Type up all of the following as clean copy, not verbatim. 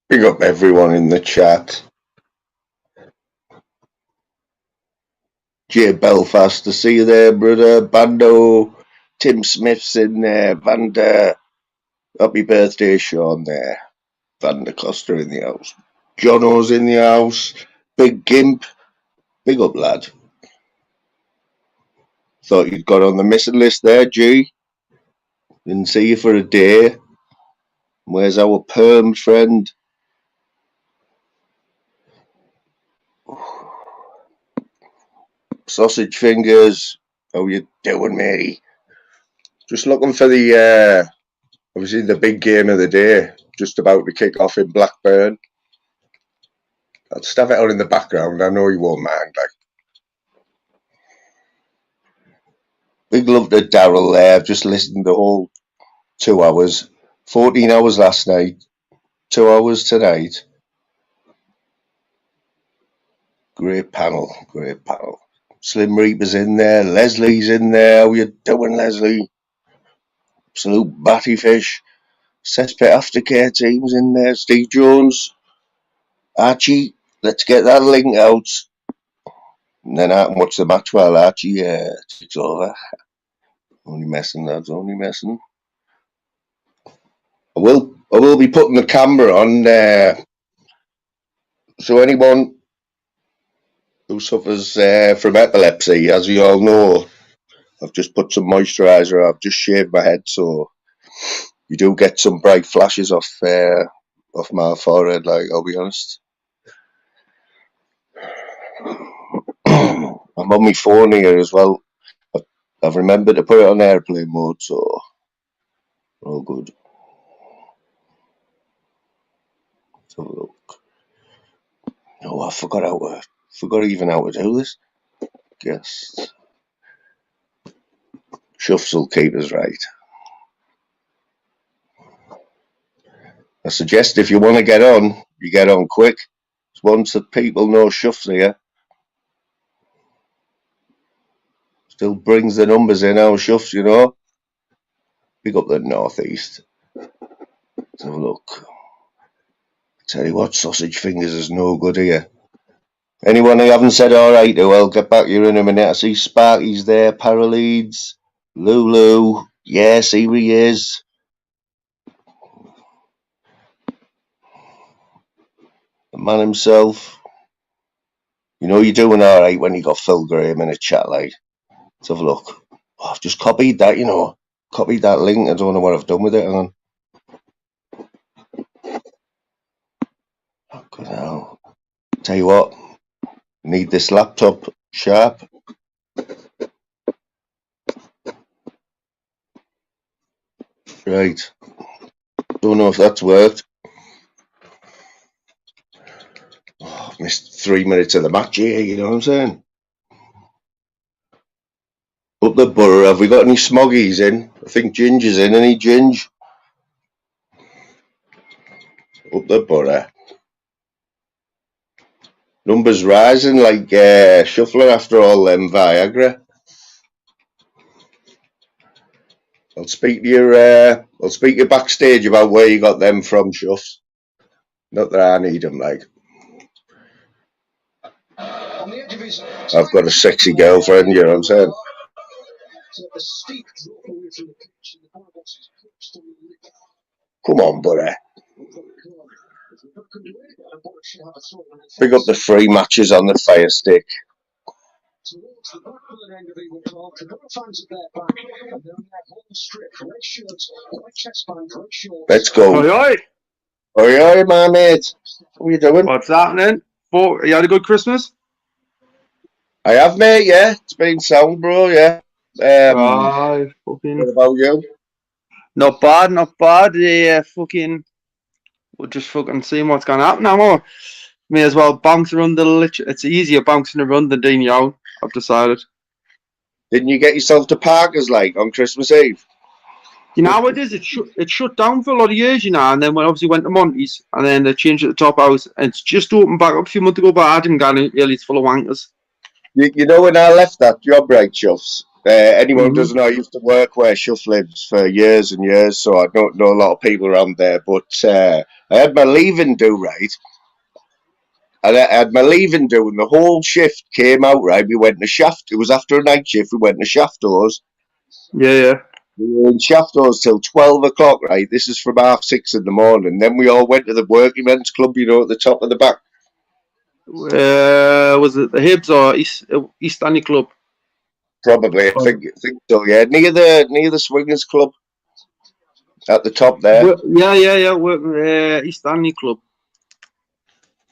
Big up everyone in the chat. Jay Belfast, to see you there, brother. Bando, Tim Smith's in there. Vander, happy birthday, Sean there. Vander Costa in the house. Jono's in the house. Big Gimp. Big up, lad. Thought you'd got on the missing list there, G. Didn't see you for a day. Where's our perm friend? Sausage Fingers. How you doing, matey? Just looking for the, obviously the big game of the day. Just about to kick off in Blackburn. I'll just have it out in the background. I know you won't mind. Like, big love to Daryl there. I've just listened the whole 2 hours. 14 hours last night. 2 hours tonight. Great panel. Great panel. Slim Reaper's in there. Leslie's in there. How you doing, Leslie? Absolute batty fish. Cesspit Aftercare team's in there. Steve Jones. Archie. Let's get that link out. And then I can watch the match while Archie takes over. Only messing, lads. Only messing. I will be putting the camera on there. So anyone who suffers from epilepsy, as you all know, I've just put some moisturiser. I've just shaved my head, so you do get some bright flashes off my forehead. Like, I'll be honest. I'm on my phone here as well. I've remembered to put it on airplane mode, so all good. Let's have a look. Oh, I forgot even how to do this. Guess Shuffs will keep us right. I suggest if you want to get on, you get on quick. Once the people know Shuffs here, still brings the numbers in. Our Shuffs, you know. Pick up the northeast. Let's have a look. Tell you what, Sausage Fingers is no good here. Anyone who haven't said alright to, I'll get back here in a minute. I see Sparky's there, Paraleeds, Lulu. Yes, here he is. The man himself. You know you're doing alright when you got Phil Graham in a chat, like. Let's have a look. Oh, I've just copied that, you know. Copied that link. I don't know what I've done with it. Hang on. Oh, good hell. Tell you what. Need this laptop sharp. Right. Don't know if that's worked. Oh, I've missed 3 minutes of the match here, you know what I'm saying? Up the Borough, have we got any smoggies in? I think Ginger's in. Any Ginge? Up the Borough. Numbers rising like shuffling after all them Viagra. I'll speak to you backstage about where you got them from, Shuffs. Not that I need them, like. I've got a sexy girlfriend, you know what I'm saying? Come on, buddy. Pick up the free matches on the Fire Stick. Let's go. Oi, Oi, oi, my mate. What are you doing? what's happening? You had a good Christmas? I have, mate, yeah. It's been sound, bro, yeah. Right, fucking. What about you? Not bad, not bad. Yeah, fucking. We're just fucking seeing what's going to happen now. May as well bounce around it's easier bouncing around than doing your own, I've decided. Didn't you get yourself to Parker's, like, on Christmas Eve? You know how it is? It shut down for a lot of years, you know, and then when obviously went to Monty's, and then they changed it to Top House, and it's just opened back up a few months ago, but I didn't get it really, it's full of wankers. You know when I left that job, right, Chuffs, Anyone who doesn't know, I used to work where Shuff lives for years and years, so I don't know a lot of people around there. But I had my leaving do, right? And I had my leaving do, and the whole shift came out, right? We went to Shaft. It was after a night shift. We went to Shaftos. Yeah. We were in Shaftos till 12 o'clock, right? This is from 6:30 in the morning. Then we all went to the working men's club, you know, at the top of the back. Was it the Hibs or East Stanley Club? Probably, I think so. Yeah, near the Swingers Club, at the top there. Yeah. East Stanley Club.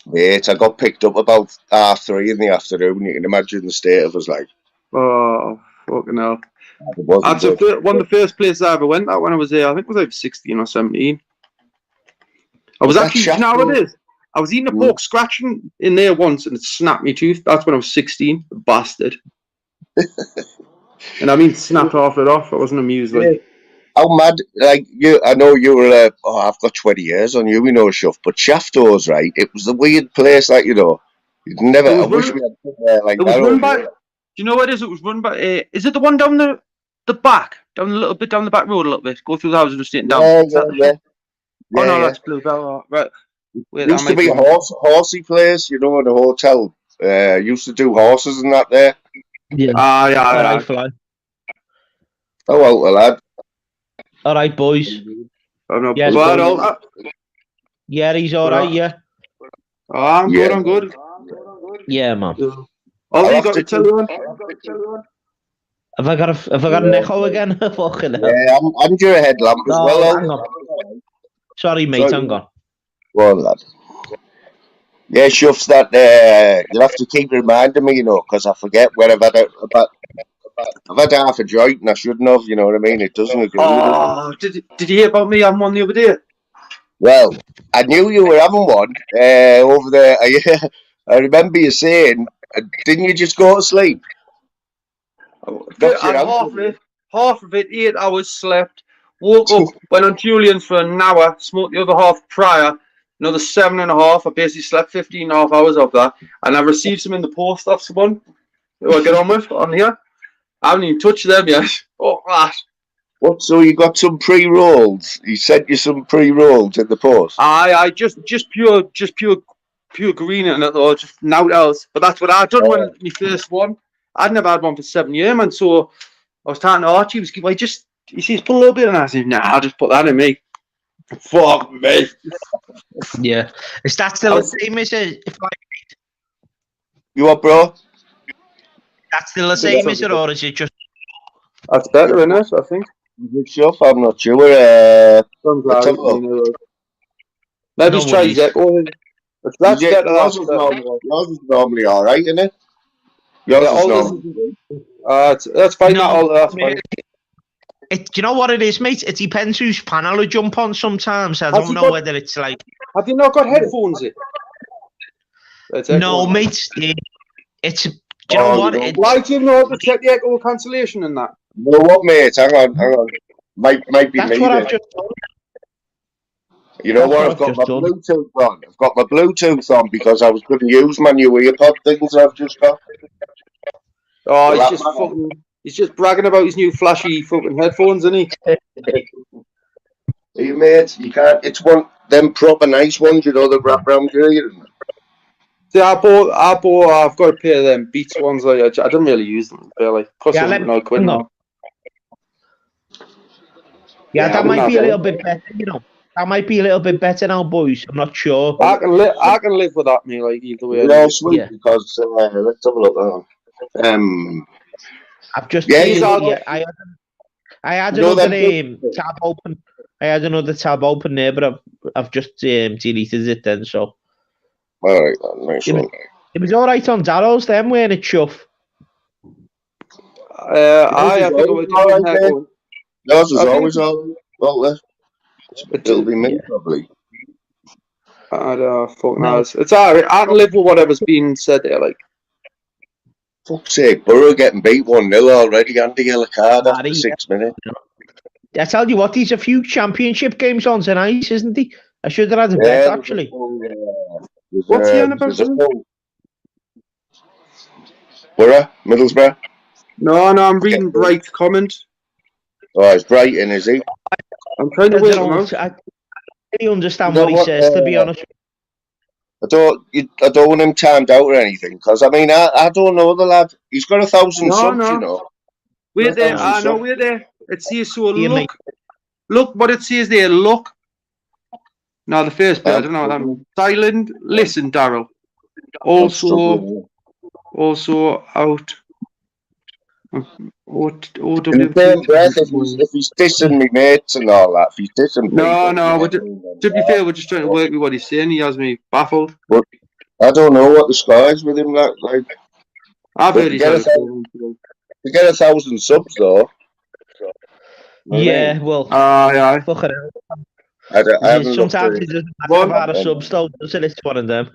Mate, I got picked up about 3:30 in the afternoon. You can imagine the state of us, like. Oh, fucking hell. That's one of the first places I ever went at when I was there. I think it was like 16 or 17. I was actually, you know what it is? I was eating a pork scratching in there once and it snapped me tooth. That's when I was 16. The bastard. And I mean, snapped half it off. I wasn't amused. Like, how mad, like, you, I know you were, I've got 20 years on you, we know Shuff, but Shaftos, right? It was the weird place, like, you know, you'd never, I wish we had put there, like, it was run by, do you know what it is? It was run by, is it the one down the back? Down a little bit, down the back road a little bit? Go through the houses and straight down. Yeah. Oh, no, that's Blue Bell. Right. Wait, used to be a horsey place, you know, in a hotel. Used to do horses and that there. Yeah. Yeah. Fly. Oh, well, lad. All right, boys. Yeah, he's all right, yeah. Oh, I'm good. Yeah, man. Oh, you got to tell you one. Have I got an echo again? Fucking hell. Yeah, I'm due a headlamp as well. Hang on. Sorry, mate, hang on. Go on, lad. Yeah, Shuffs, that you'll have to keep reminding me, you know, because I forget where I've had half a joint and I shouldn't have, you know what I mean? It doesn't agree with it. Did you hear about me having one the other day? Well, I knew you were having one over there. I remember you saying, didn't you just go to sleep? Half of it, 8 hours slept, woke up, went on Julian's for an hour, smoked the other half prior, another 7.5. I basically slept 15.5 hours of that, and I received some in the post off someone who I get on with on here. I haven't even touched them yet. Oh, that. What? So you got some pre-rolls? He sent you some pre-rolls in the post? I just pure green in it though, just nothing else. But that's what I done when my first one. I'd never had one for 7 years, man. So I was talking to Archie. He says, put a little bit in. I said, nah, I'll just put that in me. Fuck me. Yeah. Is that still the same as it? You what, bro? That's still the same as it, or is it just? That's better, isn't it? I think. Shuff, I'm not sure. Maybe try Echo. That's better. Yours is normally all right, isn't it? Yours is normally. That's fine. That's fine. Do you know what it is, mate? It depends whose panel I jump on sometimes. I don't know whether it's like. Have you not got headphones in? No, mate. It's. Do you know what? Why do you know to check the echo cancellation in that? No, what, mate? Hang on. Might be That's me. what I've just done. You know what? I've got my Bluetooth on. I've got my Bluetooth on because I was going to use my new earpod things I've just got. Oh, he's just bragging about his new flashy fucking headphones, isn't he? Hey, mate, you can't. It's one them proper nice ones, you know, the wrap round here. See, I've got a pair of them Beats ones. I don't really use them, barely. Plus, that might be a little bit better, you know. That might be a little bit better now, boys. I'm not sure. I can live with that, me. Like either way. No, sweet, because let's have a look. I've just I had another tab open. I had another tab open there, but I've just deleted it then. So. All right, nice one. It was all right on Darrow's then, weren't it, Chuff? I think it was all right. Yours was always all right. It'll be me, probably. I don't fucking knows. It's alright. I can live with whatever's been said there, like. Fuck's sake, Borough getting beat 1-0 already, Andy yellow card after 6 minutes. I tell you what, there's a few championship games on tonight, isn't he? I should have had a bet, actually. What's he on about? Borough, Middlesbrough. No, I'm reading Bright's comment. Oh, it's Brighton, is he? I'm trying to work him out. I really understand what he says, to be honest. I don't want him timed out or anything, because I mean, I don't know the lad. He's got 1,000 subs, you know. We're there. No, we're there. It says so. Yeah, Look what it says there. Look. No, the first bit. I don't know what that means. Silent. Listen, Daryl. Also out. In the same breath, if he's dissing me mates and all that, if he's dissing people. No. To be fair, we're just trying to work with what he's saying. He has me baffled. But I don't know what the score is with him. Like I've heard he's had to get 1,000 subs though. Yeah, well, yeah. fuck it. I haven't sometimes he doesn't matter about a subs though, does it? It's one of them.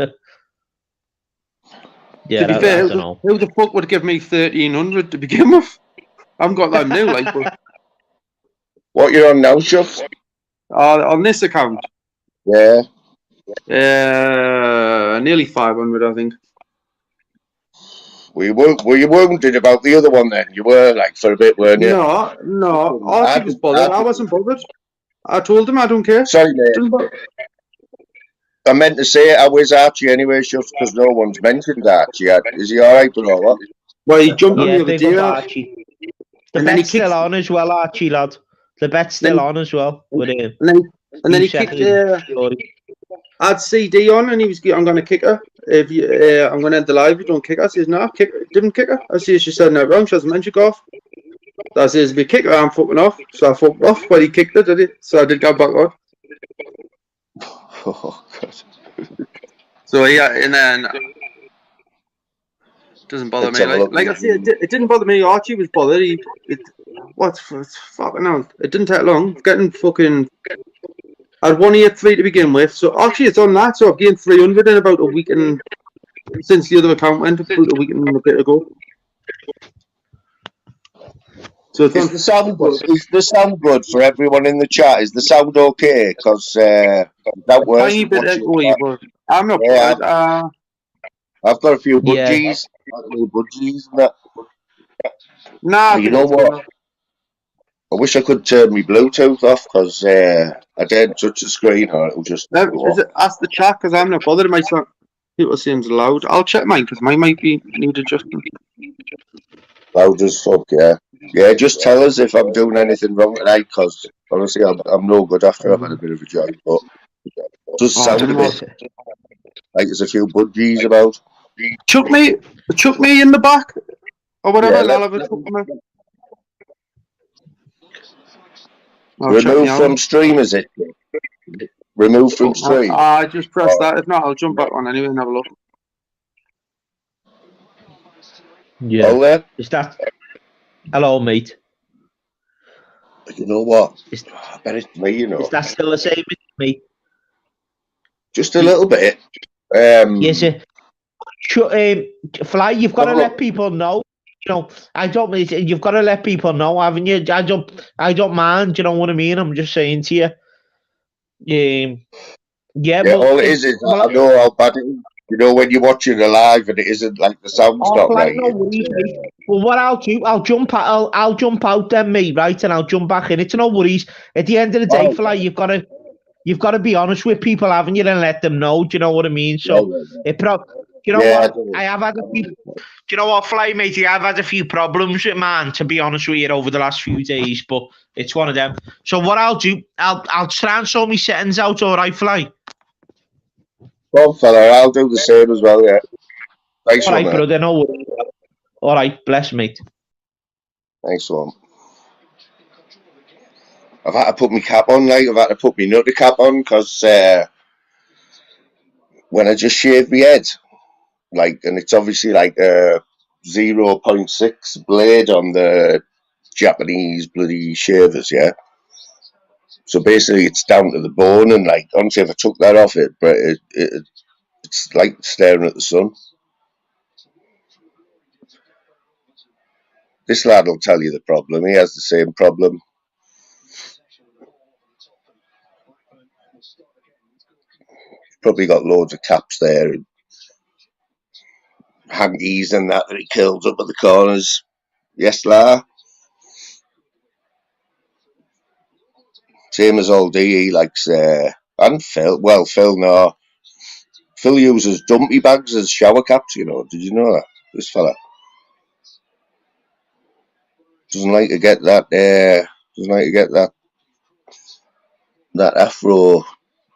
Yeah, to be fair, I don't know. Who the fuck would give me 1,300 to begin with? I haven't got that new, like. But... What you're on now, Shuff? On this account. Yeah. Nearly 500, I think. Were you wounded about the other one then? You were, like, for a bit, weren't you? No. Archie was bothered. I wasn't bothered. I told him I don't care. Sorry, mate. I meant to say I was Archie anyway, just because no one's mentioned Archie. Is he alright with all that? Well, he jumped on the other day. Archie. The bet's still on as well, Archie, lad. The bet's still on as well with him. And then he kicked I'd CD on, and he was, I'm going to kick her. If you, I'm going to end the live. You don't kick her. I says, no, didn't kick her. I says, she said no wrong. She hasn't mentioned off. So I says, if you kick her, I'm fucking off. So I fucked off, but he kicked her, did he? So I did go back on. Oh, God. So yeah, and then it doesn't bother me. Like I said, it didn't bother me. Archie was bothered. What's fucking hell? It didn't take long. Getting fucking. I had 183 to begin with. So actually, it's on that. So I've gained 300 in about a week and since the other account went about a week and a bit ago. So is the sound good? Is the sound good for everyone in the chat? Is the sound okay? Because that works. Tiny bit echoey, but I'm not. Yeah, I've got a few budgies. And that. Nah, you know what? I wish I could turn my Bluetooth off because I daren't touch the screen or it'll just. Ask the chat because I'm not bothered. My son, people seems loud. I'll check mine because mine might be need adjusting. Loud as fuck, yeah. Yeah, just tell us if I'm doing anything wrong tonight because honestly, I'm no good after I've had a bit of a job. But it does sound a bit like there's a few budgies about. Chuck me in the back or whatever. I'll have a chuck me. Remove from stream, is it? Remove from stream. I just press that. If not, I'll jump back on anyway and have a look. Yeah. Oh, there? Is that? Hello, mate. You know what? I bet it's me, you know. Is that still the same as me? Just a little bit. Yes, sir. Fly, you've got to let people know. You know, you've got to let people know, haven't you? I don't mind, you know what I mean? I'm just saying to you. All it is I know how bad it is. You know, when you're watching it live and it isn't like the sound's not right. No worries, mate. Well, what I'll do, I'll jump out then, mate, right? And I'll jump back in. It's no worries. At the end of the day, Fly, you've got to be honest with people, haven't you? And let them know, do you know what I mean? So, you know what? I have had a few. Do you know what, Fly, mate? I've had a few problems with man, to be honest with you, over the last few days, but it's one of them. So what I'll do, I'll try and sort my settings out, all right, Fly? Well, fella, I'll do the same as well, yeah. Thanks, all right, brother, no worries. All right, bless, mate. Thanks, one. I've had to put my cap on, like, I've had to put my nutter cap on, because when I just shaved my head, like, and it's obviously like a 0.6 blade on the Japanese bloody shavers, yeah. So basically, it's down to the bone, and like, honestly, if I took that off it, but it's like staring at the sun. This lad will tell you the problem. He has the same problem. He's probably got loads of caps there and hankies and that he curls up at the corners. Yes, la. Same as old D. He likes, and Phil. Well, Phil, no. Phil uses dumpy bags as shower caps, you know. Did you know that? This fella doesn't like to get that, doesn't like to get that afro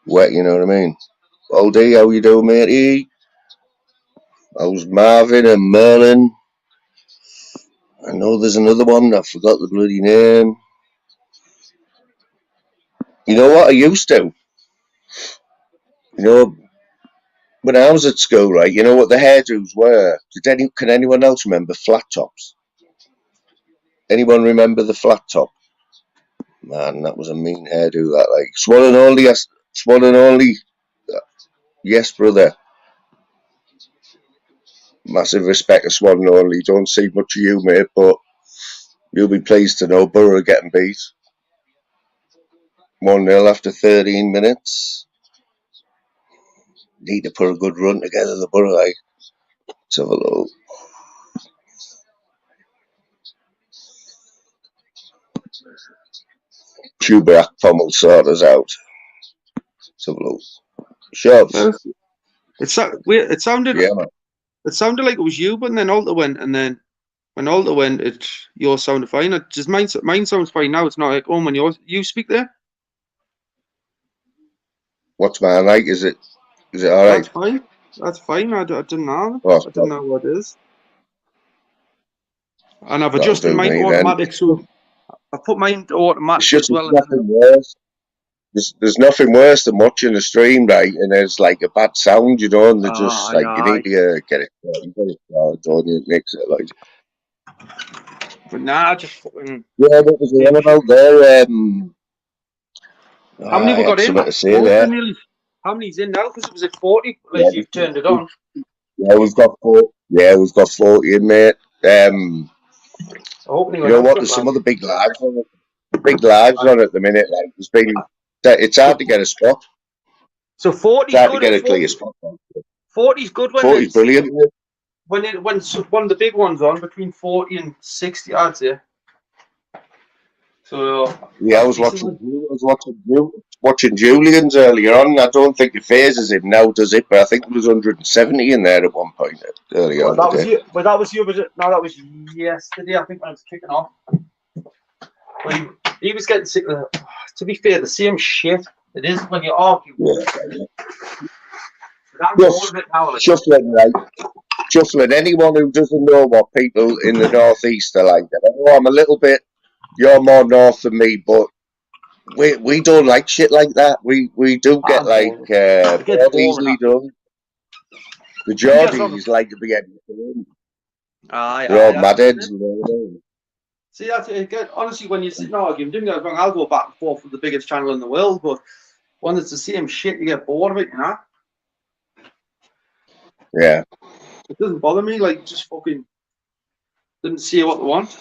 wet, you know what I mean? Old D, how you doing, matey? How's Marvin and Merlin? I know there's another one, I forgot the bloody name. You know what I used to? You know, when I was at school, right, you know what the hairdos were? Can anyone else remember flat tops? Anyone remember the flat top? Man, that was a mean hairdo, that, like. Swan and only, yes, Swan and only, yes, brother. Massive respect to Swan and only. Don't see much of you, mate, but you'll be pleased to know Borough are getting beat. 1-0 after 13 minutes. Need to put a good run together, the Borough, like. Let's have a look. Kubarak Pommel sort us out. Let's have a look. Shots. It sounded. Yeah, man. It sounded like it was you, but then Alter went, and then when Alter went, yours sounded fine. Just mine sounds fine now. It's not like when you speak there. What's mine like? Is it all right? That's fine. That's fine. I didn't know. Oh, I didn't know what it is. And I've that'll adjusted do mine me to then. automatic, so I put mine to automatic It's just as well. nothing worse. There's nothing worse than watching a stream, right? And there's like a bad sound, you know, and they're just like you need to get it. You get it started, don't you? It makes it like. But nah, just fucking. Yeah, what was the one about there? How many I we had got in? something to say there. How many's in now? Because it was at 40. Yeah, Like you've turned it on. Yeah, we've got 40. Yeah, we've got 40 in, mate. You know what? There's some other big lives on it. Big lives on at the minute. Like it's hard to get a spot. So 40 it's hard to get a clear spot. 40's good when 40's brilliant. When one of the big ones on between 40 and 60, I'd say. So yeah, I was watching Julian's earlier on. I don't think it phases him now, does it? But I think there was 170 in there at one point earlier on. That was you. But that was you. No, that was yesterday. I think when I was kicking off. He was getting sick of. To be fair, the same shit. It is when you argue. Shuffling, right? Shuffling. Anyone who doesn't know what people in the northeast are like, I know I'm a little bit. You're more north than me, but we don't like shit like that. We do get easily done. The Geordies like to be anything. They're all mad heads. See, that's it. Honestly, when you're sitting arguing, don't get me wrong, I'll go back and forth with the biggest channel in the world, but when it's the same shit, you get bored of it, you know? Yeah. It doesn't bother me, like, just fucking didn't see what they want.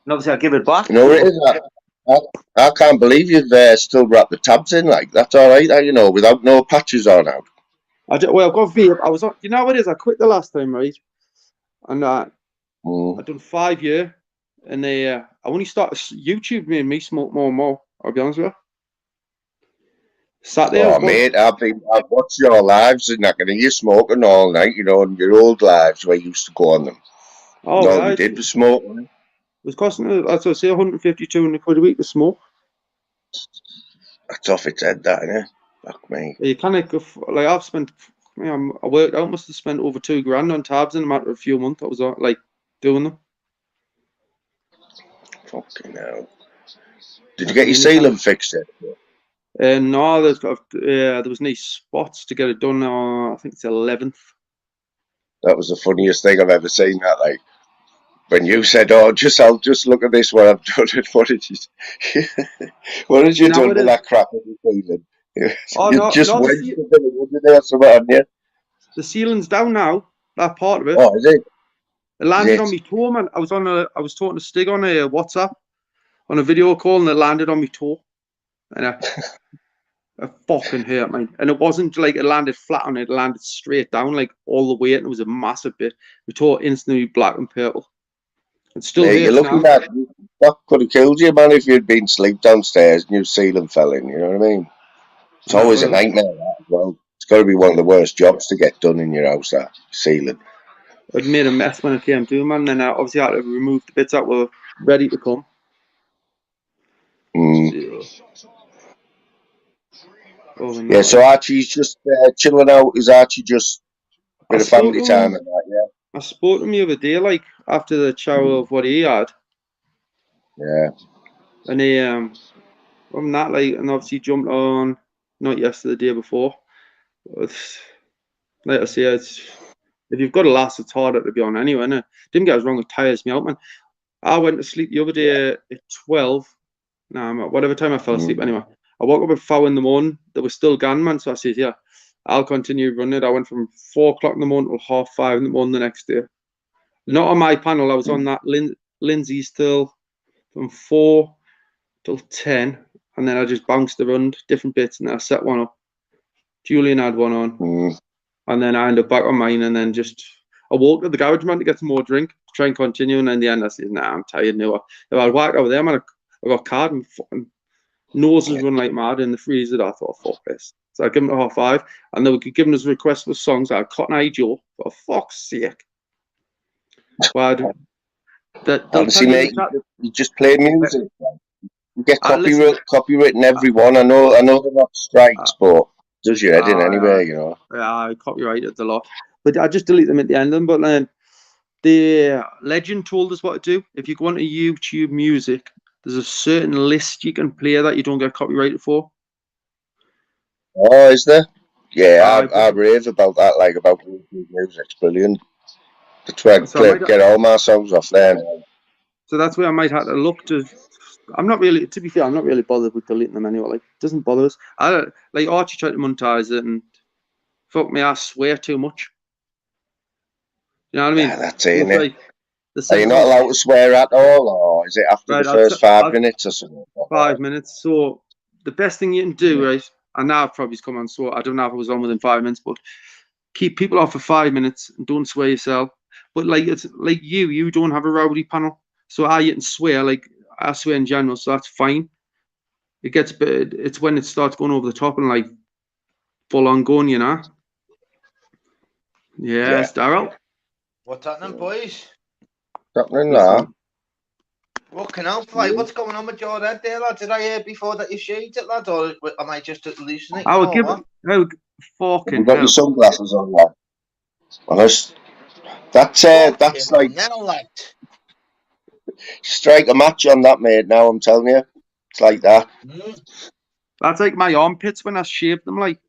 And obviously, I give it back. You know what it is? I can't believe you've still wrapped the tabs in, like, that's all right, you know, without no patches on out. I've got vape. I was on, you know what it is? I quit the last time, right? And I done 5 years, and I only started YouTube made me smoke more and more. I'll be honest with you. Saturday. Mate, I've watched your lives and I can hear you smoking all night, you know, and your old lives where you used to go on them. All you did was smoke. It was costing, as I say, 150, 200 quid a week to smoke. That's off its head, that, innit? Fuck me. You kind of like I've spent. I worked out. Must have spent over $2,000 on tabs in a matter of a few months. I was like doing them. Fucking hell. Did you get your sealing fixed yet? No, there was no spots to get it done. I think it's 11th. That was the funniest thing I've ever seen. That, like, when you said, "Oh, I'll just look at this what I've done." And what did you do with that crap in the ceiling? The ceiling's down now. That part of it. Oh, is it? It landed on me toe, man. I was talking to Stig on a WhatsApp on a video call, and it landed on me toe, and I fucking hurt, man. And it wasn't like it landed flat on it; it landed straight down, like all the way. And it was a massive bit. My toe instantly black and purple. It's still You're hurts looking now. at that could have killed you, man, if you'd been asleep downstairs and your ceiling fell in. You know what I mean? It's always a nightmare. That as well. It's got to be one of the worst jobs to get done in your house. That ceiling. I'd made a mess when it came to, man. Then I obviously had to remove the bits that were ready to come. Yeah, so Archie's just chilling out. Is Archie just a bit of family time and that? Yeah. I spoke to him the other day, like after the shower of what he had. Yeah. And he from that, like, and obviously jumped on not yesterday, the day before. Like I say, it's if you've got a lass, it's harder to be on anyway. Innit? Didn't get us wrong, it tires me out, man. I went to sleep the other day at 12. Nah, whatever time I fell asleep anyway. I woke up at 4 in the morning. They were still gone, man. So I said, yeah, I'll continue running it. I went from 4 o'clock in the morning till 5:30 in the morning the next day. Not on my panel. I was on that Lindsay's till from 4 till 10. And then I just bounced around different bits and then I set one up. Julian had one on. And then I ended up back on mine and then just I walked to the garage, man, to get some more drink, to try and continue. And in the end, I said, nah, I'm tired now. If I'd walk over there, man, I got card and fucking noses run like mad in the freezer. I thought, fuck this. So I give them to 5:30 and they were giving us requests for songs. I had Cotton Eye Joe, for fuck's sake. But honestly, mate, you just play music. You get copywritten every one. I know they're not strikes, but does your head in anyway, you know. Yeah, I copyrighted a lot. But I just delete them at the end of them. But then the legend told us what to do. If you go onto YouTube Music, there's a certain list you can play that you don't get copyrighted for. Oh, is there? Yeah, I rave about that, like about YouTube Music. It's brilliant. That's where I get all my songs off there. So that's where I might have to look to. I'm not really, to be fair, I'm not really bothered with deleting them anyway. Like, it doesn't bother us. Like Archie tried to monetize it, and fuck me, I swear too much. You know what I mean? Yeah, that's it, innit? Like, are you not allowed to swear at all, or is it after the first 5 minutes or something? 5 minutes. So the best thing you can do, right? And now I've probably come on, so I don't know if it was on within 5 minutes, but keep people off for 5 minutes and don't swear yourself. But like it's like you don't have a rowdy panel, so you can swear. Like I swear in general, so that's fine. It gets bad. It's when it starts going over the top and like full on going, you know. Yes, Daryl. What's happening, boys? What's happening now? Fucking hell, like, what's going on with your head there, lad? Did I hear before that you shaved it, lad, or am I just hallucinating? I would give it. Fucking. You've got your sunglasses on, lad. Honest. That's like. Now, lad. Strike a match on that, mate. Now I'm telling you, it's like that. That's like my armpits when I shave them, like.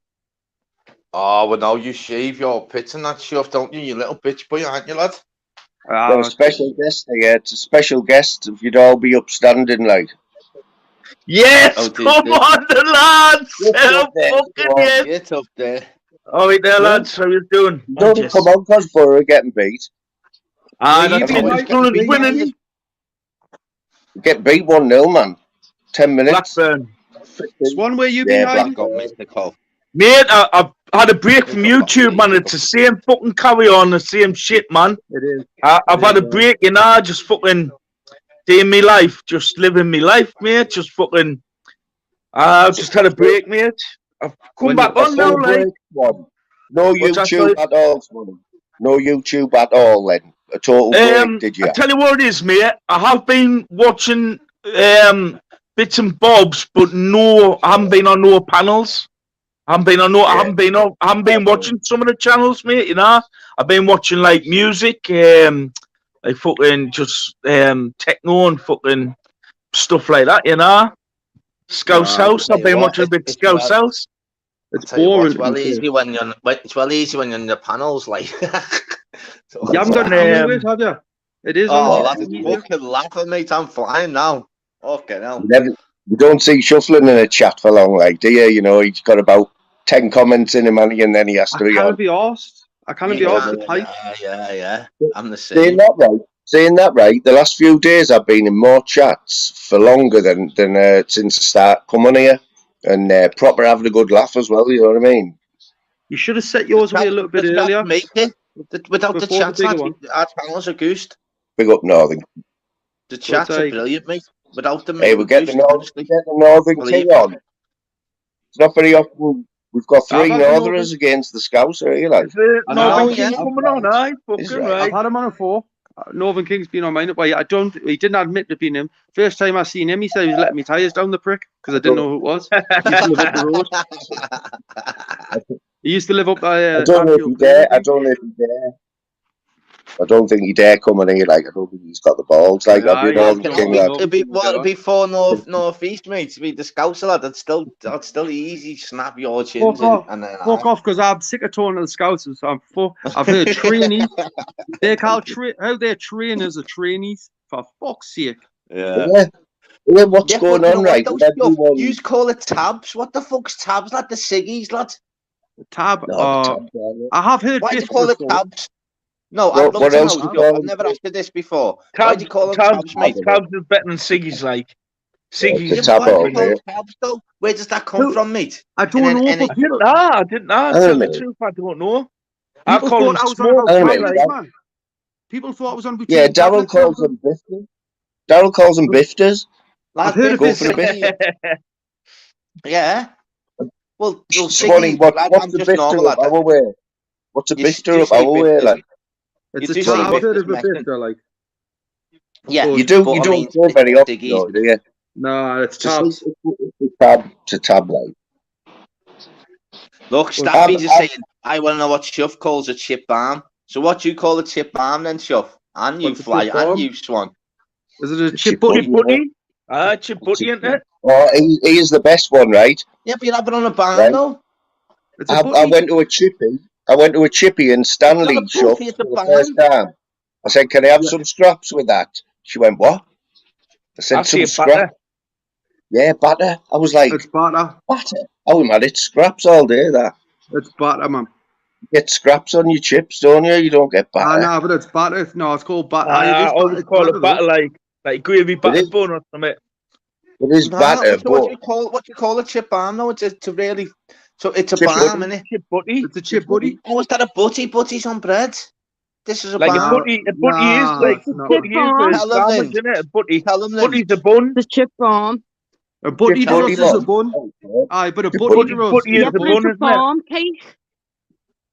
Oh, well, no, you shave your pits and that stuff, don't you? You little bitch boy, aren't you, lad? Got a special guest here. It's a special guest. If you'd all be upstanding, like. Yes, come on, the lads. Get up there. All right, there, lads. How you doing? Don't come on, because Borough getting beat. Winning. Get beat 1-0, man. 10 minutes. Blackburn. It's one where you behind. Mate, I've had a break from YouTube, man. It's the same fucking carry on, the same shit, man. It is. I've had a break, you know, just fucking doing me life, just living me life, mate. Just fucking. I've just had a break, mate. I've come back on now, like. No YouTube at all, son. No YouTube at all, then. A total break, did you? I tell you what it is, mate. I have been watching bits and bobs, but I haven't been on no panels. I haven't been watching some of the channels, mate. You know, I've been watching like music, like fucking just techno and fucking stuff like that. You know, Scouse House. I've been watching a bit Scouse House. It's boring. It's well easy when you're. It's well easy when you're in the panels, like. You haven't got any with, have you? It is. Oh, that's fucking laughing, mate. I'm flying now. Okay, now. You don't see shuffling in a chat for long, like, do you? You know, he's got about 10 comments in him, and then he has to be on. I can't be asked to type. Yeah. I'm the same. Saying that right, the last few days I've been in more chats for longer than since I start coming here, and proper having a good laugh as well. You know what I mean? You should have set yours away a little bit earlier. Without the chats, our channels are goosed. Big up Northern. The chats are like- brilliant, mate. Without them, Hey, mate, we get the honestly, Northern believe King me. on. It's not very often we've got I've 3 had the Northerners against the Scouts, are you like? Is the I know, Northern yeah. King coming on? Aye, He's fucking right. right. I've had him on a 4. Northern King's been on mine. Well, I don't. He didn't admit to being him. First time I seen him, he said he was letting me tyres down the prick because I didn't know who it was. He used to live up the road. He used to live up by. I don't know if he dare. I don't know if he dare. I don't think he dare come in here. Like, I don't think he's got the balls. Like, Yeah, I'll be yeah, Northern don't King, know. lad. It'd be what? It'd be 4 northeast, mate. To be the Scouts, lad. That's still easy. Snap your chins Fuck and then Fuck off, because I'm sick of talking to the Scouts. So I've heard trainees. They call how their trainers are trainees. For fuck's sake. Yeah. What's Yeah, going but you know on, what, right? though, With everyone... You call it tabs. What the fuck's tabs, lad? The ciggies, lad. Tab. No, the top guy, yeah. I have heard Why do you this call it before. tabs? No, What I'd love to else know. do you Joe. call I've them? never asked you this before. Why do you call them tabs, mate? Tabs is better than Siggy's, like. Siggy's It's a is tab Why do all you call day. them tabs, though? Where does that come from, mate? I don't And then- know, and but it- people, I didn't know. Hang on Tell a the minute. truth, I don't know. I people call thought them I was on small about Hang on a tablets, minute, man. People thought I was on about Yeah, taking Daryl tablets, calls man. them bifters. Daryl calls them bifters. Lad, heard of Go this. for the biff. Yeah. Well, Swanee, Siggy, lad, what's I'm the just normal, bifter up lad. our way? What's a You bifter do up say our way, bifters. like? It's You a do tab. say I've heard of a bifters, bifter, like. Yeah, You do, but you I don't mean, say very often, Siggy's though, do you? No, it's It's a tabs. tab, like. Look, Staffy just saying, I want to know what Shuff calls a chip balm. So what do you call a chip balm then, Shuff? And you What's a fly, chip and balm? you swan. Is it a Chip chip butty? Chip Butty. Ah, Chip Butty, isn't it? Oh, he is the best one, right? Yeah, but you have it on a balm, Right. though. It's a I butty. went to a chippy. I went to a chippy in Stanley It's not a shop butty, for it's a the first time. I said, "Can I have some scraps with that?" She went, "What?" I said, I see "Some a butter. scraps." Yeah, batter. I was like, It's butter. "Batter? Oh, man, it's scraps all day. That It's butter, man. you get scraps on your chips, don't you? You don't get batter." No, but it's butter. No, it's called butter. I always call it butter, like gravy batter is. bun or something. It is Nah, batter, what but do you call a chip balm, though? It's a really, so it's a Chip balm, butty. isn't it? Chip Butty. It's a chip butty. Oh, is that a butty? Butty's on bread. This is a Like balm. a butty is like it's not. butty is a Tell them sandwich, then. isn't it? A butty. Tell them then. Butty's a bun. The chip bomb. A butty Chip to us butty, is a man. bun. Okay. Aye, but a Chip butty butty. to us Butty is is a Yeah, the but bun. it's bun, a isn't it? bomb cake.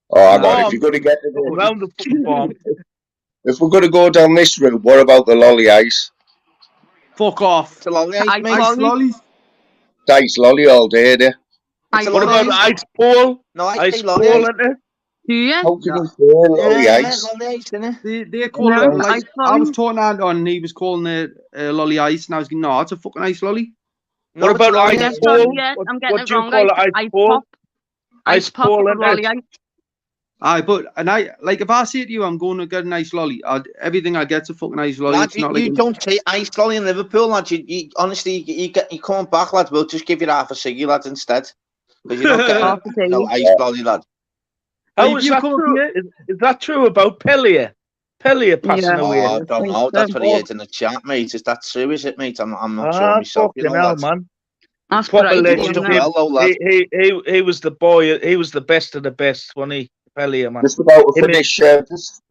Oh, hang on. Bomb. If you're going to get to this, Round the fucking bomb. if we're going to go down this route, what about the lolly ice? Fuck off. It's a lolly ice, Ice mate. Ice lollies. Dice lolly all day, there. It's a What lolly about ice. ice pole? No, I Ice say lolly pole, ice. isn't it? Do you? How can No. you say lolly Yeah, ice? lolly ice, innit? They call No, it like ice I was lolly. talking Anton and he was calling it lolly ice, and I was going, no, it's a fucking ice lolly. No, What it's a about lolly ice Yeah, ice. sorry, pole? yeah, I'm getting What it do you wrong. call it? Ice Ice pole? pop. Ice pole, or isn't lolly it? ice. Aye, but and I like if I say to you I'm going to get a nice lolly, everything I get's a fucking ice lolly. Lad, It's not you like don't say ice lolly in Liverpool, lad. You honestly, you come back, lad. We'll just give you half a ciggy, lad, instead. Because you're not Half a getting no ciggy. ice lolly, lad. How is that come up true? here. Is that true about Pellier? Pellier passing Yeah. away. Oh, I don't think know. so. That's what he had in the chat, mate. Is that true, is it, mate? I'm not sure Ah, myself, you fucking know, hell, lad. man. That's Proper crazy, He legend. isn't done it? well, though, lad. He was the boy. He was the best of the best, wasn't he? Pellier, man. Just about to Him and- finish.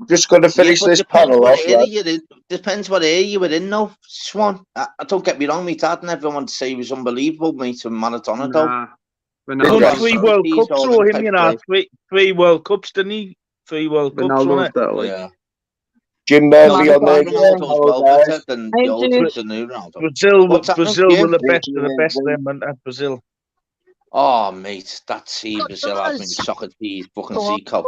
Just going to finish but this depends panel what off, area lad. you're in. Depends what area you were in, though, Swan. Don't get me wrong, mate. Dad and everyone say he was unbelievable, mate, from Maradona, though. Nah. Won Right. 3 World He's Cups all for them him, type you of know. play. Three World Cups, didn't he? 3 World Cups, Ronaldo's wasn't it? better, like. Yeah. Jim Murphy Maradona. on there. Ronaldo's Hello, well better guys. than Hey, the old, dude. the new Ronaldo. Brazil What's happening, were Jim? the best of the Thank best, you, them, and Brazil. Oh, mate, that team, Brazil had me Socrates, fucking Zico,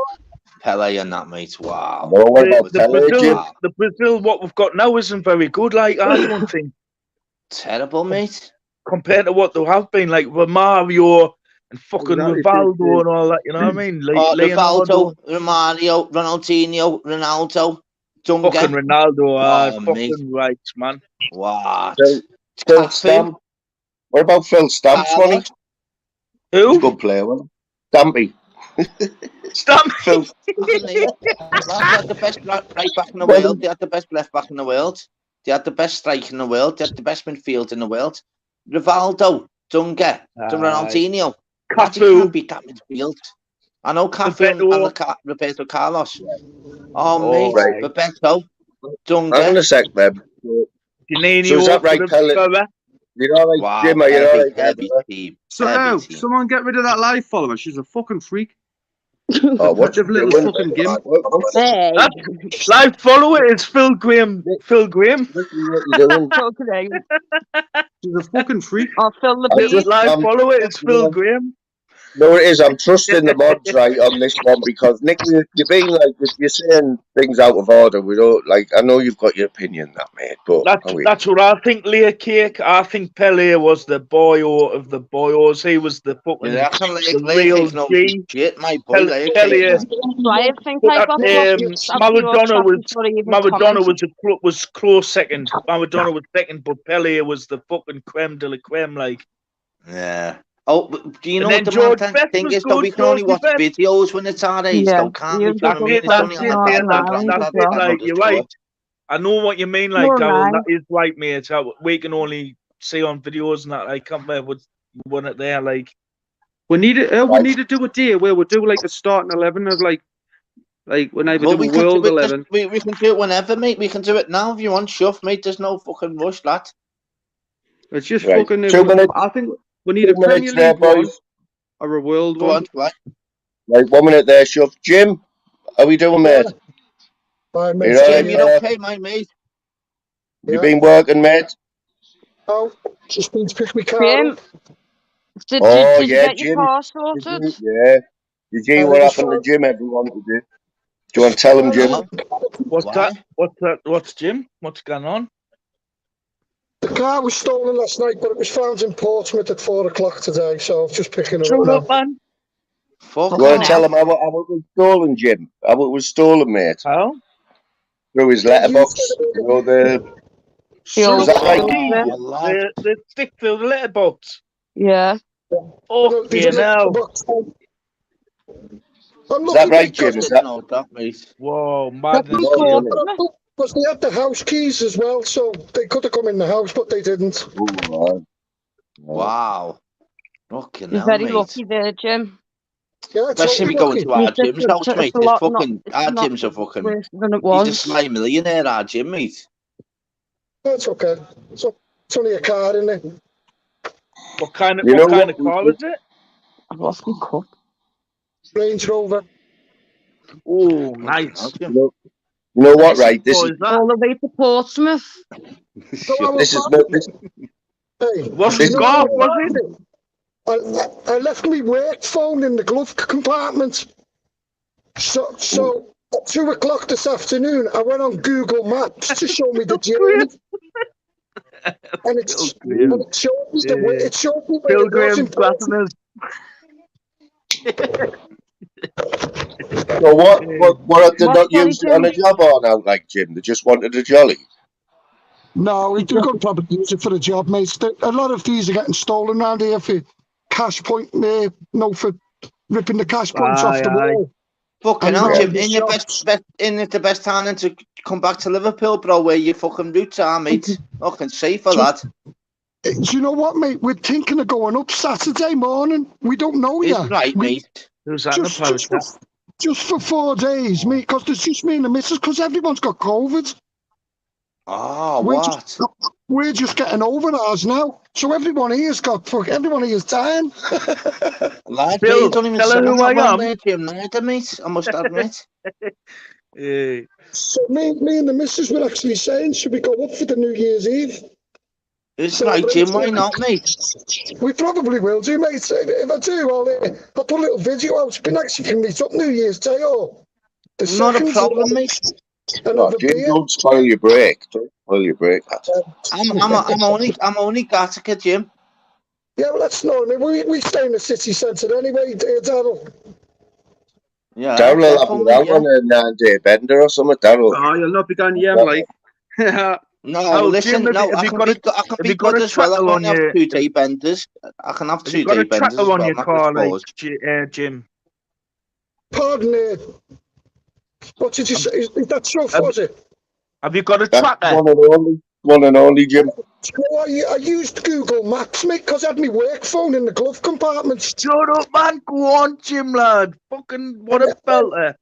Pele, and that, mate. Wow. No, what about The Pele, Jim? Brazil, the Brazil, what we've got now isn't very good. Like I don't think Terrible, mate. compared to what there have been, like Romario and fucking Exactly, Rivaldo and all that. You know what I mean? Oh, Leonardo, Rivaldo, Romario, Ronaldinho, Ronaldo, fucking Dunga. Ronaldo. Oh, Fucking right, man. What? Phil Cafu, Stamp. What about Phil Stamp, Swanee? Carlos. He's a Who? good player, wasn't he? Stampy. Stamp. Phil. They had the best right back in the Well, world. They had the best left back in the world. They had the best strike in the world. They had the best midfield in the world. Rivaldo, Dunga, Ronaldinho. That you Cafu. can't beat that midfield. I know Cafu and Roberto Carlos. Oh, mate, right. Roberto, Hang on a Dunga. sec, man. Janine, So is that right, Pelly? fella? You know, like Wow, Jim, are you all heavy, right there, heavy fella? team. So, Heavy team. someone get rid of that live follower. She's a fucking freak. Oh, what's Defective little doing? fucking gimp. Hey. That live follower is Phil Graham. Phil Graham. What you doing? Okay. She's a fucking freak. I'll fill the I'm beat. just, Live follower is Phil yeah. Graham. No, it is. I'm trusting the mods right on this one because Nick, you're being like, if you're saying things out of order, we don't like. I know you've got your opinion, that mate, but That's what I think. Leah Cake. I think Pele was the boyo of the boyos. He was the fucking Yeah, I can the real no G. shit, my boy. Pele. I think I got Maradona Maradona was close second. Maradona was second, but Pele was the fucking creme de la creme. Like, Yeah. Oh, but do you know And what then the George mad Best thing was is? Though good, we can only Georgie watch Best. videos when it's our age, Yeah, though, can't we? you've Do you know got what I mean? to It's only put on it the on background. Ireland That's as well. Like, you're right. I know what you mean. Like, You're Darryl, right. that is right, mate. We can only see on videos and that. I can't remember what one it there. Like, We need to do a day where we do like a starting 11 of like when I would do we a can world do it 11. we can do it whenever, mate. We can do it now if you want, Shuff, mate. There's no fucking rush, lad. It's just right. fucking. 2 minutes. I think we need a 2 Premier minutes there, League one boys. or a world Go one. on, right. Right, 1 minute there, Shuff. Jim, how we doing, mate? Hi, You mate. all Jim, right, you're fella? okay, my mate? You been working, mate? Oh, just been to pick my car Graham, up. did Oh, you yeah, get your Jim. car Did sorted? you? Yeah. Did you? it What was happened to fine. Jim, everyone? Did you? Do you want to tell him, Jim? No. what's Why? that? What's that? What's Jim? What's going on? The car was stolen last night, but it was found in Portsmouth at 4 o'clock today, so I was just picking it Shut up up, now. man. You Fucking want to tell hell. him how it was stolen, Jim? How it was stolen, mate? How? Through his letterbox. You know, The is that right? Oh, lad. The stick through the letterbox. Yeah. Oh, They yeah, did now. I'm Is that lucky, right, mate, Jim? because Is that? No, that, mate. Whoa, that madness, was What, Jim. Jimmy? because they had the house keys as well, so they could have come in the house, but they didn't. Oh, Wow. Fucking You're hell, very mate. lucky there, Jim. Yeah, it's Especially if we only go lucky. into our It's Jim's house, mate. a It's lot, fucking, it's our not Jim's a fucking, worse than it he's a was. sly millionaire, our Jim, mate. That's okay. It's only a car, isn't it? What kind of You know car what? is it? I've lost my cup. Range Rover. Oh, Fucking nice. hell, Jim. You know what? Nice. Right. This What is is that? All the way to Portsmouth. So I this was is no. This, hey, What's this the you is know golf, what was it? I left my work phone in the glove compartment. So at 2 o'clock this afternoon, I went on Google Maps to show me the journey, and it showed me the way. It showed me where it was in Pilgrim Portsmouth. Platinum. so what have they What, not sorry, used it on Jim? a job or now, like Jim? They just wanted a jolly. No, we could probably use it for the job, mate. A lot of these are getting stolen around here for cash point, for ripping the cash points off the wall. Fucking And hell, robbing Jim. the In your shops. the best time to come back to Liverpool, bro, where your fucking roots are, mate. Fucking safe for that. Do you know what, mate? We're thinking of going up Saturday morning. We don't know Is yet. right, mate. Who's that in the post? Just for 4 days, mate, because there's just me and the missus, because everyone's got COVID. Oh, We're what? just, we're just getting over ours now. So everyone here's dying. Lad, Phil, you don't even tell her sound who that I well am. there, Jim, neither, mate. I must admit. So me and the missus were actually saying, should we go up for the New Year's Eve? It's right, Jim. Why not, mate? We probably will do, mate. If I do, I'll put a little video out. It'd be nice if you can meet up New Year's Day or the Not a second. problem, mate. And Oh, have a Jim, beer. don't spoil your break. Don't spoil your break. I'm only Gattaca, Jim. Yeah, well, that's not. I mean, we stay in the city centre anyway, Daryl. Yeah, Darryl will have definitely, you out on a 9-day bender or something. Darryl. Oh, you'll not be going yam like. No, Oh, listen, Jim, no, have I you can got be, a- I can have be you got good a as well. I tracker can on have your- 2-day benders. I can have Have you 2-day got a benders as tracker on well, your not car, like disposed. Jim? Pardon, what did you say? Is that Chuff, was it? Have you got a That's tracker? one and only, Jim. No, I used Google Maps, mate, because I had my work phone in the glove compartment. Shut up, man. Go on, Jim, lad. Fucking what a belter.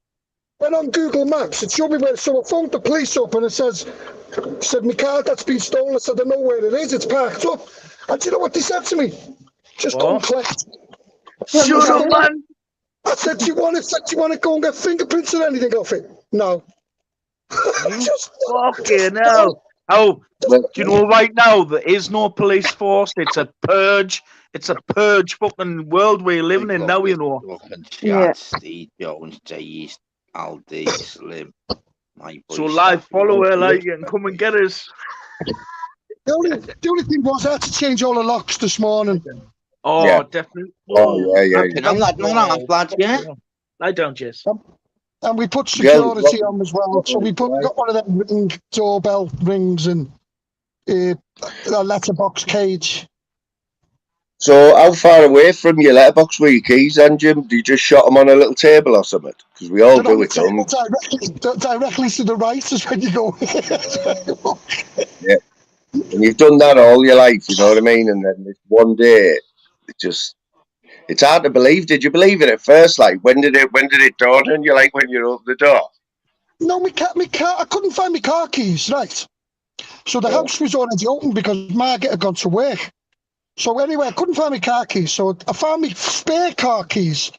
went on Google Maps. It showed me where. So I phoned the police up, and it said, my car that's been stolen. I said, I know where it is. It's parked up. And do you know what they said to me? Just go and What? collect. Shut up, man. I said, do you want to go and get fingerprints or anything off it? No. You fucking hell. Oh, do you know right now there is no police force? It's a purge. It's a purge fucking world we're living in now, you know. Fucking chat, Yeah. Steve Jones, Jay East, Aldi, Slim. My boy So live Staffy. follower, like, you can come and get us. The only thing was I had to change all the locks this morning. Oh, Yeah. definitely. Oh, yeah. Fucking hell, lad, no, lad, yeah. Lie down, Jess. And we put Yeah, security on as well. So we got one of them ring doorbell rings and a letterbox cage. So how far away from your letterbox were your keys then, Jim? Do you just shot them on a little table or something? Because we all They're on do the it, table don't directly to the right is when you go. Yeah. And you've done that all your life, you know what I mean? And then this one day, it's hard to believe. Did you believe it at first? Like, when did it dawn on you, like, when you opened the door? No, my car, I couldn't find my car keys, right? So the house was already open because Margaret had gone to work. So anyway, I couldn't find my car keys. So I found my spare car keys.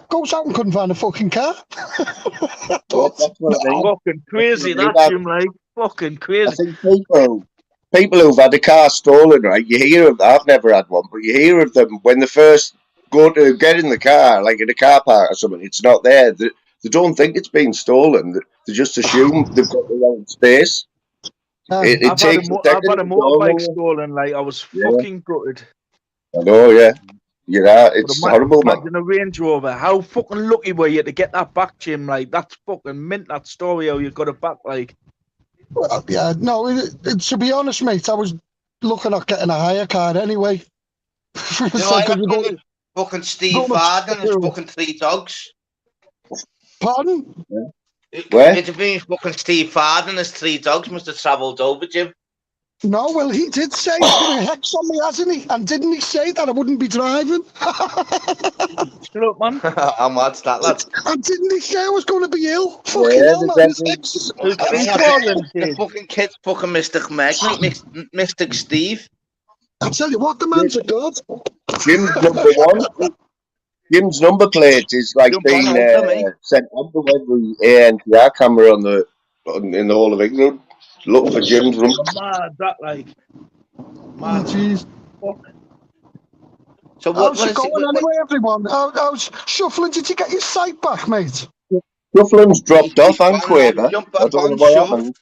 Goes out and couldn't find a fucking car. That's what I mean. Fucking crazy, That's that Jim, like. Fucking I crazy. think people who've had a car stolen, right? You hear of. I've never had one, but you hear of them when they first go to get in the car, like in a car park or something. It's not there. They don't think it's been stolen. They just assume they've got the wrong space. It I've takes a had second a to dawn motorbike on you. stolen, like, I was Yeah. fucking gutted. I know, yeah. But It's horrible, man. imagine a Range Rover. How fucking lucky were you to get that back, Jim? Like, that's fucking mint, that story, how you got it back, like. Well, yeah, no, to be honest, mate, I was looking at getting a hire car anyway. You know, I reckon fucking Steve Varden and his fucking 3 dogs. Pardon? Where? Did you think fucking Steve Varden and his 3 dogs must have travelled over, Jim? No, well, he did say he's put a hex on me, hasn't he? And didn't he say that I wouldn't be driving? Shut up, man. How mad's that, lad? And didn't he say I was going to be ill? Fucking hell, man. The fucking kid's fucking Mystic Magnet, Mystic Steve. I tell you what, the man's a god. Jim's number one. Jim's number plate is like being sent on to every ANPR camera in the whole of England. Look for Jim's number. Mad, that, like. Man, jeez. So how's it going anyway, everyone? How's Shuffling? Did you get your sight back, mate? Shuffling's dropped off, and Quaver. I Jump don't back know on, what Shuff. happened.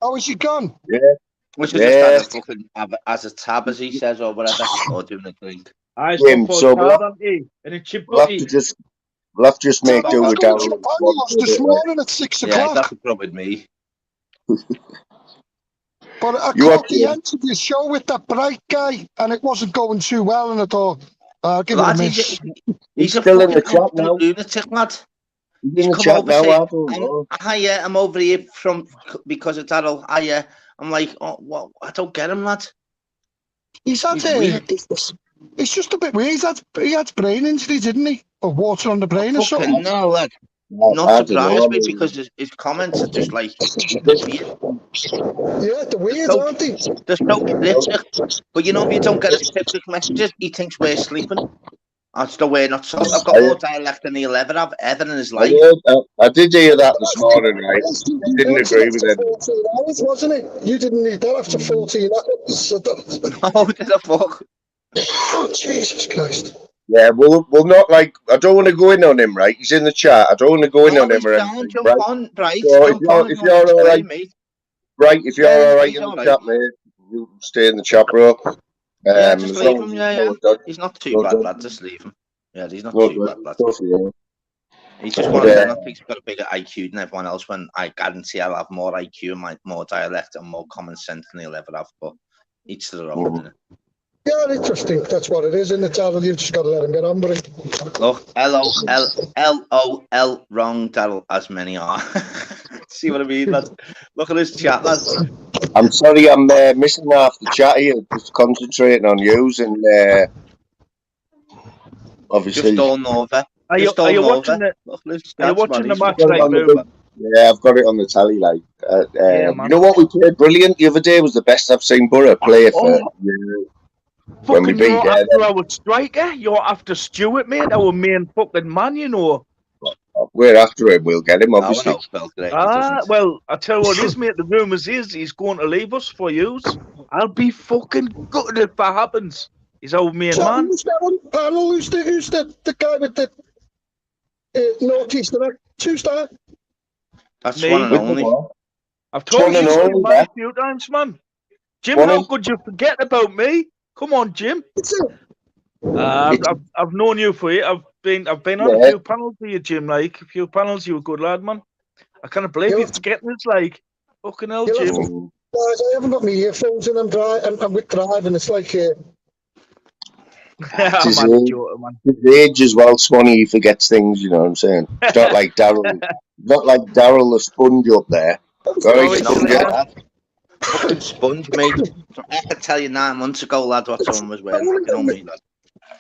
Oh, is he gone? Yeah. We should just have a fucking as a tab, as he says, or whatever, or doing a drink. Jim, so we'll have to just make do with that. This morning at 6 o'clock. Yeah, that's the problem with me. But I caught the end of the show with that bright guy, and it wasn't going too well, and I thought, I'll give it a miss. He's still in the chat now. Lunatic, lad. He's in the chat now, hiya, I'm over here because of Daryl. I'm like, oh, well, I don't get him, lad. He's just a bit weird. He had brain injury, didn't he? Or water on the brain or something. No, lad. Not surprised me because his comments are just like weird. Yeah, they're weird, aren't they? There's no cryptic. But you know, if you don't get his cryptic messages, he thinks we're sleeping. That's the way not so. I've got more dialect than he'll ever have in his life. I did hear that this morning, right? I didn't agree with it. 14 hours, wasn't it? You didn't need that after 14 hours. Oh, did I fuck? Oh, Jesus Christ. Yeah, we'll not like. I don't want to go in on him, right? He's in the chat. I don't want to go in on him. Jump on, Bright. So if you're all right, mate. Right, if you're all right in the chat, mate, you stay in the chat, bro. Just leave him. Yeah. He's not too bad, lad. Just leave him. Yeah, he's not too bad, lad. He's just one of them. I think he's got a bigger IQ than everyone else. When I guarantee I'll have more IQ and more dialect and more common sense than he'll ever have. But each to their own, isn't it? Yeah, I just think that's what it is, isn't it, Daryl? You've just got to let him get on with it. Look, L-O-L, wrong, Daryl, as many are. See what I mean, lad? Look at this chat, lad. I'm sorry, I'm missing half the chat here, just concentrating on yous and obviously... Just all over. Are you watching the? Are you watching the match like boom? Yeah, I've got it on the tally. Like, Yeah, man. you know what we played brilliant the other day was the best I've seen Borough play for. When we Fucking, beat you're after our striker. You're after Stuart, mate. Our main fucking man, you know. We're after him. We'll get him, obviously. Well, I tell you what is, mate. The rumours is he's going to leave us for yous. I'll be fucking gutted if that happens. He's our main man. Who's that one? Panel? Who's the guy with the Northeast Direct? Who's that? That's Me. one and only. I've told One you and only, a few times, man. Jim, how could you forget about me? Come on, Jim. I've known you for it. I've been on a few panels with you, Jim. Like a few panels, you a good lad, man. I can't believe you're forgetting. It's like fucking hell, Jim. Guys, I haven't got my earphones and I'm with driving. It's like His age as well, Swanee. He forgets things. You know what I'm saying? It's not like Daryl. Not like Daryl the sponge up there. Fucking sponge, mate. I could tell you 9 months ago, lad, what someone was wearing. You know me,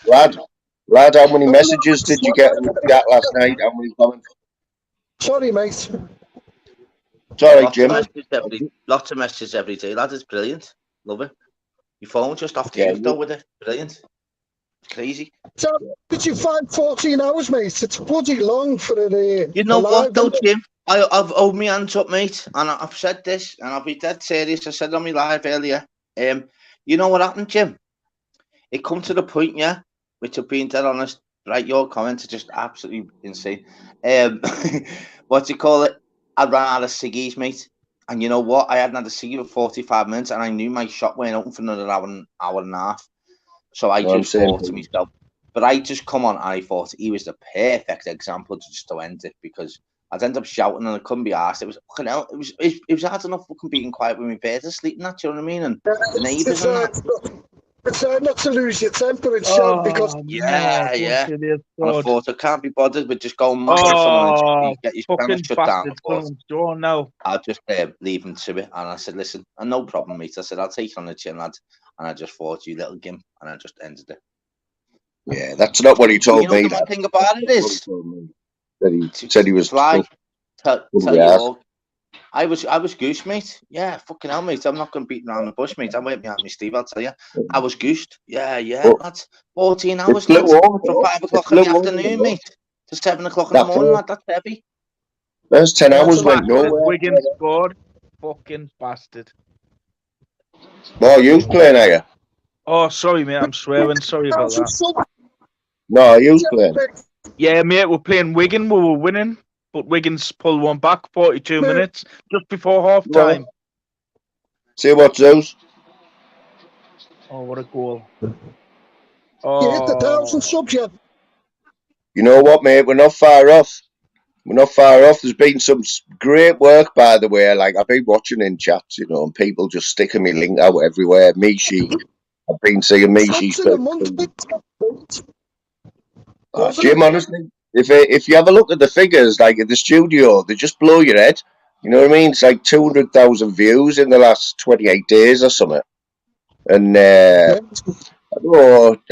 lad. Lad, how many messages did you get last night? How many comments? Sorry, mate. Sorry, Jim. Lots of messages every day, lad. It's brilliant. Love it. Your phone just off the shift though with it. Brilliant. It's crazy. So, did you find 14 hours, mate? It's bloody long for a You know what, though, Jim? I've owed my hands up, mate, and I've said this, and I'll be dead serious. I said on my live earlier. You know what happened, Jim? It come to the point, yeah, which I've been dead honest. Right, your comments are just absolutely insane. What do you call it? I ran out of ciggies, mate. And you know what? I hadn't had a ciggy for 45 minutes, and I knew my shop weren't open for another hour and a half. So I just thought to myself, but I just come on, and I thought he was the perfect example just to end it, because I'd end up shouting and I couldn't be asked. It was fucking hell. It was hard enough fucking being quiet when my birds are sleeping. That, you know what I mean? And the neighbours and that. It's not to lose your temper and shout because yeah. And I thought I can't be bothered with just going mad at someone and get your channel shut down. No. I'll just leave him to it. And I said, listen, no problem, mate. I said, I'll take it on the chin, lad. And I just thought, you little gimp, and I just ended it. Yeah, that's not what he told me. The one thing about it is that he said he was fly. Tell you all, I was goose, mate. Yeah, fucking hell, mate. I'm not going to beat around the bush, mate. I'm waiting behind me, Steve. I'll tell you, I was goosed. Yeah. That's 14 hours, lad, from 5 o'clock in the afternoon, mate, to 7 o'clock in the morning, lad. That's heavy. Those 10 hours went nowhere. Wigan scored. Fucking bastard. Oh, you playing, are you? Oh, sorry, mate. I'm swearing. Sorry about that. No, you playing? Yeah, mate. We're playing Wigan. We were winning, but Wigan's pulled one back 42 minutes just before half time. See what, Zeus? Oh, what a goal. You hit the 1,000 subs yet? You know what, mate? We're not far off. There's been some great work, by the way. Like, I've been watching in chats, you know, and people just sticking me link out everywhere. Mishi. I've been seeing Mishi's. Jim, honestly, if you have a look at the figures, like at the studio, they just blow your head. You know what I mean? It's like 200,000 views in the last 28 days or something. And I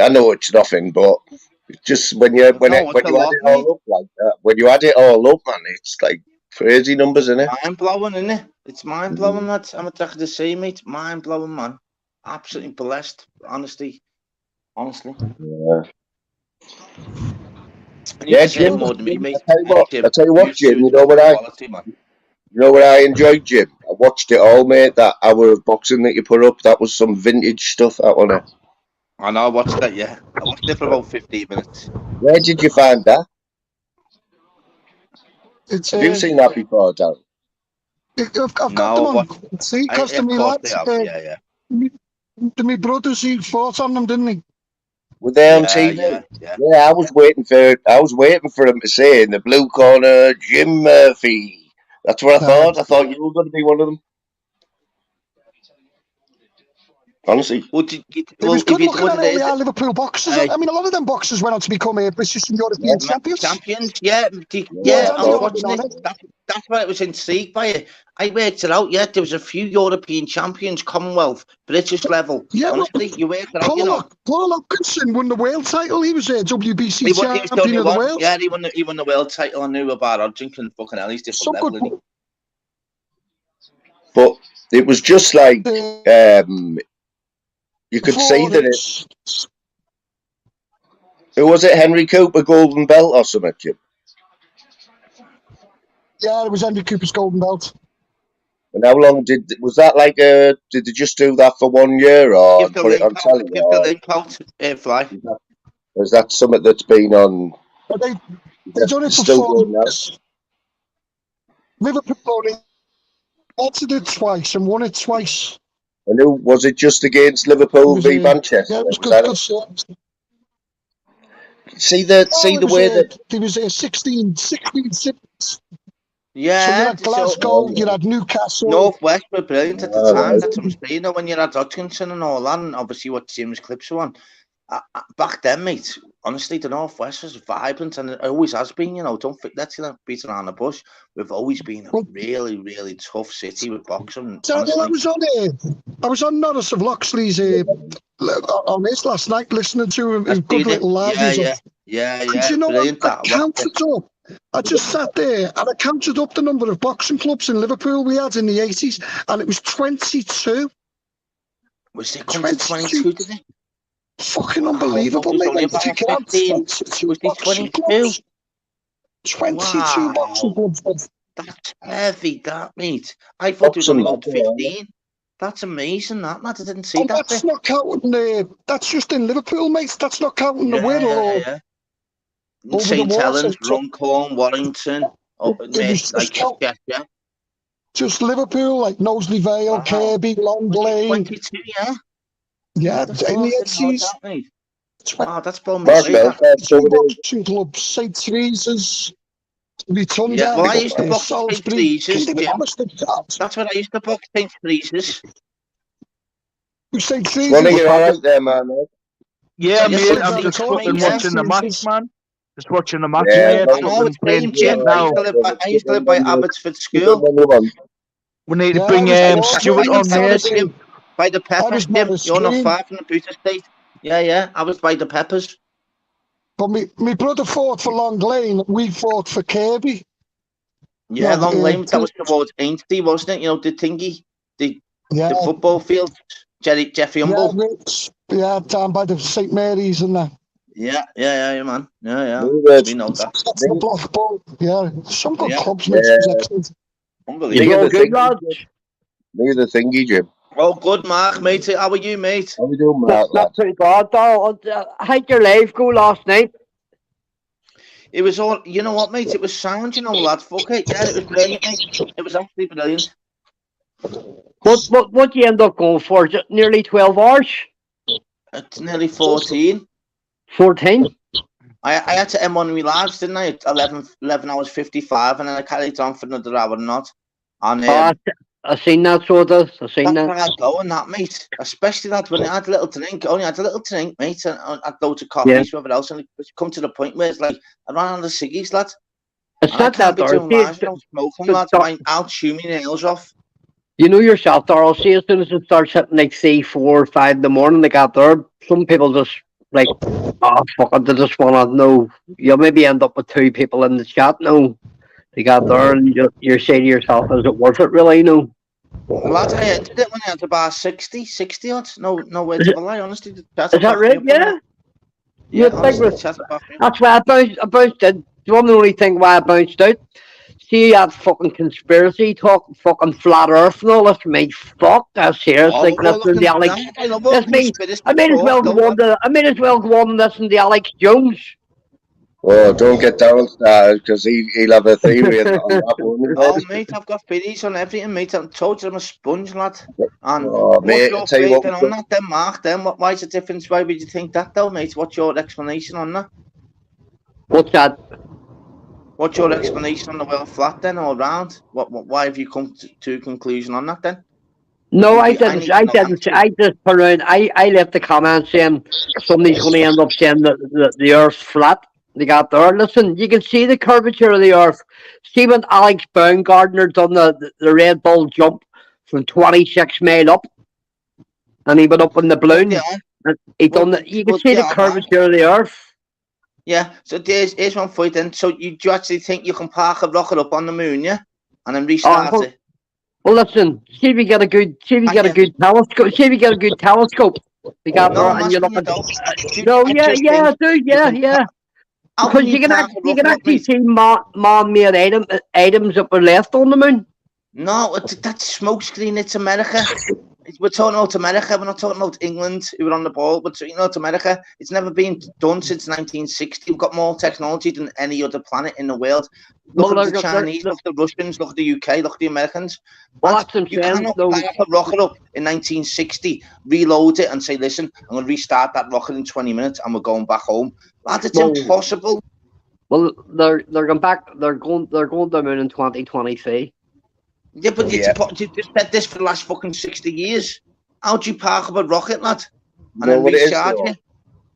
know it's nothing, but just when you add it all up like that, when you add it all up, man, it's like crazy numbers, isn't it? Mind blowing, isn't it? It's mind blowing, lads. I'm attached to say, mate. Mind blowing, man. Absolutely blessed, honestly. Yeah. Yeah, Jim. More than me, mate. I tell you what, Jim. You know what I enjoyed, Jim? I watched it all, mate. That hour of boxing that you put up, that was some vintage stuff, that wasn't it? I know, I watched that, yeah. I watched it for about 15 minutes. Where did you find that? Have you seen that before, Darren? I've got them on. See, because to me, lads, my brothers, he fought on them, didn't he? Were they on TV? Yeah, I was waiting for him to say in the blue corner, Jim Murphy. That's what I thought. I thought you were going to be one of them. Honestly. It was good looking at all the Liverpool boxers. I mean, a lot of them boxers went on to become British and European champions. Unfortunately, that's why I was intrigued by it. I worked it out. Yeah, there was a few European champions, Commonwealth, British level. Yeah, honestly, you worked it out. Paul Hopkinson won the world title. He was a WBC champion of the world. Yeah, he won the world title. I knew about Hodgkin. Fucking hell, he's different level, isn't he? But it was just like you could see that it. Who was it? Henry Cooper golden belt or something, Jim? Yeah, it was Henry Cooper's golden belt. And how long was that? Like did they just do that for 1 year or put it on telly? Give the link out, Fly. Is that something that's been on? They done it for 4 years. Liverpool only entered it twice and won it twice. And who was it? Just against Liverpool v Manchester? Yeah, it was good. See the way that there was 16 cities. Yeah, so you had Glasgow, you had Newcastle. Northwest were brilliant at the time. That's what I'm saying. You know, when you had Hodgkinson and all that, and obviously what James Clips were on. Back then, mate, honestly, the Northwest was vibrant, and it always has been. You know, don't let's beat around the bush. We've always been a really, really tough city with boxing. I was on Norris of Loxley's on this last night, listening to him. Good little live. Yeah. And you know what? I counted up. I just sat there and I counted up the number of boxing clubs in Liverpool we had in the 80s, and it was 22. Was it 22? Did it? Fucking unbelievable, mate. Was it 22? 22 boxing clubs. That's heavy, that, mate. I thought it was only about 15. That's amazing, that, lad. I didn't see that. That's not counting that's just in Liverpool, mate. That's not counting the Wirral or St. Helens, Runcorn, Warrington. Just Liverpool, like Knowsley Vale, Kirby, Long Lane. 22, yeah, in the 80s. Wow, that's blown my mind. Boxing clubs, St. Teresa's, Rotunda. Yeah, well, I used to box St. Teresa's. That's what I used to box, St. Teresa's. St. Teresa's. One of you alright there, man? Yeah, mate, I'm just fucking watching the match, man. Just watching the match, mate. I used to live by Abbotsford School. We need to bring Stuart on there. By the Peppers, you're not far from the Booter State. Yeah, I was by the Peppers. But my brother fought for Long Lane, we fought for Kirby. Yeah, Long Lane, that was towards Ainsley, wasn't it? You know, the thingy, the football field, Jeffrey Humble. Yeah, down by the St. Mary's and that. Yeah, man. Yeah. We know that. Some good clubs, mate. Unbelievable. Near the thingy, Jim. Oh, good, Mark, mate. How are you, mate? How are we doing, Mark? Not pretty bad, though. How'd your live go last night? It was all, you know what, mate? It was sound, you know, lad. Fuck it. Yeah, it was brilliant, mate. It was absolutely brilliant. What do you end up going for? Just nearly 12 hours? It's nearly 14. 14? I had to end one of my lives, didn't I? At 11 hours 55, and then I carried on for another hour and not. And I seen that sort of. I seen that. That's where I go on that, mate. Especially that when I had a little drink, mate, and I'd go to coffees, whatever else, and it's come to the point where it's like I ran out of ciggies, lad. It's not that, smoking, lad. I'll chew my nails off. You know yourself, Darryl. See, as soon as it starts hitting like 3, 4, 5 in the morning, they got there. Some people just like, oh fuck it, they just want to know. You'll maybe end up with 2 people in the chat. No, they got there, and you're saying to yourself, is it worth it, really? No. Lad, I entered it when I had about 60 odd. No way to lie, honestly. Is that right? Yeah. Yeah, that's why I bounced out. The one only thing why I bounced out. See that fucking conspiracy talk, fucking flat Earth and all this. I mean, fuck, that's serious. Like listening to Alex. I may as well go on and listen to Alex Jones. Oh, don't get down started because he'll have a theory on that one. Oh, mate, I've got theories on everything, mate. I told you I'm a sponge, lad. And mate, what's your opinion on that then, Mark? Then why's the difference? Why would you think that though, mate? What's your explanation on that? What's that? What's your explanation on the world flat then, all round? Why have you come to a conclusion on that then? No, I I didn't. need I to know didn't. answers. I just put around. I left the comment saying somebody's going to end up saying that the Earth's flat. They got there. Listen, you can see the curvature of the Earth. See when Alex Baumgartner done the Red Bull jump from 26 mile up, and he went up in the balloon. Yeah. And he done the. You can Well, see the yeah, curvature of the Earth. Yeah, so here's one for you then. So do you actually think you can park a rocket up on the moon, yeah? And then restart well, it? well, listen. See if you get a good. See if you get a good telescope. See if you get a good telescope. You got No, there, I'm and you asking look you at. though. No, yeah, dude, yeah. How Because can you can park a you can rocket up, actually mate? see man-made items that were left on the moon. No, that's smokescreen. It's America. We're talking about America. We're not talking about England, who were on the ball. But it's America. It's never been done since 1960. We've got more technology than any other planet in the world. Look at the Chinese, look at the Russians, look at the UK, look at the Americans. Well, that's what you I'm saying. cannot park a rocket up in 1960, reload it, and say, "Listen, I'm going to restart that rocket in 20 minutes, and we're going back home." Lads, it's impossible. Well, they're going back. They're going to the moon in 2023. Yeah, but you've just said this for the last fucking 60 years. How do you park up a rocket, lad? And then recharge it?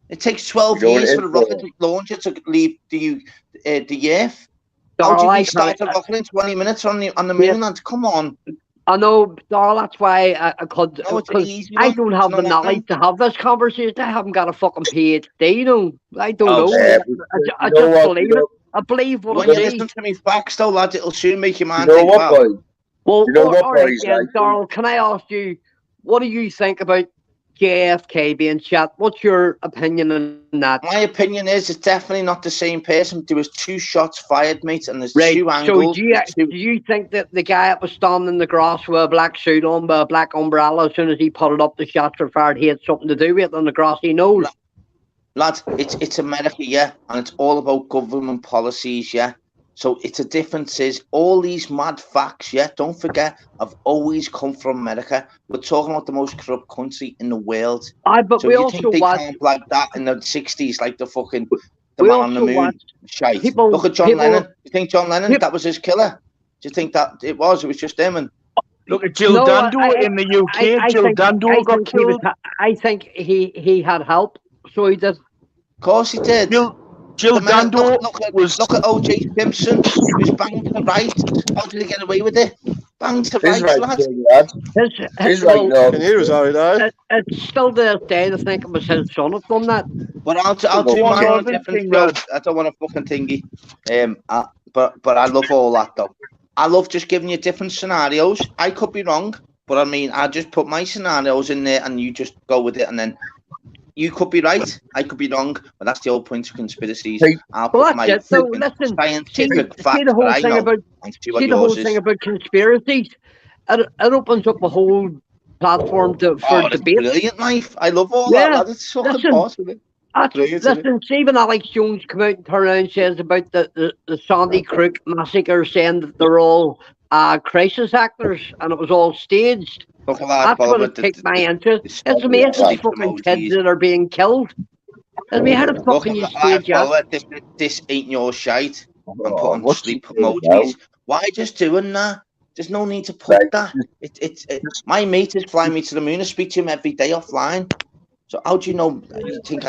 It takes 12 years for the rocket to launch it to leave the Earth. How do you restart a rocket in 20 minutes on the moon, lad? Come on. I know, Darl, that's why I could. I don't have the knowledge to have this conversation. I haven't got a fucking PhD, you know. I don't know. I just believe it. I believe what when I you see. listen to me facts, though, lad, it'll soon make your mind You know think, what, boy? Well, you know what, all right, boys? then, Darl, can I ask you, what do you think about JFK being shot? What's your opinion on that? My opinion is it's definitely not the same person. There was 2 shots fired, mate, and there's 2 angles. So do you think that the guy that was standing in the grass with a black suit on, with a black umbrella, as soon as he put it up, the shots were fired, he had something to do with it on the grassy knows? Lad, it's America, yeah, and it's all about government policies, yeah. So it's a difference is all these mad facts, yeah, don't forget, have always come from America. We're talking about the most corrupt country in the world. But so we you also think they can't like that in the 60s, like the man on the moon? Shite. Look at John Lennon. You think John Lennon, that was his killer? Do you think that it was just him? And look at Jill Dando in the UK. Jill Dando got killed. I think he had help, so he did. Of course he did. Jill Dando look at O.J. Simpson. He was banged to the right. How did he get away with it? Banged to the right, lad. He's right, no. Can hear us, alright. It's still the day to think it was his son that done that. But I'll do mine on a different show. I don't want a fucking thingy. But I love all that though. I love just giving you different scenarios. I could be wrong, but I mean, I just put my scenarios in there and you just go with it, and then you could be right, I could be wrong, but that's the whole point of conspiracies. I'll put my scientific facts that I know and see what yours is. See the whole thing about conspiracies? It opens up a whole platform for debate. Brilliant, life. I love all that. It's fucking awesome. Listen, Stephen Alex Jones come out and turn around and says about the Sandy Crook massacre, saying that they're all crisis actors and it was all staged. That's what it piqued my interest. It's amazing fucking kids that are being killed. I mean, how the fuck can you stage that? This ain't your shite. I'm putting sleep emojis. Why just doing that? There's no need to put that. My mate is flying me to the moon. I speak to him every day offline. So how do you know? You think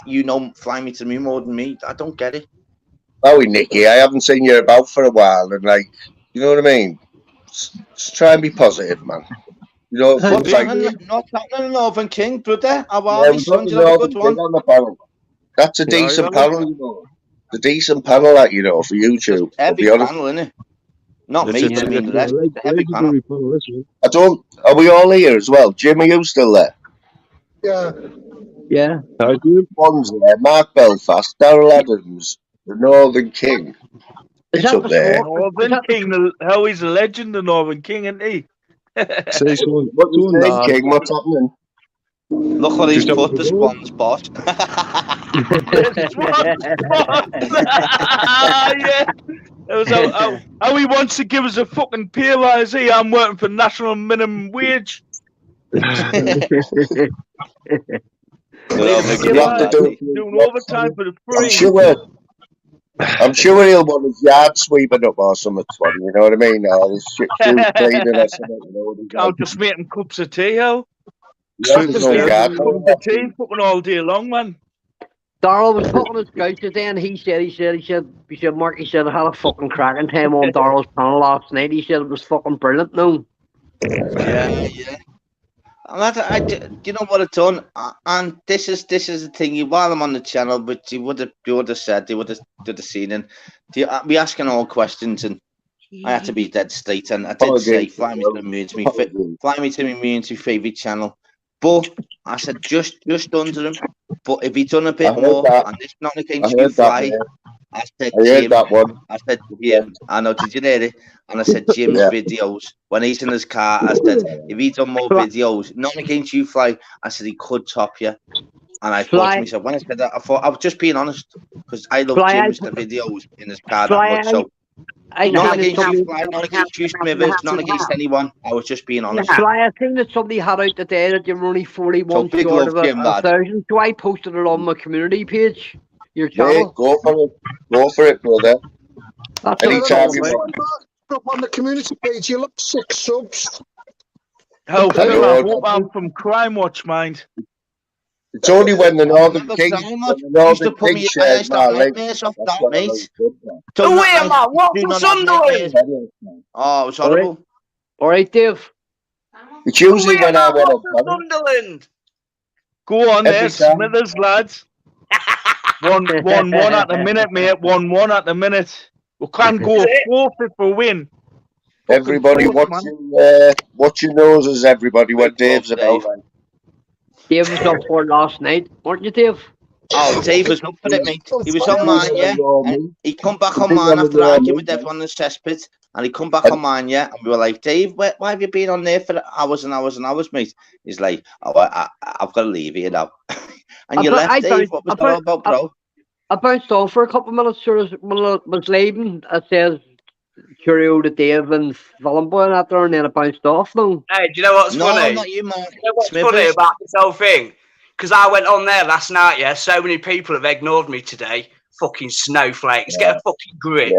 you know flying me to the moon more than me? I don't get it. Oh, Nicky, I haven't seen you about for a while, and you know what I mean. Just try and be positive, man. You know, what's happening in Northern King, brother? How are you, son? Did you have a good one? On the panel. That's a decent panel, you know. The decent panel, you know, for YouTube. Heavy panel, isn't it? Not me, but I mean the rest. Heavy panel. I don't. Are we all here as well? Jim, are you still there? Yeah. One's there. Mark Belfast, Darrell Adams, the Northern King. It's up there. Northern King, how he's a legend, the Northern King, isn't he? What's his name, King? What's happening? Look what he's put, the Swans boss. Yeah. It was how he wants to give us a fucking pay rise. I'm working for national minimum wage. Doing overtime for the free. I'm sure he'll want his yard sweeping up or something, you know what I mean? Or his shoes cleaning or something. You know, I'll just making cups of tea, yo. yeah, there's no yard. Cups of tea, fucking all day long, man. Darryl was talking to Scout today, and he said, Mark, he said, I had a fucking cracking time on Darryl's panel last night. He said it was fucking brilliant, no? Yeah. And you know what I've done? And this is the thing. While I'm on the channel, but you would have said, they would have seen, and be asking all questions, and I had to be dead straight, and I did say, fly me to my immunity favourite channel. But I said, just under him. But if he done a bit more, and it's not against you, Fly, I said, Jim. I said, Jim. I know, did you hear it? And I said, Jim's videos, when he's in his car, I said, if he done more videos, not against you, Fly, I said, he could top you. And I thought to myself, when I said that, I thought, I was just being honest, because I love Jim's the videos in his car that much, so. Not against you, Fly, not against you, Smithers, not against anyone. I was just being honest. Fly, I think that somebody had out today that you were only 41 short of 1,000. So I posted it on my community page. Your channel. Yeah, go for it, brother. Anytime you want. On the community page, you look 6 subs. Oh, Phil, I hope I'm from Crime Watch, mind. It's only when the Northern King shares my link. Oh, wait, man, what for Sunderland? Oh, it was horrible. All right, Dave. It's usually when I want to Sunderland. Go on there, Smithers, lads. 1-1 at the minute, mate. 1-1 at the minute. We can't go forfeit for a win. Everybody watching noses, everybody, what Dave's about. Dave was up for last night, weren't you, Dave? Oh, Dave was up for it, mate. He was on mine, yeah. And he come back on mine after arguing with everyone in the cesspit. And he come back on mine, yeah. And we were like, Dave, why have you been on there for hours and hours and hours, mate? He's like, oh, I've got to leave here now. And you left, Dave. What was that all about, bro? I bounced on for a couple of minutes, sort of, when I was leaving. I said, cheerio to Dave and Villenboy and that there, and then I bounced off, though. Hey, do you know what's funny? Not you, man. You know what's funny about this whole thing? Because I went on there last night, yeah, so many people have ignored me today. Fucking snowflakes. Get a fucking grip. Yeah.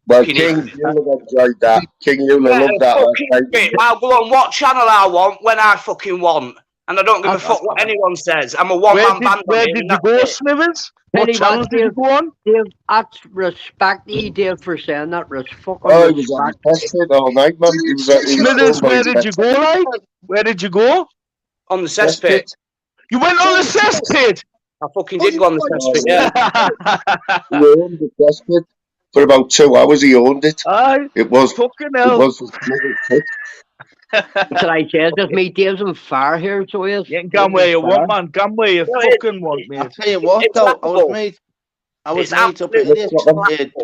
Well, King, you'll have enjoyed that. King, you'll have loved that. I'll go on what channel I want, when I fucking want. And I don't give a fuck what anyone says. I'm a one-man band. Where did you go, Smithers? What channel did you go on? Dave, that's respect you, Dave, for saying that. Fucking he was on the cesspit all night, man. Smithers, where did you go, like? Where did you go? On the cesspit. You went on the cesspit? I fucking did go on the cesspit, yeah. He owned the cesspit for about 2 hours. He owned it. It was fucking hell. It was Smithers' pit. Should I say just me, Dave's on fire here, so is. You can come where you want, man. Come where you fucking want, mate. I'll tell you what, though, I was made up in this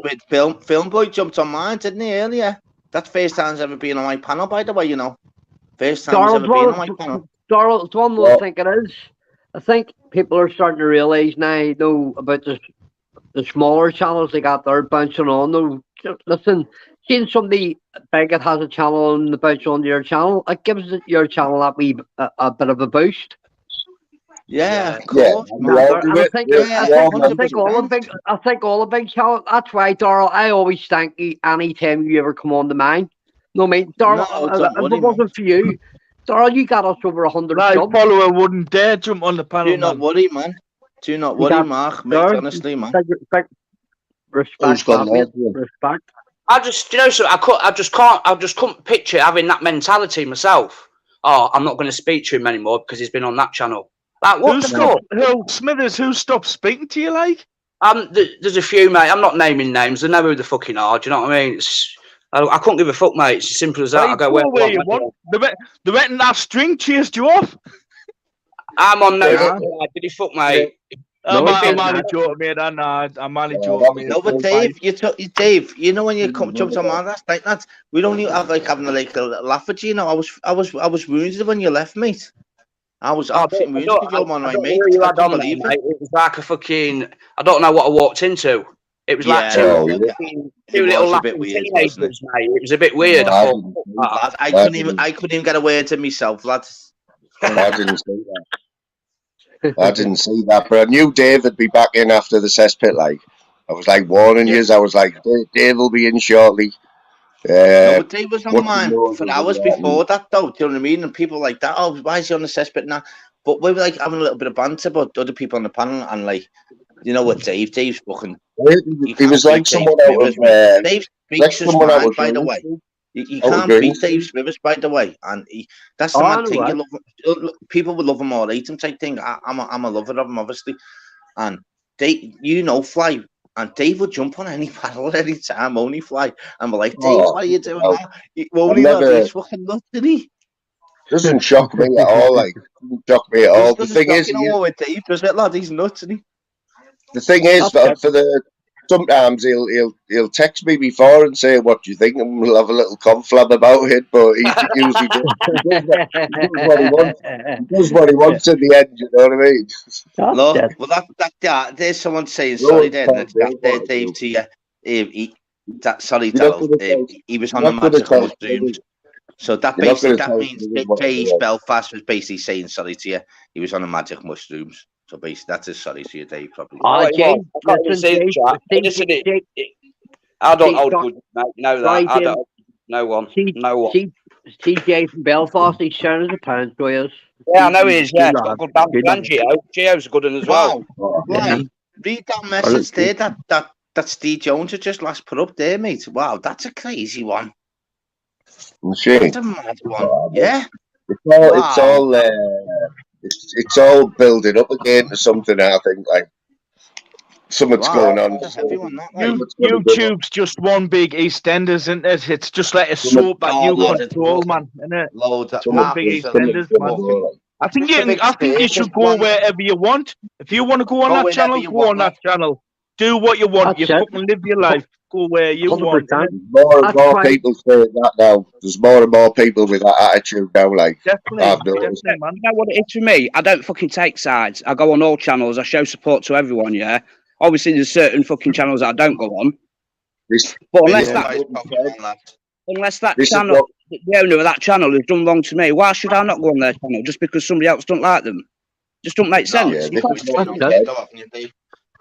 with Film Boy jumped on mine, didn't he, earlier? That's the first time he's ever been on my panel, by the way, you know. First time he's ever been on my panel. Darryl, it's one more I think it is. I think people are starting to realise now, you know, about the smaller channels they got there bouncing on. Though, listen, seeing somebody big that has a channel and the bounce onto your channel, it gives your channel a bit of a boost. Yeah, of course. I think all the big channels. That's why, Darryl, I always thank you anytime you ever come on to mine. No, mate, Darryl, if it wasn't for you, Darryl, you got us over 100 My subs. follower wouldn't dare jump on the panel. Do not worry, man. Do not worry, Mark. Mate, honestly, man. Respect. I just, you know, so I just couldn't picture having that mentality myself. Oh, I'm not going to speak to him anymore because he's been on that channel. Like, what the fuck? Smithers, who stopped speaking to you, like? There's a few, mate. I'm not naming names. They know who the fucking are. Do you know what I mean? I couldn't give a fuck, mate. It's as simple as that. I go where you want. The wet and that string chased you off. I'm on no. Did he fuck, mate? I'm only joking, mate. I'm only joking, mate. No, but Dave, you know when you jumped on man last night, we don't even have like having a laugh at you. You know, I was wounded when you left, mate. I was absolutely wounded with your man, mate. I can't believe it. It was like a fucking. I don't know what I walked into. It was like two little laughing teenagers, mate. It was a bit weird. I couldn't even get a word to myself, lads. I didn't see that. I didn't see that, but I knew Dave would be back in after the cesspit, like. I was like warning you. I was like, Dave will be in shortly. No, but Dave was on what mine you know for about hours that, before that, though. Do you know what I mean? And people like that. Oh, why is he on the cesspit now? But we were like having a little bit of banter about other people on the panel, and like, you know what, Dave's fucking. He was like someone out of Dave like speaks his someone out mind, of by the Green way. Street. You Out of can't Green beat Street. Dave Smithers, by the way, and that's the mad thing. You love people would love him or hate him type thing. I'm a lover of him, obviously, and Dave, you know, Fly, and Dave would jump on any panel at any time, only Fly, and we're like, Dave, what are you doing now? Only he's fucking nuts, isn't he? Doesn't shock me at all. Like, doesn't shock me at all. The thing is, you know what, Dave does it, lad? He's nuts, isn't he? The thing is, for the sometimes he'll text me before and say, "What do you think?" and we'll have a little conflab about it. But he usually does what he wants. He does what he wants in the end. You know what I mean? Look, well, that there's someone saying sorry there. That's Dave to you. Sorry, Daryl. He was on the magical mushrooms. So that means Jay's Belfast was basically saying sorry to you. He was on the magic mushrooms. So basically, that's his sorry to you, Dave. Probably. Jay, I don't hold good. You know that. I don't. No one. No one. TJ from Belfast, he's sharing his pound to us. Yeah, I know he is. Yeah, he's got good banter. And Gio's a good one as well. Right. Read that message there. That Steve Jones had just last put up there, mate. Wow, that's a crazy one. That's a mad one. Yeah. It's all building up again to something. I think like something's going on. YouTube's just one big EastEnders, isn't it? It's just like a soap that you control, man. Isn't it? Loads of one big EastEnders, man. I think you should go wherever you want. If you want to go on that channel, go on that channel. Do what you want. You fucking live your life. Go where you want. More and more people say that now. There's more and more people with that attitude now. Like, definitely, man. You know what it is for me? I don't fucking take sides. I go on all channels. I show support to everyone. Yeah. Obviously, there's certain fucking channels that I don't go on. But unless that channel, the owner of that channel has done wrong to me, why should I not go on their channel just because somebody else don't like them? Just don't make sense.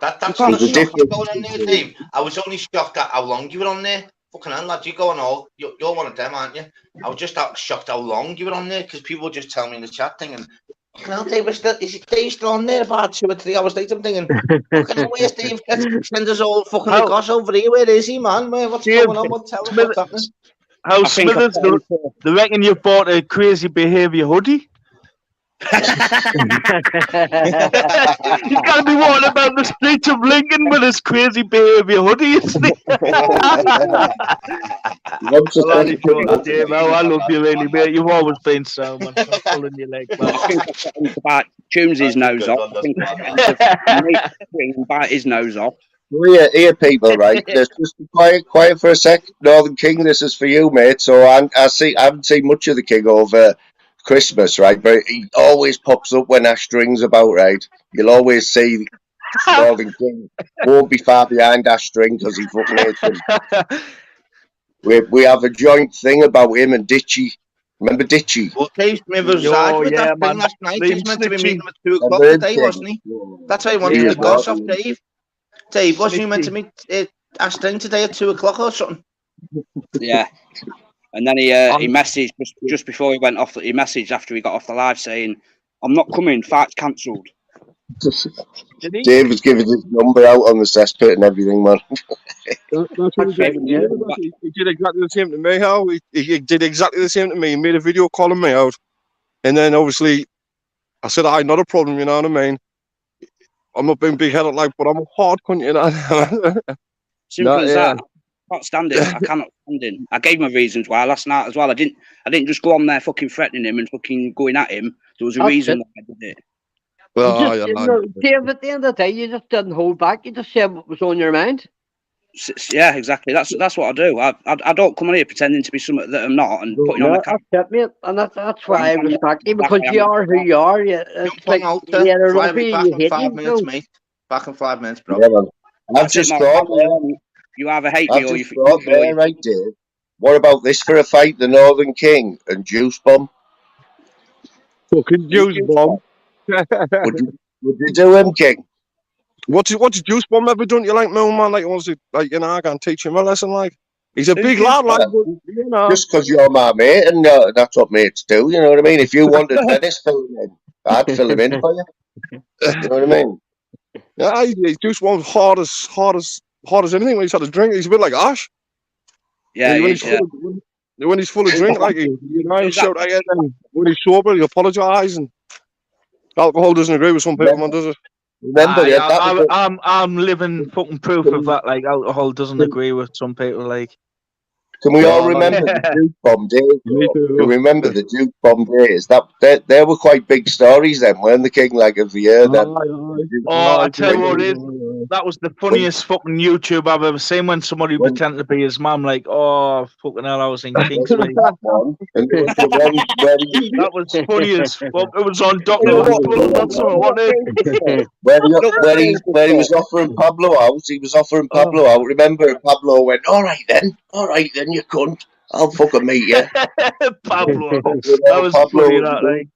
That's not going on there, Dave. I was only shocked at how long you were on there. Fucking hell, lad, you going all? You're one of them, aren't you? I was just shocked how long you were on there because people just tell me in the chat thing and. Well, Dave is Dave still on there about 2 or 3 hours later? I'm thinking, fucking hell, where's Dave? Send us all fucking the goss over here. Where is he, man? What's going on? What's happening? How Smithers, they reckon you bought a crazy behaviour hoodie? He's got to be walking about the streets of Lincoln with his crazy behaviour hoodie, isn't he? I love you really, mate. You've always been so, man. I'm pulling your leg, man. I think about tunes his nose off. I think bite his nose off. Here, people, right? Let's just be quiet for a sec. Northern King, this is for you, mate. So I haven't seen much of the King over Christmas, right? But he always pops up when Ash String's about, right? You'll always see Northern King won't be far behind Ash String because he fucking hates him. We have a joint thing about him and Ditchy. Remember Ditchy? Well, Dave Smith was with that thing last night. He was meant to be meeting him at 2 o'clock today, wasn't he? That's how he wanted the goss off Dave. Dave, wasn't you meant to meet Ash String today at 2 o'clock or something? Yeah. And then he messaged just before he went off. He messaged after he got off the live saying, "I'm not coming. Fight's cancelled." Dave was giving his number out on the cesspit and everything, man. He did exactly the same to me. How he did exactly the same to me. He made a video calling me out, and then obviously I said, "I not a problem." You know what I mean? I'm not being big-headed like, but I'm a hard cunt, you know. Simple as that. I can't stand it. I cannot stand him. I gave my reasons why last night as well. I didn't just go on there fucking threatening him and fucking going at him. There was a reason why I did it. Well, Dave, at the end of the day, you just didn't hold back. You just said what was on your mind. Yeah, exactly. That's what I do. I don't come on here pretending to be something that I'm not and putting on the camera. That's it, mate. And that's why I respect you, because you are who you are. It's like, back in 5 minutes, mate. Back in 5 minutes, bro. Yeah, I've just thought, you either hate me or you thought there, right, Dave. What about this for a fight? The Northern King and Juice Bomb. Fucking Juice Bomb. Would you do him, King? What's Juice Bomb ever done to you, like, no man? Like, wants to, like, you know, I can teach him a lesson, like. He's a big lad, like, but, you know. Just because you're my mate, and that's what mates do, you know what I mean? If you wanted Venice filling in, I'd fill him in for you. You know what I mean? Yeah, Juice Bomb's hard as anything when he's had a drink. He's a bit like Ash. Yeah, when he's full of drink, like, you know, he'll shout at you, and when he's sober, he'll apologise, and alcohol doesn't agree with some people, man, does it? Remember that? I'm living fucking proof of that. Like, alcohol doesn't agree with some people. Like, can we all remember the Juke Bomb days? Can we remember the Juke Bomb days? They were quite big stories then, weren't the King, like, of the year then? I tell you what it is. That was the funniest fucking YouTube I've ever seen, when somebody pretended to be his mum. Like, oh fucking hell, I was in Kingsway. That was funny as fuck. It was on Dr. Hospital or something, wasn't it? Where he was offering Pablo out. He was offering Pablo out. Remember, Pablo went, all right then, you cunt. I'll fucking meet you. Pablo. That was funny, that, like.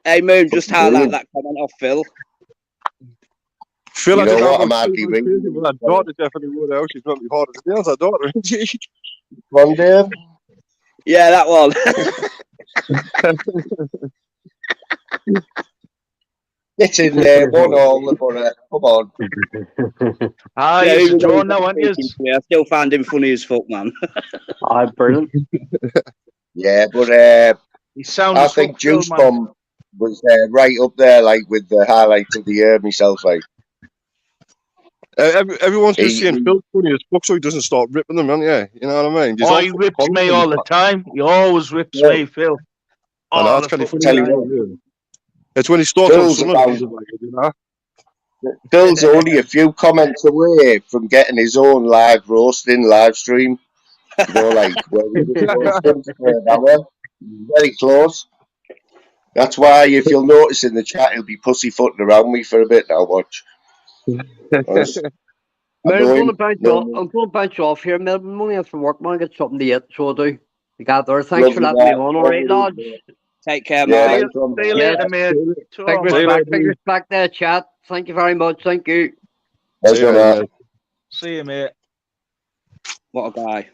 Hey, Moon, just highlight that comment off Phil. Phil, you I know did what, have I'm hardly reading. Well, that daughter definitely would have. She's probably harder to deal with her daughter, isn't she? One day. Yeah, that one. It's in there, 1-1, come on. He's a draw now, aren't you? I still find him funny as fuck, man. Brilliant. Yeah, but I think Juice Bomb was right up there, like, with the highlights of the year myself, like. Everyone's just saying Phil's funny as fuck, so he doesn't start ripping them, yeah. You know what I mean? He rips me all the time. He always rips me, Phil. I know, it's kind of funny. It's when he starts on something, you know? Phil's only a few comments away from getting his own live stream. You know, like, where we roasting for an hour. Very close. That's why, if you'll notice in the chat, he'll be pussyfooting around me for a bit now. Watch. I'm going to bounce off here. I'm only out from work, man. Get something to eat, so I do. You got there. Thanks for letting me on. All right, lads. Take care, man. See you later, mate. Fingers back there, chat. Thank you very much. Thank you. See you, mate. What a guy.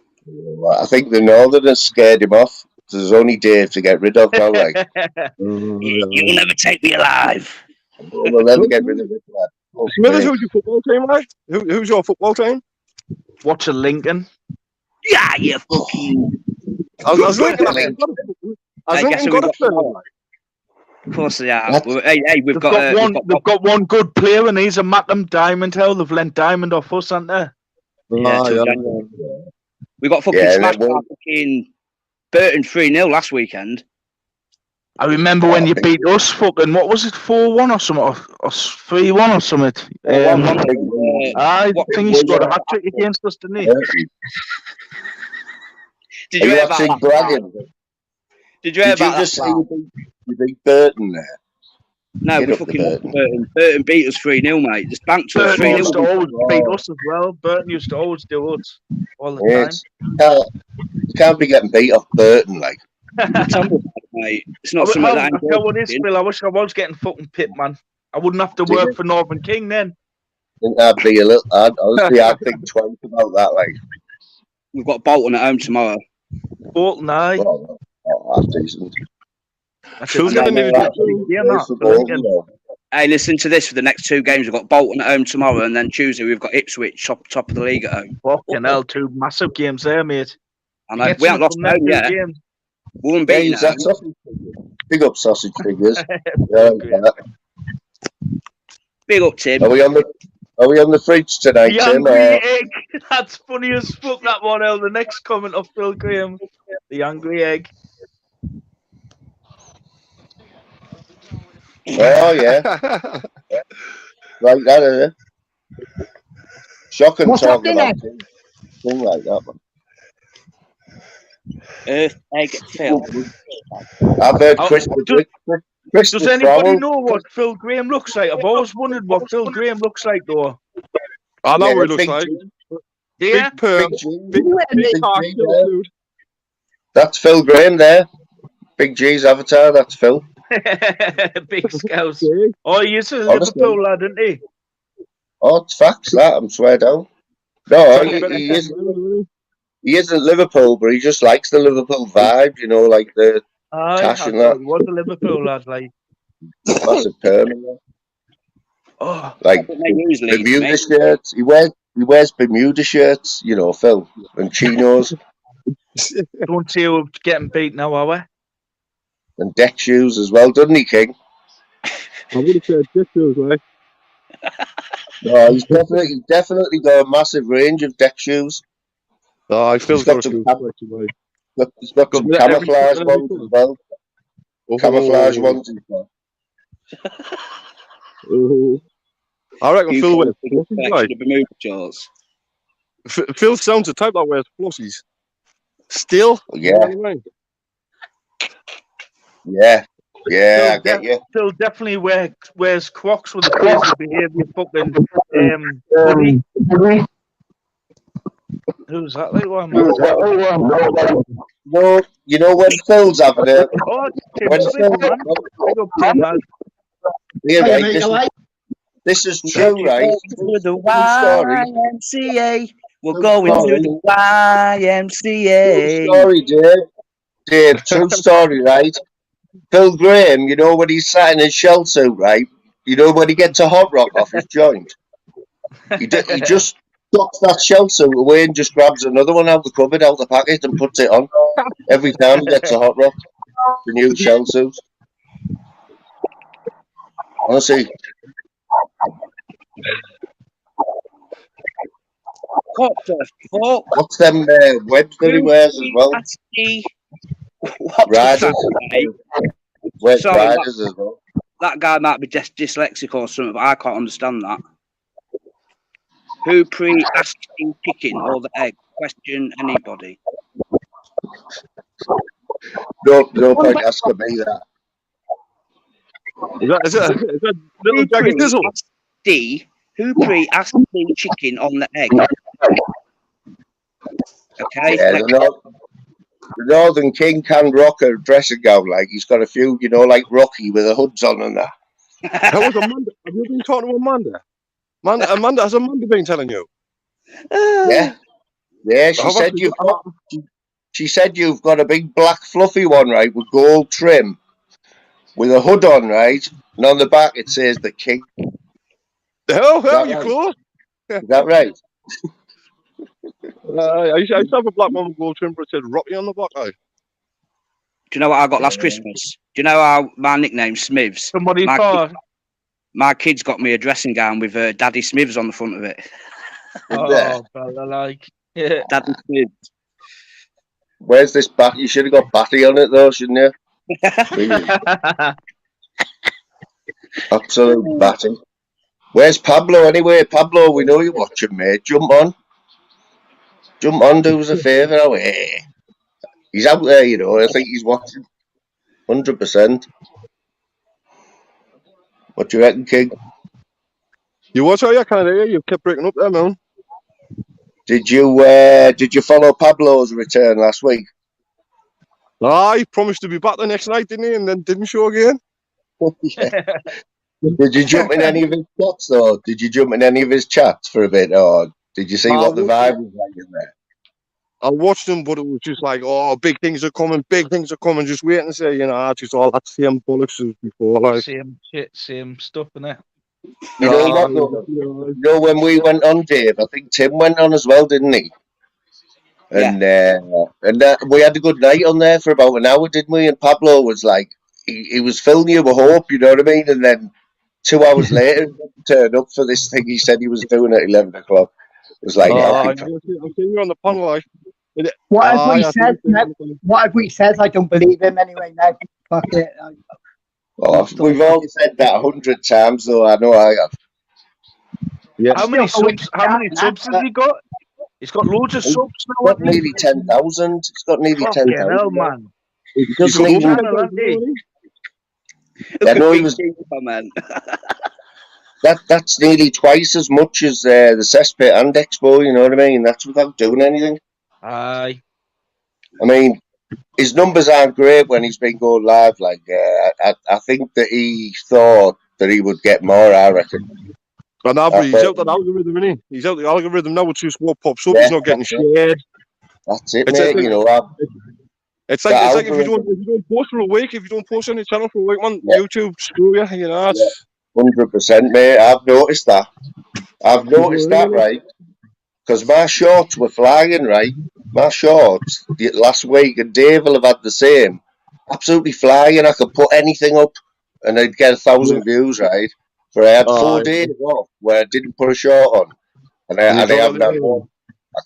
I think the Northerners scared him off. There's only Dave to get rid of now. Like, you'll never take me alive. We'll never get rid of it. Smithers, who's your football team, like? Who's your football team? What's a Lincoln? Yeah, you fucking. I was Lincoln. I guess we got of course they are. Hey, we've got one. They've got one good player, and he's a Mackham Diamond. Hell, they've lent Diamond off us, haven't they? Yeah, we got fucking smashed by fucking Burton 3-0 last weekend. I remember when you beat us. Fucking what was it? 4-1 or something, or 3-1 or something. I think he scored a hat trick against us, didn't he? Did you hear about that? Bragging? Did you hear about that? You beat Burton there. No, we fucking Burton. Burton beat us 3-0, mate. Just banked us 3-0. Burton used to always beat us as well. Burton used to always do us all the time. You can't be getting beat off Burton, like. Mate. It's not something that I tell what is, Phil. I wish I was getting fucking pit, man. I wouldn't have to work for Northern King then. I think that'd be a little. Honestly, I'd think twice about that. Like, we've got Bolton at home tomorrow. Bolton, aye. Oh, that's decent. Hey, listen to this for the next two games. We've got Bolton at home tomorrow, and then Tuesday we've got Ipswich, top of the league at home. Fucking hell, two massive games there, mate. I know. We haven't lost home yet. We won't beat Big up sausage fingers. Big up, Tim. Are we on the fridge tonight, Tim? Egg. That's funny as fuck, that one, El. The next comment of Phil Graham. The angry egg. Oh, yeah. Right, that is it. Shocking talking about thing like that, man. Earth egg Phil. I've heard does anybody know what Phil Graham looks like? I've always wondered what Phil Graham looks like, though. I know what he looks like. Yeah. Big That's Phil Graham there. Big G's avatar, that's Phil. Big Scouse. Oh, he is a Liverpool lad, isn't he? Oh, it's facts that, I'm swear down. No, he isn't. He isn't Liverpool, but he just likes the Liverpool vibe, you know, like the Aye, tash I and thought that. he was a Liverpool lad, like. Massive permanent. Oh, Like Who's leaving, Bermuda mate? shirts. He wears Bermuda shirts, you know, Phil, and chinos don't see who getting beat now, are we? and deck shoes as well, doesn't he, King? I would have said deck shoes, right? No, he's definitely got a massive range of deck shoes. Oh, I feel He's got some he's got some every camouflage colour, ones as well. Camouflage ones he's got. I reckon Phil wears collection flossies, right? of Bermuda shorts. Phil sounds the type that wears flossies. Still? Yeah. You know what I mean? Yeah, I get you. Phil definitely wears Crocs with a crazy behaviour fucking hoodie. Who's that? Like, what am I? No, you know when Phil's having a Oh, Tim when Smith, Phil, man. Big up Tim, lad. yeah, right, this is true, right? To the True story. YMCA. We're True going story. to the YMCA. True story, Dave, true story, right? Phil Graham, you know when he's sat in his shell suit, right? You know when he gets a hot rock off his joint, he just tucks that shell suit away and just grabs another one out of the cupboard, out the packet, and puts it on. Every time he gets a hot rock, the new shell suit. Honestly. What the fuck? What's them webs that he wears as well? What Riders. Wears Sorry, riders as well. that guy might be dyslexic or something, but I can't understand that. Who pre-asked you chicken or the egg? Question anybody. No point asking me that. Is that little Jaggy Dizzle? Who pre-asked you chicken on the egg? Okay. Yeah, the Northern King can rock a dressing gown, like he's got a few, you know, like Rocky with the hoods on and that. That was Amanda. Have you been talking to Amanda? Amanda, has Amanda been telling you? Yeah. She said you've got a big black fluffy one, right, with gold trim, with a hood on, right, and on the back it says the King. Oh, you're close. Is that right? I used to have a black one with gold trim, but it said Rocky on the back. Do you know what I got last Christmas? Do you know how my nickname Smiths? Somebody thought. My kids got me a dressing gown with Daddy Smiths on the front of it. Oh, fella, like, yeah. Daddy Smiths. Where's this bat? You should have got Batty on it though, shouldn't you? Absolute Batty. Where's Pablo anyway? Pablo, we know you're watching, mate. Jump on, do us a favour. Oh, hey. He's out there, you know. I think he's watching. 100%. What do you reckon, King? You watch how you can't hear you. You kept breaking up there, man. Did you follow Pablo's return last week? He promised to be back the next night, didn't he? And then didn't show again. Yeah. Did you jump in any of his chats though? Did you jump in any of his chats for a bit, or did you see what the vibe was like in there? I watched him, but it was just like, oh, big things are coming, just waiting to say, you know, just all that same bollocks as before. Like. Same shit, same stuff, innit? You know what though? You know when we went on, Dave, I think Tim went on as well, didn't he? And we had a good night on there for about an hour, didn't we? And Pablo was like, he was filling you with hope, you know what I mean? And then 2 hours later, he turned up for this thing he said he was doing at 11 o'clock. It was like, I've seen you on the panel, like. Whatever he says, I don't believe him anyway now. Fuck it. Oh, we've all said that 100 times, though. I know I have. Yeah. How many subs has he got? He's got loads of subs now. He's got nearly 10,000. He's got nearly 10,000. Hell, man. He doesn't even. I know he was. That's nearly twice as much as the Cesspit and Expo. You know what I mean? That's without doing anything. Aye. I mean, his numbers aren't great when he's been going live. Like, I think that he thought that he would get more. I reckon. And now, but he's out that algorithm, isn't he? He's out the algorithm now. It's just what pops up. Yeah, He's not getting shared. That's it, mate. You know, it's like if you don't post for a week, if you don't post on your channel for a week, man, YouTube screw you. You know, 100%, mate. I've noticed that. Right? Because my shorts were flying, right? My shorts last week, and Dave will have had the same. Absolutely flying. I could put anything up, and I'd get 1,000 views, right? But I had 4 days off where I didn't put a short on, and I haven't had one. I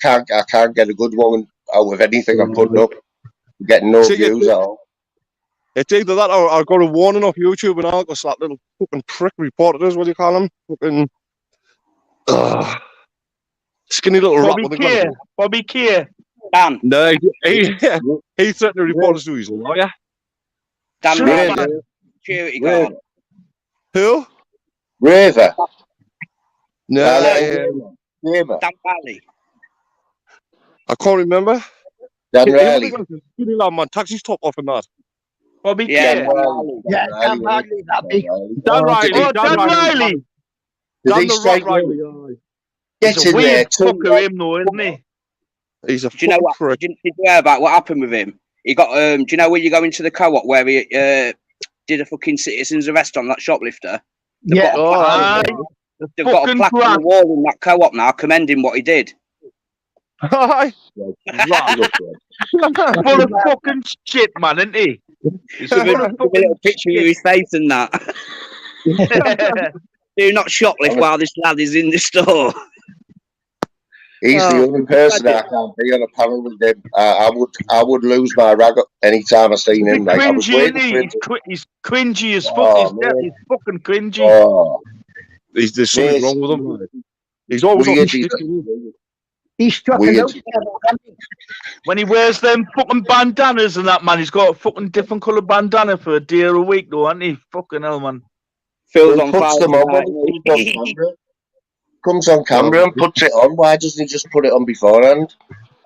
can't get a good one out of anything I'm putting up. I'm getting no views at all. It's either that or I got a warning off YouTube and all, because that little fucking prick reporter is, what do you call him? Fucking skinny little rat. Bobby Keir. Dan. No, he threatened to report us to his lawyer. Dan Riley. Security guard. Who? Raver. No. Dan Riley. I can't remember. Dan Riley. Skinny lad, man. Taxi's top off and that. Bobby Yeah, Keir. Dan Riley, that'd be. Dan Riley. Did he strike Riley? Get He's a in weird there. fucker, him though, isn't he? He's a Do you know what? prick. Did you hear about what happened with him? He got do you know when you go into the co-op where he did a fucking citizen's arrest on that shoplifter? They've got a plaque on the wall in that co-op now commending what he did. Hi. Full of fucking shit, man, isn't he? He's with a little picture of his face and that. Do not shoplift while this lad is in the store. He's the only person I can't be on a panel with him. I would lose my rag any time I seen him. Like, I was waiting for him. He's cringy as fuck. He's fucking cringy. Oh. There's something wrong with him, man. He's always on stick. He struck a note. When he wears them fucking bandanas and that, man, he's got a fucking different colour bandana for a day a week, though, hasn't he? Fucking hell, man. Phil's on fire. Comes on camera and puts it on. Why doesn't he just put it on beforehand?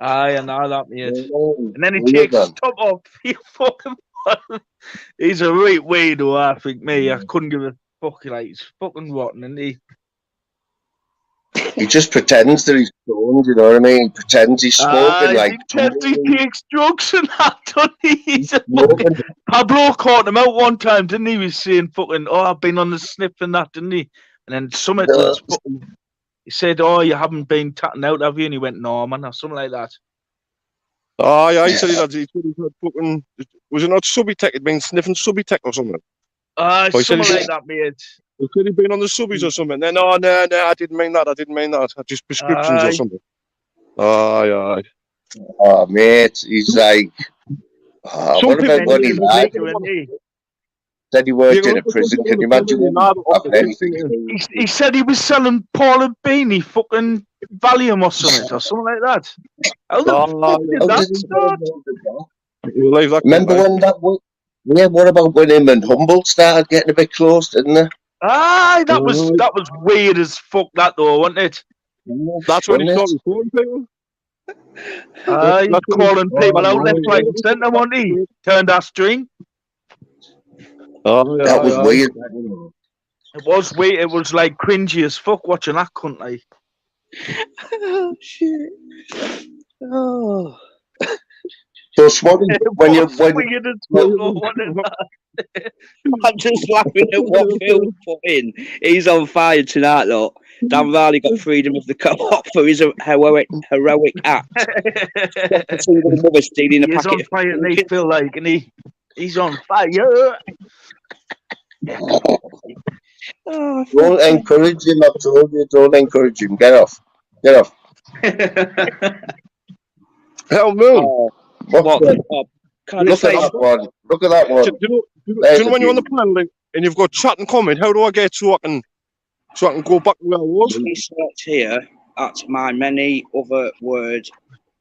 Aye, I know that, mate. And then he takes his top off. He fucking. He's a right weirdo, I think. Me, I couldn't give a fuck. Like, he's fucking rotten, isn't he? He just pretends that he's stoned, you know what I mean? He pretends he's smoking, like... He pretends he takes drugs and that, doesn't he? He's a fucking... Pablo caught him out one time, didn't he? He was saying fucking, oh, I've been on the sniff and that, didn't he? And then something was fucking... He said, oh, you haven't been tatting out, have you? And he went, no, man, or something like that. Oh, yeah, he said he had fucking... Was it not Subutex? He'd been sniffing Subutex or something? Something like that, mate. He said he'd been on the subbies or something. Then, no, I didn't mean that. I just prescriptions or something. Aye. Oh, mate, he's like... what about when he lied? Said he worked in a prison. Can you imagine him having anything? He said he was selling Paul and Beanie fucking Valium or something like that. How the fuck did that start? Remember when that... Yeah, what about when him and Humboldt started getting a bit close, didn't they? Aye, that was weird as fuck, that though, wasn't it? That's when he started calling people. Aye, calling people out left, right, and centre, wasn't he? Turned our string. Oh, yeah, that was weird. It was weird. It was like cringy as fuck watching that, couldn't I? Oh shit! Oh. So when you I'm just laughing at what Phil put in. He's on fire tonight, though. Dan Riley got freedom of the co-op for his heroic act. Mother stealing a He's packet on fire, and they feel like, and he's on fire. Don't encourage him. I've told you, don't encourage him. Get off. Hell no. Look at that one. Look at that one. Do you know when you're on the panel and you've got chat and comment? How do I get so I can go back to where I was? Let me search here at my many other words.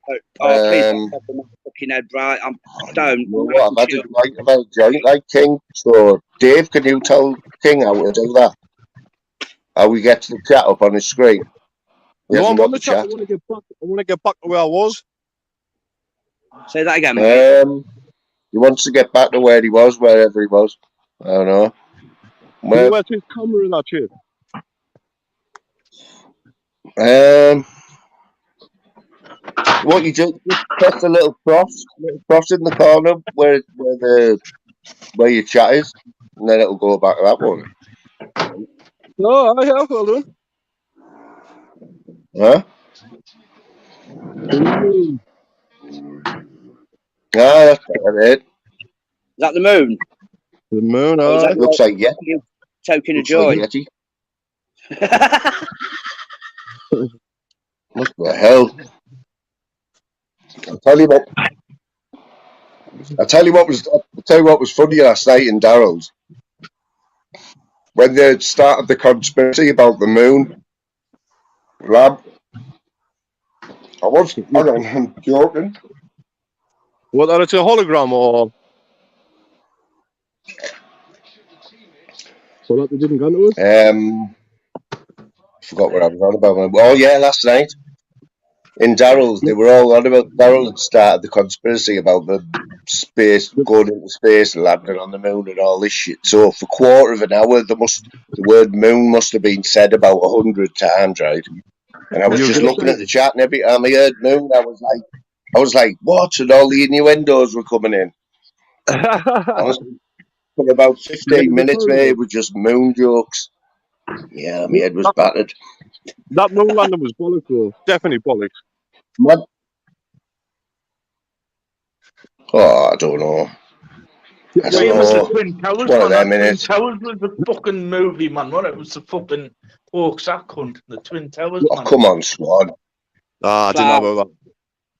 Please don't have my fucking head right. I don't. I've had it right about joint like King. So Dave, can you tell King how to do that? How we get to the chat up on his screen? No, I'm on the chat. I want to get back to where I was. Say that again, mate. He wants to get back to where he was, wherever he was. I don't know. Where's his camera in that shit? What you just press a little cross in the corner where your chat is, and then it'll go back to that one. Oh, I have. Hold on. Huh? That's it. Is that the moon? The moon, looks like Yeti. Token looks of joy. Like Yeti. What the hell? I'll tell you what was funny last night in Darrell's. When they started the conspiracy about the moon lab. I'm joking. What, that it's a hologram or? So that they didn't go to it? I forgot what I was on about. Oh yeah, last night in Darrell's, they were all on about. Darrell had started the conspiracy about the space, going into space, landing on the moon, and all this shit. So for a quarter of an hour, the word moon must have been said about 100 times, right? And I was just looking at the chat, and every time I heard moon, I was like, what? And all the innuendos were coming in. Honestly, for about 15 minutes, mate, it was just moon jokes. Yeah, my head was battered. That moon landing was bollocks, though. Definitely bollocks. What? Oh, I don't know. Same as the Twin Towers, One of man. them, Twin innit? Towers was the fucking movie, man. What? It was the fucking hoax, that cunt. The Twin Towers, man. Come on, Swan. I didn't know about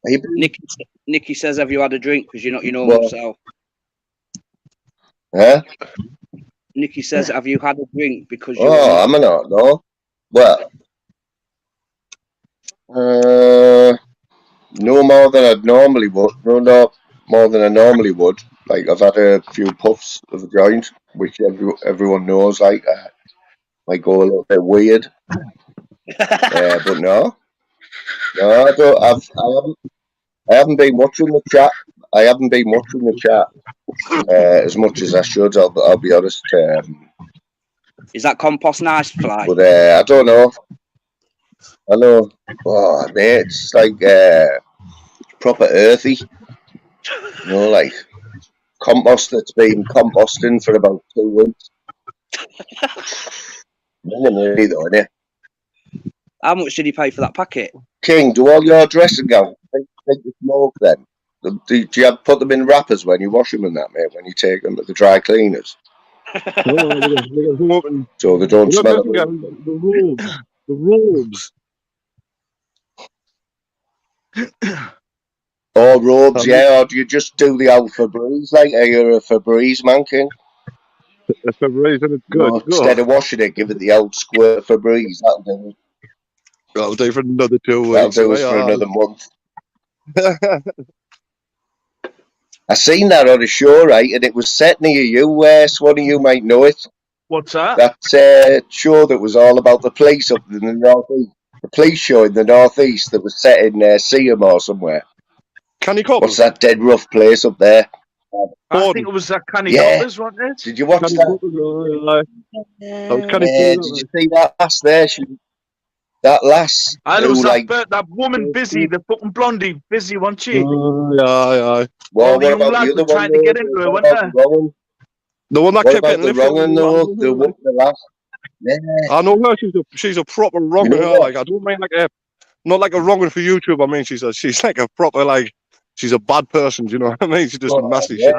that. Nicky says, have you had a drink? Because you're not your normal self. Huh? Nicky says, have you had a drink? Because you're I'm not, no. Well, no more than I normally would. No, more than I normally would. Like, I've had a few puffs of a joint, which everyone knows, like, might go a little bit weird. But no, I haven't been watching the chat. I haven't been watching the chat as much as I should. I'll be honest. Is that compost nice, Fly? But I don't know. I know. Oh, mate, it's like proper earthy. You know, like compost that's been composting for about 2 weeks. Really, though, innit? How much did you pay for that packet? King, do all your dressing gowns take the smoke then? Do you put them in wrappers when you wash them and that, mate, when you take them to the dry cleaners? So they don't smell of the robes. Or robes, yeah, or do you just do the old Febreze? Like, are you a Febreze man, King? A Febreze and it's good. No, instead of washing it, give it the old squirt Febreze. That'll do for another 2 weeks. That'll do us for another month. I seen that on a show, right, and it was set near you, Swanee, you might know it. What's that? That show that was all about the police up in the northeast. The police show in the northeast that was set in Seaham or somewhere. Canny Coppers? What's that dead rough place up there? I think it was that Canny Coppers, wasn't it? Did you watch that? Did you see that lass there? That lass. I know that woman busy, the fucking blondie busy, wasn't she? Aye. Well, all the young lads were trying to get into her, weren't they? The one that kept getting lifted. The lass. Yeah. I know her. She's a proper wronger. You know, like, I don't mean like not like a wronger for YouTube. I mean she's like a proper, like, she's a bad person. Do you know what I mean? She's just a nasty shit.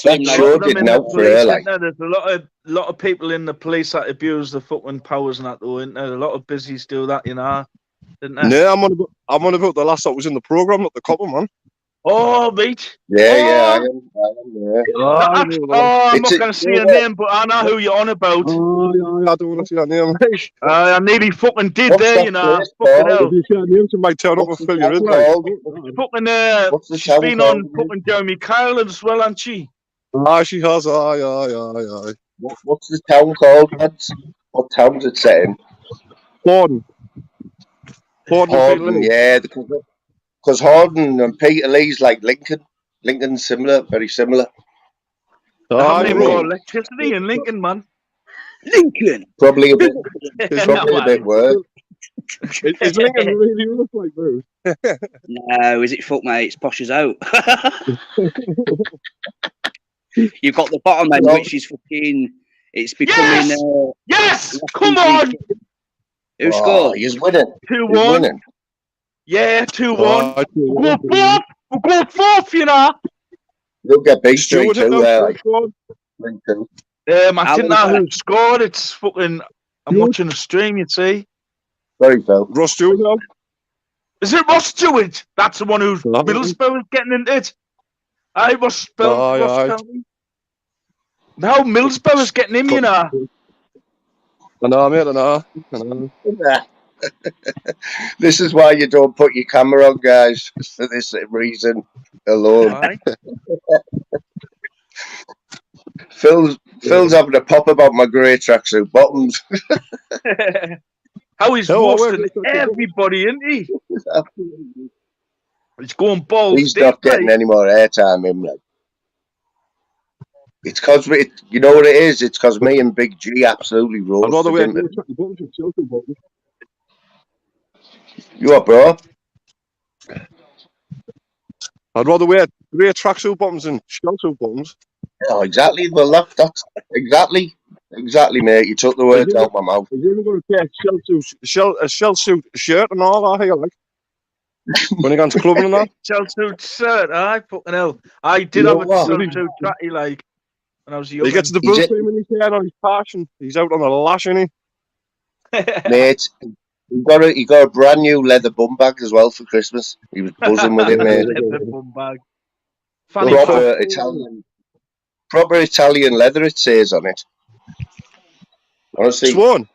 That show didn't out for her, like. There's a lot of people in the police that abuse the fucking powers and that, though, isn't there? A lot of busies do that, you know. Didn't they? Yeah, I'm on about the last that was in the program, not the copper, man. Oh, mate. Yeah, I am. Yeah. I'm not going to say a name, but I know who you're on about. Oh, I don't want to see that name, mate. I nearly fucking did. What's there, you know. Fucking hell. If you say a name, she might turn up and fill you in, like. Fucking, she's been on fucking Jeremy Kyle as well, hasn't she? Ah, she has. Aye. What's the town called, lads? What town's it set in? Horden, yeah. Because Horden and Peterlee's like Lincoln. Lincoln's similar, very similar. How many more electricity in Lincoln, man? Lincoln. Probably a bit worse. Is Lincoln really rough like Bruce? No, is it fuck, mate? It's posh as out. You've got the bottom end, which is fucking. It's becoming. Yes! Come on! Who scored? He's winning. 2-1. Yeah, 2-1. We'll go fourth, you know. You'll get big 3-2 there. I didn't know who scored. It's fucking. I'm watching the stream, you see. Sorry, Phil. Ross Stewart. Is it Ross Stewart? That's the one who's Middlesbrough is getting into it. Aye, Ross Stewart. Now Middlesbrough is getting him, you know. I know, mate, I know. This is why you don't put your camera on, guys, for this reason alone. Phil's having a pop about my grey tracksuit bottoms. How he's roasting everybody, isn't he? He's going balls. He's not getting any more airtime, him. Like. It's because you know what it is. It's because me and Big G absolutely roasted him. You are, bro. I'd rather wear grey tracksuit bottoms than shell suit bottoms. Oh, exactly. Well, that's exactly, mate. You took the words out my mouth. Are you even going to take a shell suit shirt and all that here, like? When you go to clubbing and that? Shell suit shirt, aye, fucking hell. I did have a shell suit tracky, like, when I was young. He gets the blue cream in his hair on his passion. He's out on the lash, isn't he? Mate, he got a brand new leather bum bag as well for Christmas. He was buzzing with it, mate. Leather bum bag. Proper Italian leather, it says on it. Honestly. Swan.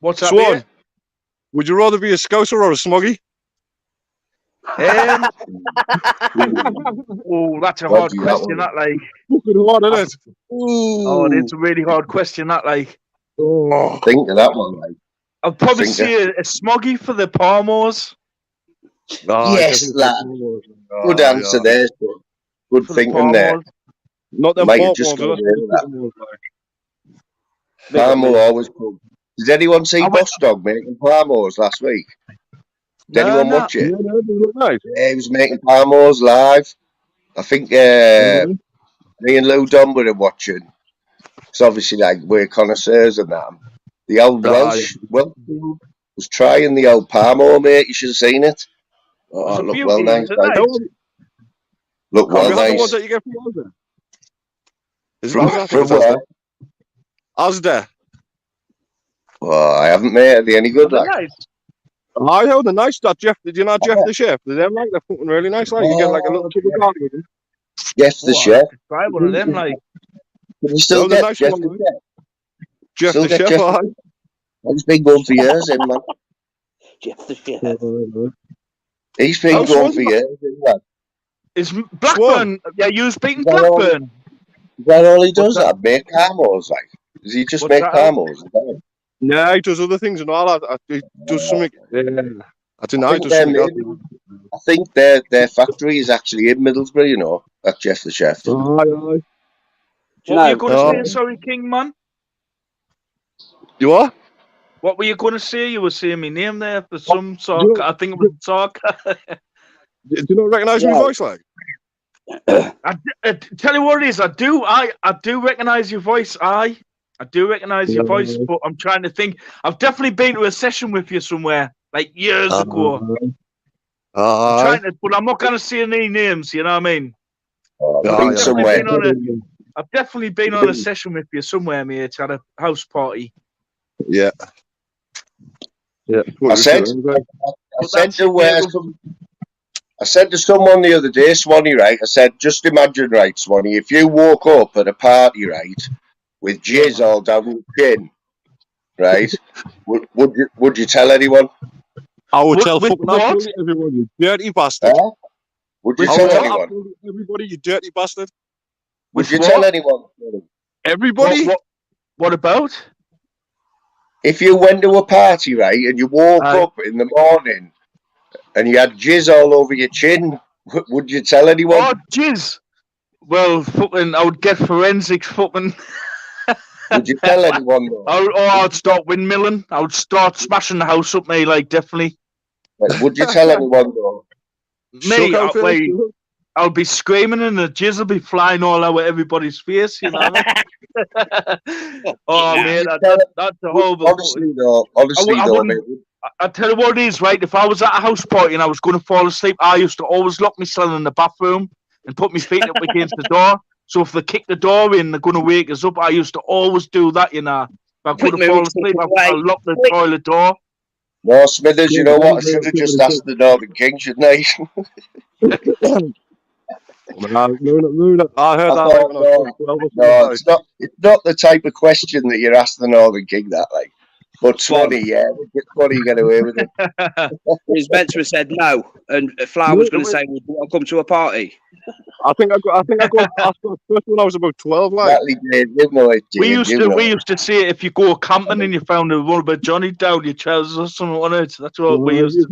What's that? Swan. Would you rather be a scouser or a smoggy? Oh, that's a hard question, that, like. Fucking hard, isn't it? Oh, it's a really hard question, that, like. Oh. Think of that one, like. I'll probably see a smoggy for the Palmos. Yes, lad. Good answer there. Good thinking there. Not them Mike, just go Palmo always come. Did anyone see Boss Dog making Palmos last week? Did anyone watch it? Yeah, he was making Palmos live. I think me and Lou Don were watching. It's obviously like we're connoisseurs and that. The old Welsh was trying the old Palmo, mate. You should have seen it. Oh, it looked well nice. Look well nice. What that you get from Asda? From where? Asda. Oh, I haven't, mate. Are they any good? Like? Nice. I heard the nice that Jeff. Did you know Jeff the chef? They're like they're fucking really nice. Like you get like a little tub of coffee with them. Yes, the chef. Try one of them, like. Can you still get Jeff the chef? Jeff the chef. He's been going for years, isn't man. Jeff the chef. He's been going for years, isn't man. Is Blackburn? Yeah, you beating Blackburn. Is that all he does? That make Palmos, like. Does he just make Palmos? No, he does other things and all that. He does something. I don't know. He does something else. I think their factory is actually in Middlesbrough. You know, at Jeff the Chef. What were you going to say? Sorry, King man. You are? What were you going to say? You were saying my name there for some talk. I think it was talk. Do you not recognise my voice, like? I tell you what it is. I do recognise your voice. I do recognise your voice, but I'm trying to think. I've definitely been to a session with you somewhere, like years ago. I'm trying to, but I'm not going to say any names. You know what I mean? I've definitely been on a session with you somewhere, mate, at a house party. Yeah. Yeah. I said to someone the other day, Swanee, right? I said, just imagine, right, Swanee, if you woke up at a party, right, with jizz all down your chin, right, would you tell anyone? I would tell fucking everyone, you dirty bastard. Would you tell anyone? Everybody, you dirty bastard. Would you tell anyone? Everybody? What about? If you went to a party, right, and you woke up in the morning and you had jizz all over your chin, would you tell anyone? Oh, jizz! Well, fucking, I would get forensics fucking... Would you tell anyone though? I'd start windmilling. I would start smashing the house up, mate. Like definitely. Like, would you tell anyone though? Me, I'll be screaming and the jizz will be flying all over everybody's face, you know what I mean? Oh, man, that's a horrible... Honestly, though, mate. I tell you what it is, right? If I was at a house party and I was going to fall asleep, I used to always lock myself in the bathroom and put my feet up against the door. So if they kick the door in, they're going to wake us up. I used to always do that, you know. If I couldn't fall asleep, I'll lock the toilet door. No, Smithers, you know what? I should have just asked the Northern King, shouldn't I? I heard that. No, it's not the type of question that you're asking the Northern King that, like. But Swanee, yeah, Swanee get away with it. His mentor said no, and Flower was going to say, "Would you want to come to a party?" I think I got asked for the first when I was about 12. Like, we used to say if you go camping and you found a rubber Johnny down your trousers or something on it. That's what we used to say.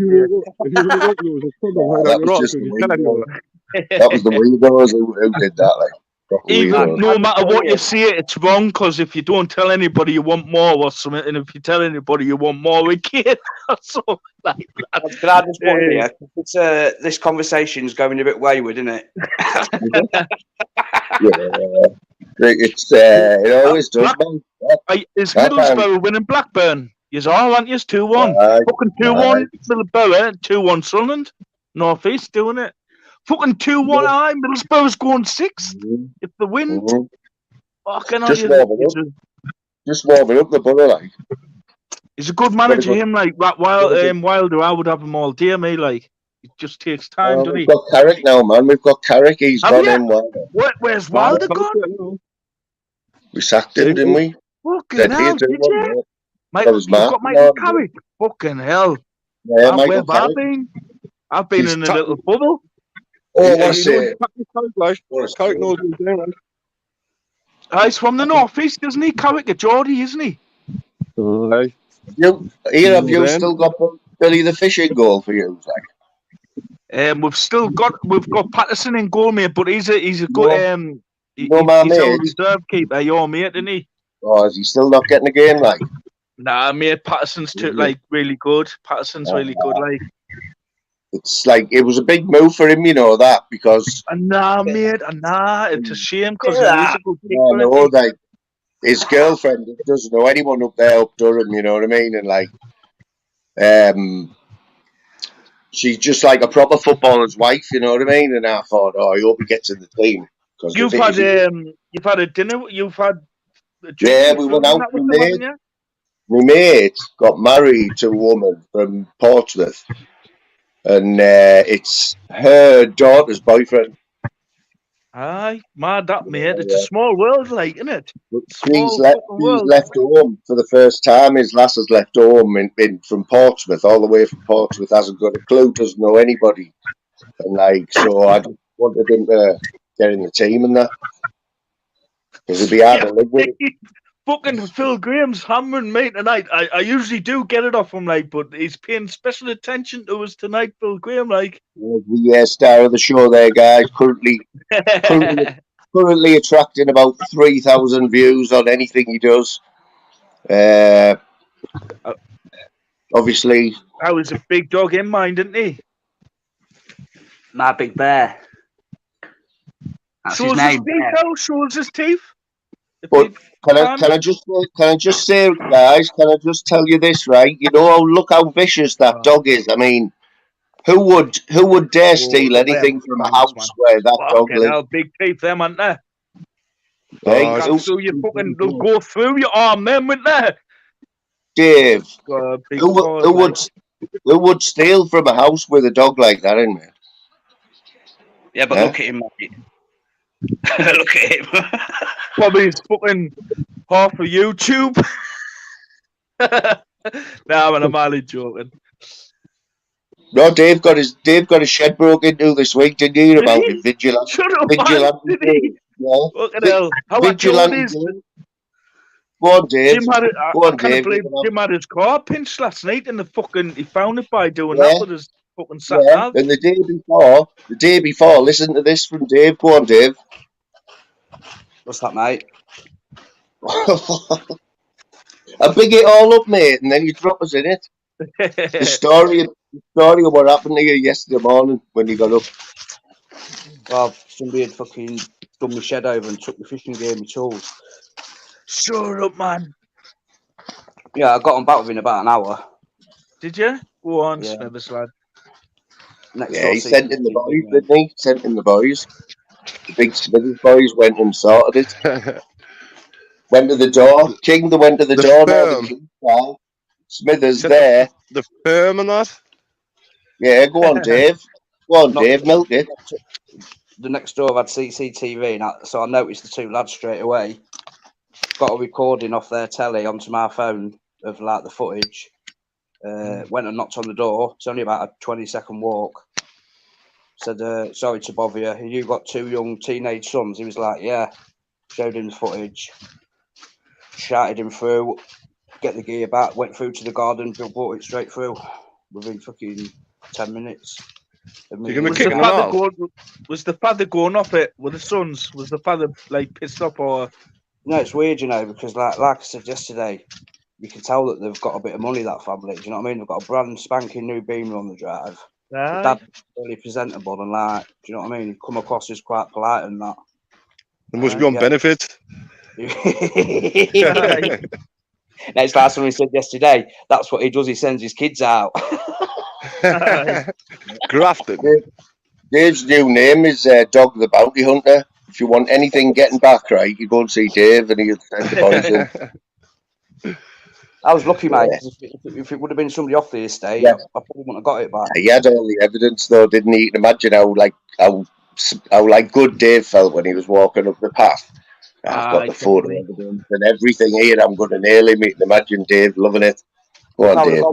That was the weirdos who did that, like. Even no matter what you say, it's wrong because if you don't tell anybody you want more or something, and if you tell anybody you want more again, so like that. I'm glad this one here. It's this conversation's going a bit wayward, isn't it? It always does, man. Is Middlesbrough winning Blackburn? Yes, all aren't you? 2-1. Fucking 2-1 Middlesbrough, 2-1 Sunderland, North East doing it. Fucking 2-1 high. Middlesbrough's going 6th. If the win, fucking just warming up the borough, like. He's a good manager. Him like Wilder, I would have him all day, me. Like it just takes time, doesn't he? We've got Carrick now, man. We've got Carrick. He's gone in. Where's Wilder gone? We sacked him, didn't we? Fucking hell, did you? You've got Michael Carrick. Fucking hell. Yeah, where have I been? I've been in a little bubble. What's it? He's from the North East, isn't he? Carrick, a Geordie, isn't he? Have you still got Billy the Fish in goal for you, Zach? We've got Patterson in goal, mate, but he's a good he's a reserve keeper, your mate, isn't he? Oh, is he still not getting a game, like? Nah, mate, Patterson's really good. Patterson's really good, like. It's like it was a big move for him, you know that, because mate, it's a shame because he's a good keeper. No, like his girlfriend doesn't know anyone up there up Durham, you know what I mean, and like, she's just like a proper footballer's wife, you know what I mean. And I thought, I hope he gets in the team. You've had a dinner. You've had a drink. Yeah, we went out. My mate got married to a woman from Portsmouth. And it's her daughter's boyfriend. Aye, mad that, mate. It's a small world, like, isn't it? He's left home for the first time. His lass has left home from Portsmouth, all the way from Portsmouth. Hasn't got a clue, doesn't know anybody. And like, so I just wanted him to get in the team and that. Because it'd be hard to live with. Fucking Phil Graham's hammering me tonight. I usually do get it off him, like, but he's paying special attention to us tonight, Phil Graham, like. The star of the show there, guys. Currently attracting about 3,000 views on anything he does. Obviously. I was a big dog in mine, didn't he? My big bear. That's his name. Shows his teeth. But can I just say, guys? Can I just tell you this, right? You know, look how vicious that dog is. I mean, who would dare steal anything from a house where that dog lives? Hell, big teeth, them, aren't they? So you fucking go through your arm, then, wouldn't they? Dave, who would steal from a house with a dog like that in there? Yeah, but look at him, mate. Look at him. Probably he's fucking half of YouTube. Man, I'm only joking. No, Dave got his shed broken into this week. Didn't you hear about it? Vigilante. Shut up, Vigilante. Did he? Yeah. Fucking hell. How Vigilante. Go on, Dave. I can't believe Jim had his car pinched last night and he found it by doing that with his fucking sat nav. And the day before, listen to this from Dave. Go on, Dave. What's that, mate? I big it all up, mate, and then you drop us in it. The story of what happened to you yesterday morning when you got up. Well, somebody had fucking done my shed over and took my fishing gear and my tools. Shut up, man. Yeah, I got on back within about an hour. Did you? Go on, Yeah. Smithers lad. Next Yeah, door he sent in the CCTV, boys, man. didn't he? Sent in the boys. The big Smithers boys went and sorted it. Went to the door. King, they went to the door now. The King fell. Smithers Sent there. The firm and that. Yeah, go on, Dave. Go on, Dave. Milk it. The next door had CCTV, and so I noticed the two lads straight away. Got a recording off their telly onto my phone of like the footage. Went and knocked on the door. It's only about a 20-second walk. Said, sorry to bother you. You got two young teenage sons? He was like, yeah. Showed him the footage. Shouted him through. Get the gear back. Went through to the garden. Brought it straight through within fucking 10 minutes. Was the father going off it with the sons? Was the father like pissed off or? No, it's weird, you know, because like I said yesterday, you can tell that they've got a bit of money, that family. Do you know what I mean? They've got a brand spanking new Beamer on the drive. Right. The dad's really presentable and like, do you know what I mean? He come across as quite polite and that. They must be on benefit. Next like somebody said yesterday, that's what he does. He sends his kids out. Grafted. Dave's new name is Dog the Bounty Hunter. If you want anything getting back right, you go and see Dave and he'll send the boys in. I was lucky, mate. If it would have been somebody off the estate, I probably wouldn't have got it back. He had all the evidence, though, didn't he? You can imagine how good Dave felt when he was walking up the path. I've got the photo evidence and everything here. I'm going to nail him. You can imagine Dave loving it. Go on, Dave.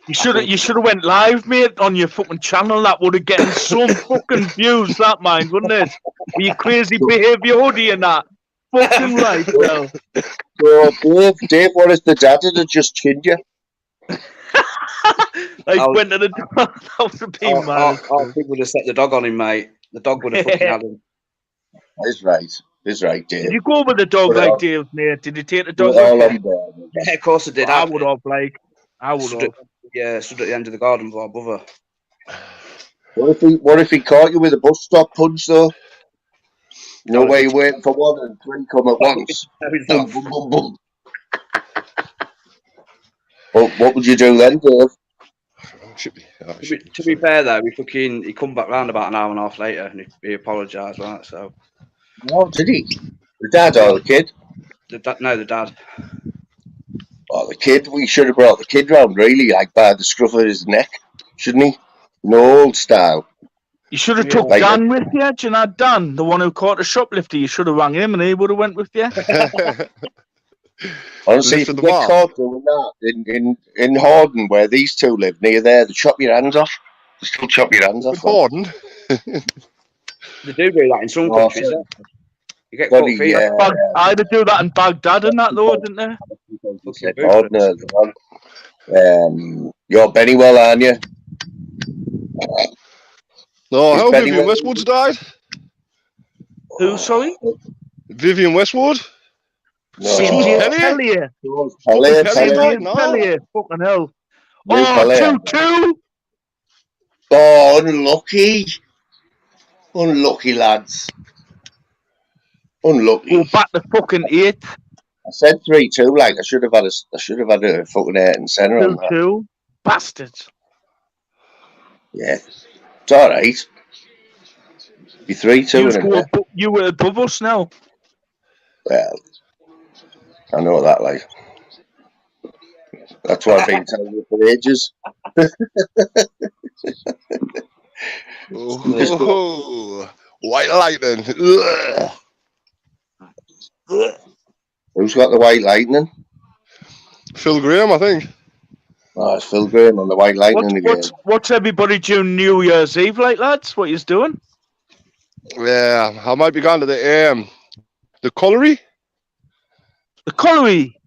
You should have went live, mate, on your fucking channel. That would have gotten some fucking views, that mind, wouldn't it? With your crazy behaviour hoodie and that. Fucking right, well. So, Dave, what if the dad had just chinned you? Went to the door. That would have been mad. I think would have set the dog on him, mate. The dog would have fucking had him. That's right. That's right, Dave. Did you go with the dog like Dave, mate? Did you take the dog with you? Yeah, of course I did. I would have, like. I would have. Yeah, stood at the end of the garden with our brother. What if he caught you with a bus stop punch, though? You know where you're waiting for one and three come at once? Boom, boom, boom, boom. What would you do then, Dave? To be fair, though, he come back round about an hour and a half later and he apologised, right? So. Oh, did he? The dad or the kid? No, the dad. Oh, the kid. We should have brought the kid round, really, like by the scruff of his neck, shouldn't he? No old style. You should have took Dan with you. Do you know Dan, the one who caught the shoplifter? You should have rang him and he would have went with you. Honestly, if you get caught doing that in Horden, where these two live, near there, they chop your hands off. They still chop your hands off. Horden? They do that in some countries. You get caught feet. I'd do that in Baghdad and that, though, didn't they? You're Bennywell, aren't you? No, how Vivian Westwood's died? Who, sorry? Vivian Westwood? No. Pellier. Pellier. Fucking hell. Oh, 2-2. Oh, unlucky. Unlucky, lads. Unlucky. Go back to fucking 8. I said 3-2. Like I should have had a fucking 8 and centre on that. 2-2. Bastards. Yeah, it's all right. Be 3-2. You were above us now. Well, I know that. Like that's what I've been telling you for ages. Oh, white lightning. Who's got the white lightning? Phil Graham, I think. Oh, it's Phil Graham on the white lightning again. What's everybody doing New Year's Eve like, lads? What you doing? Yeah, I might be going to the colliery. The colliery?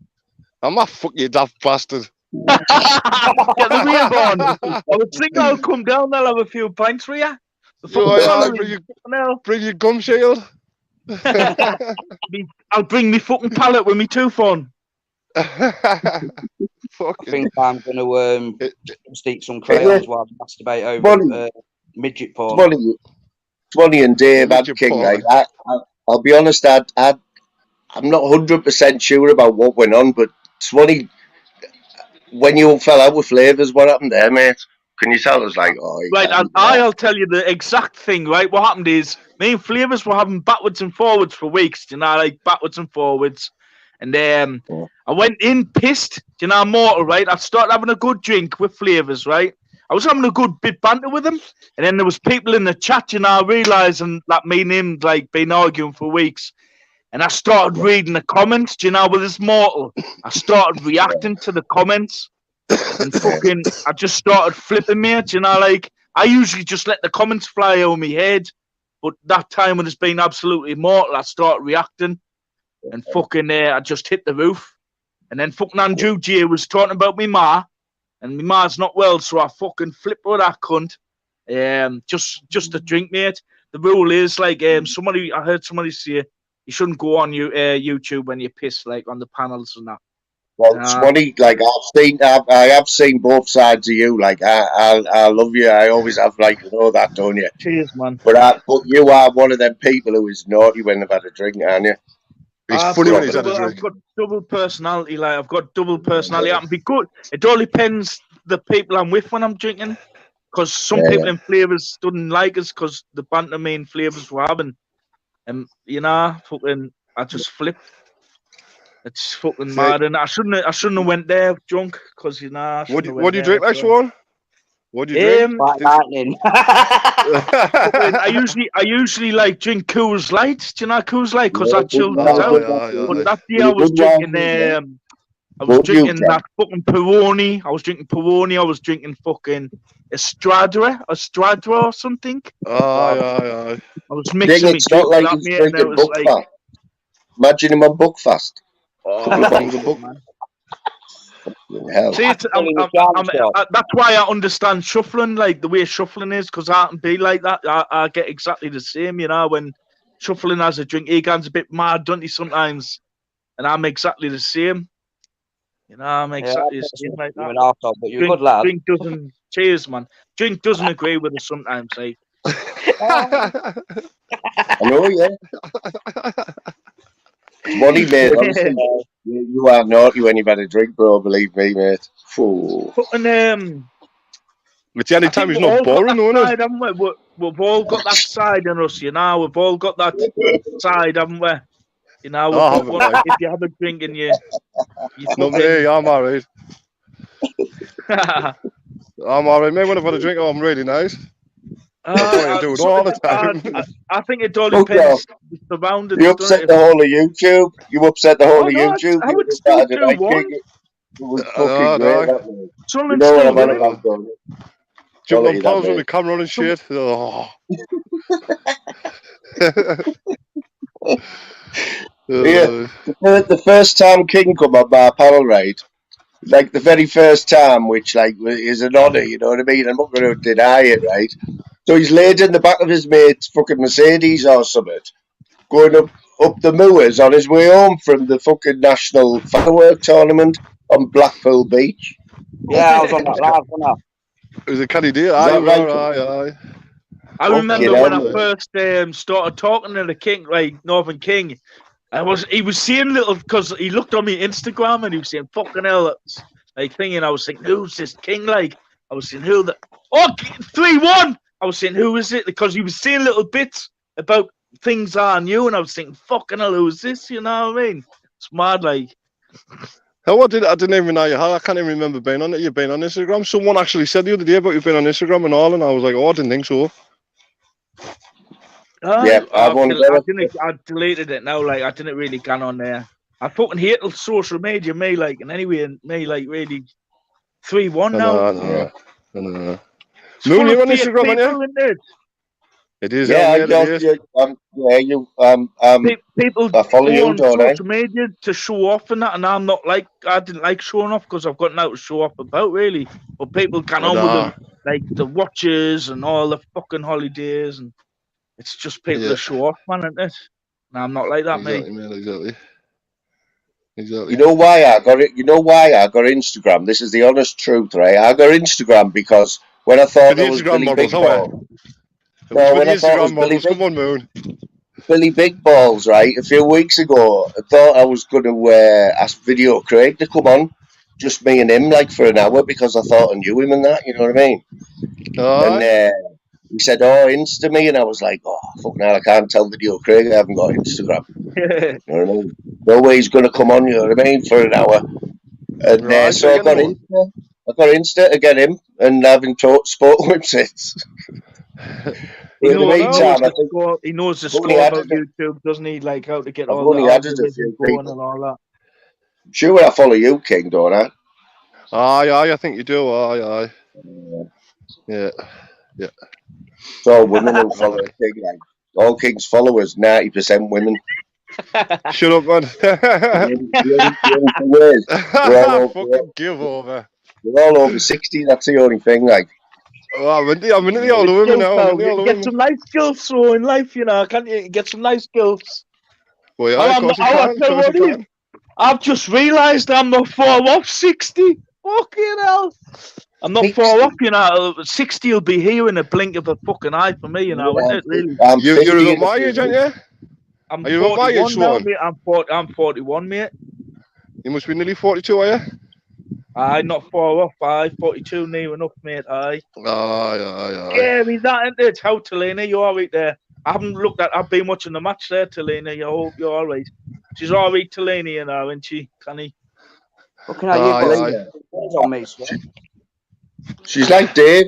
I'm a fuck you daft bastard. Get the rave on. I would think I'll come down. I'll have a few pints for you. Bring your gum shield. I'll bring me fucking pallet with me tooth on. I think I'm going to just eat some crayons while I masturbate over midget porn. Swanee and Dave had King. Like, I'll be honest, I'm not 100% sure about what went on, but Swanee, when you fell out with Flavours, what happened there, mate? Can you tell us, like, right, I'll tell you the exact thing, right? What happened is, me and Flavours were having backwards and forwards for weeks, you know, like backwards and forwards. And I went in pissed, you know, mortal, right? I started having a good drink with Flavours, right? I was having a good bit banter with him. And then there was people in the chat, you know, realising that me and him, like, been arguing for weeks. And I started reading the comments, you know, with this mortal. I started reacting to the comments. And fucking, I just started flipping, mate, you know, like, I usually just let the comments fly over my head. But that time when it's been absolutely mortal, I started reacting. And fucking, I just hit the roof. And then fucking Andrew J was talking about me ma. And my ma's not well, so I fucking flipped with that cunt. Just a drink, mate. The rule is, like, I heard somebody say, you shouldn't go on YouTube when you piss, like, on the panels and that. Well, Swanee, like, I have seen both sides of you. Like, I love you. I always have, like, you know that, don't you? Cheers, man. But you are one of them people who is naughty when they've had a drink, aren't you? I've got double personality. Like, I've got double personality. I can be good. It all depends the people I'm with when I'm drinking. Because some people in Flavours didn't like us because the banter me and Flavours were having. And, you know, fucking, I just flipped. It's fucking mad. And I shouldn't have went there drunk because, you know. What do you drink, like, Swan? What do you drink? I usually like drink Coors Light. Do you know Coors Light? Because that chilled me out. But that day I was drinking that fucking Peroni. I was drinking Peroni. I was drinking fucking Estrada or something. I was mixing it's not like he's drinking Buckfast. Imagine him on Buckfast. See, that's why I understand shuffling, like the way shuffling is, because I can be like that. I get exactly the same, you know. When shuffling has a drink, Egan's a bit mad, don't he, sometimes? And I'm exactly the same. You know, I'm exactly the same like that. But you're a good lad. Drink doesn't, cheers, man. Drink doesn't agree with us sometimes, like. I know, yeah. Money, mate. Honestly, you are naughty when you've had a drink, bro. Believe me, mate. Fucking, it's the only time he's not boring, isn't it? We've all got that side in us, you know. We've all got that side, haven't we? You know, if you have a drink and you not me, I'm alright. I'm alright, mate. When I've had a drink, I'm really nice. That's what I do it all the time. I think it all depends. You upset the whole of YouTube. You upset the whole of YouTube. I would still do one. It was fucking great. You know what I'm on about, jump on pause with the camera on and shit. Oh. Yeah, the first time King come on my panel, right? Like the very first time, which like is an honour, you know what I mean? I'm not going to deny it, right? So he's laid in the back of his mate's fucking Mercedes or something, going up the moors on his way home from the fucking national firework tournament on Blackpool Beach. Yeah, I was on that live, wasn't I? It was a canny deal. Aye. I remember when I first started talking to the King, like Northern King. He was saying little, because he looked on me Instagram and he was saying fucking hell, like thinking. I was thinking, who's this King? Like I was saying, 3-1. I was saying, who is it? Because he was saying little bits about things I knew, and I was thinking, fucking hell, who's this? You know what I mean? It's mad, like. I didn't even know you had. I can't even remember being on it. You've been on Instagram. Someone actually said the other day about you've been on Instagram and all, and I was like, oh, I didn't think so. Yeah, I deleted it now. Like I didn't really get on there. I fucking hate social media. Me like, and anyway, me like really 3-1 now. No. Moon, you're on Instagram, aren't you? It is. People I follow you on social media to show off and that, and I'm not like, I didn't like showing off because I've got nothing to show off about really. But people get on with them, like the watches and all the fucking holidays, and it's just people to show off, man, isn't it? No, I'm not like that, Exactly, mate. man. Exactly. Exactly. You know why I got it? You know why I got Instagram? This is the honest truth, right? I got Instagram because when I For thought the I was Instagram Billy models, Big how are Ball. it was No, for when the I thought I was Instagram models. Come on, Moon. Billy Big Balls, right? A few weeks ago, I thought I was going to ask Video Craig to come on, just me and him, like for an hour, because I thought I knew him and that. You know what I mean? And he said, "Oh, Insta me," and I was like, "Oh, fuck now, I can't tell Video Craig I haven't got Instagram." You know what I mean? No way he's going to come on. You know what I mean? For an hour, and Right, so I got Insta. I got Insta to get him, and I haven't spoken with him since. He In the knows meantime, I the think score. He knows the I've only score about added YouTube, doesn't he? Like how to get I've all the only added a algorithms few going people. and all that. Sure, I follow you, King, don't I? Aye, I think you do. Aye. Yeah. So women who follow King, like all King's followers, 90% women. Shut up, man. The only thing is, Fucking give over. we're all over 60. That's the only thing. Like, I'm into the older women now. I'm into the older Get women. some nice skills so in life, you know. Can't you get some nice skills? Well, yeah, of course you I'll can. Of tell course you what, can. I've just realised I'm not far off 60. Fucking hell. I'm not far off, you know. 60 will be here in a blink of a fucking eye for me, you know, isn't it, really? I'm You're 50 about my age, aren't you? I'm Are you about my age, 41 now, Swan? mate. I'm 41, mate. You must be nearly 42, are you? Aye, not far off. Aye, 42 near enough, mate. Aye. Aye. Scary, that, isn't it? How, Talina? You're all right there. I haven't looked at. I've been watching the match there, Talina. I hope you're all right. She's all right, Talina, you know, isn't she? Canny. Looking at you, on me, she's like Dave.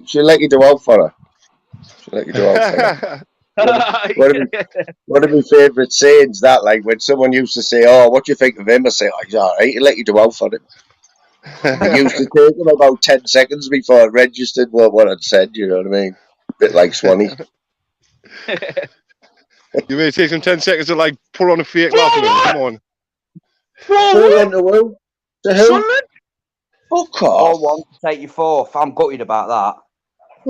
She'll let you do out for her. She'll let you do out for her. One of my favourite sayings that, like when someone used to say, "Oh, what do you think of him?" I say, "Oh, he's all right. He'll let you do out for him." It used to take him about 10 seconds before it registered what I'd said. You know what I mean? Bit like Swanee. You may take some 10 seconds to like pull on a fake laugh. Come on. Pull on to who? To who? Fuck off. 4-1 to take you fourth. I'm gutted about that.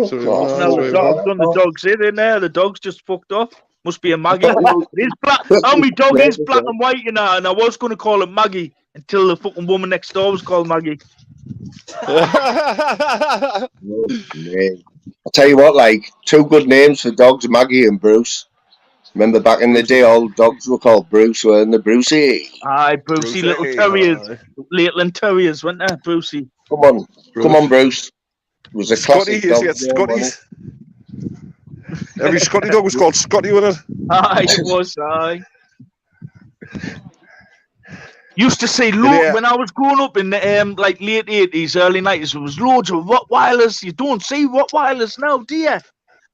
Sorry, No, I've done the dogs in there. The dog's just fucked off. Must be a Maggie. It's black. Oh, my dog is black and white, you know, and I was going to call it Maggie until the fucking woman next door was called Maggie. Oh, man. I'll tell you what, like, two good names for dogs, Maggie and Bruce. Remember back in the day, all dogs were called Bruce, weren't they? Brucey. Aye, Brucey, little terriers. Little terriers, weren't there, Brucey? Come on, Bruce. It was a classic dog. Scotty's. Every Scotty dog was called Scotty, wasn't it? Aye, it was, aye. Used to say, when I was growing up in the like late 80s, early 90s, there was loads of Rottweilers. You don't see Rottweilers now, do you?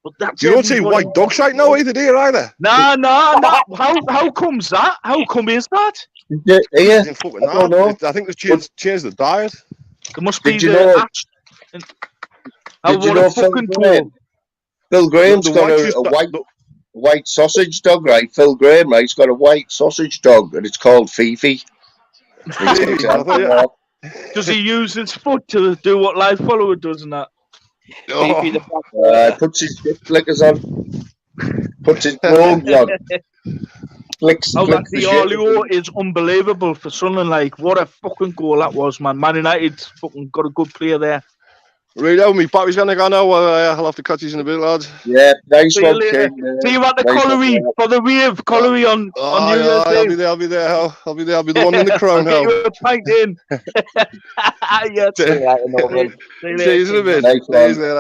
But that's you don't see white dogs right now either, do you, either? No. How comes that? How come is that? Yeah, I don't know. I think they've changed the diet. It must be the Did you know Phil Graham's got a white sausage dog, right? Phil Graham, right? He's got a white sausage dog, and it's called Fifi. Does he use his foot to do what live follower does and that? Puts his shit flickers on. Puts his brogues on. Flicks the Olio is unbelievable for Sunderland. Like, what a fucking goal that was, man. Man United fucking got a good player there. Right now, my battery's going to go now. I'll have to cut these in a bit, lads. Yeah, nice one, King. See you at the colliery for the rave. Colliery on New Year's Day. I'll be there. I'll be the one in the crown. I'll get you a pint in. See you in a bit.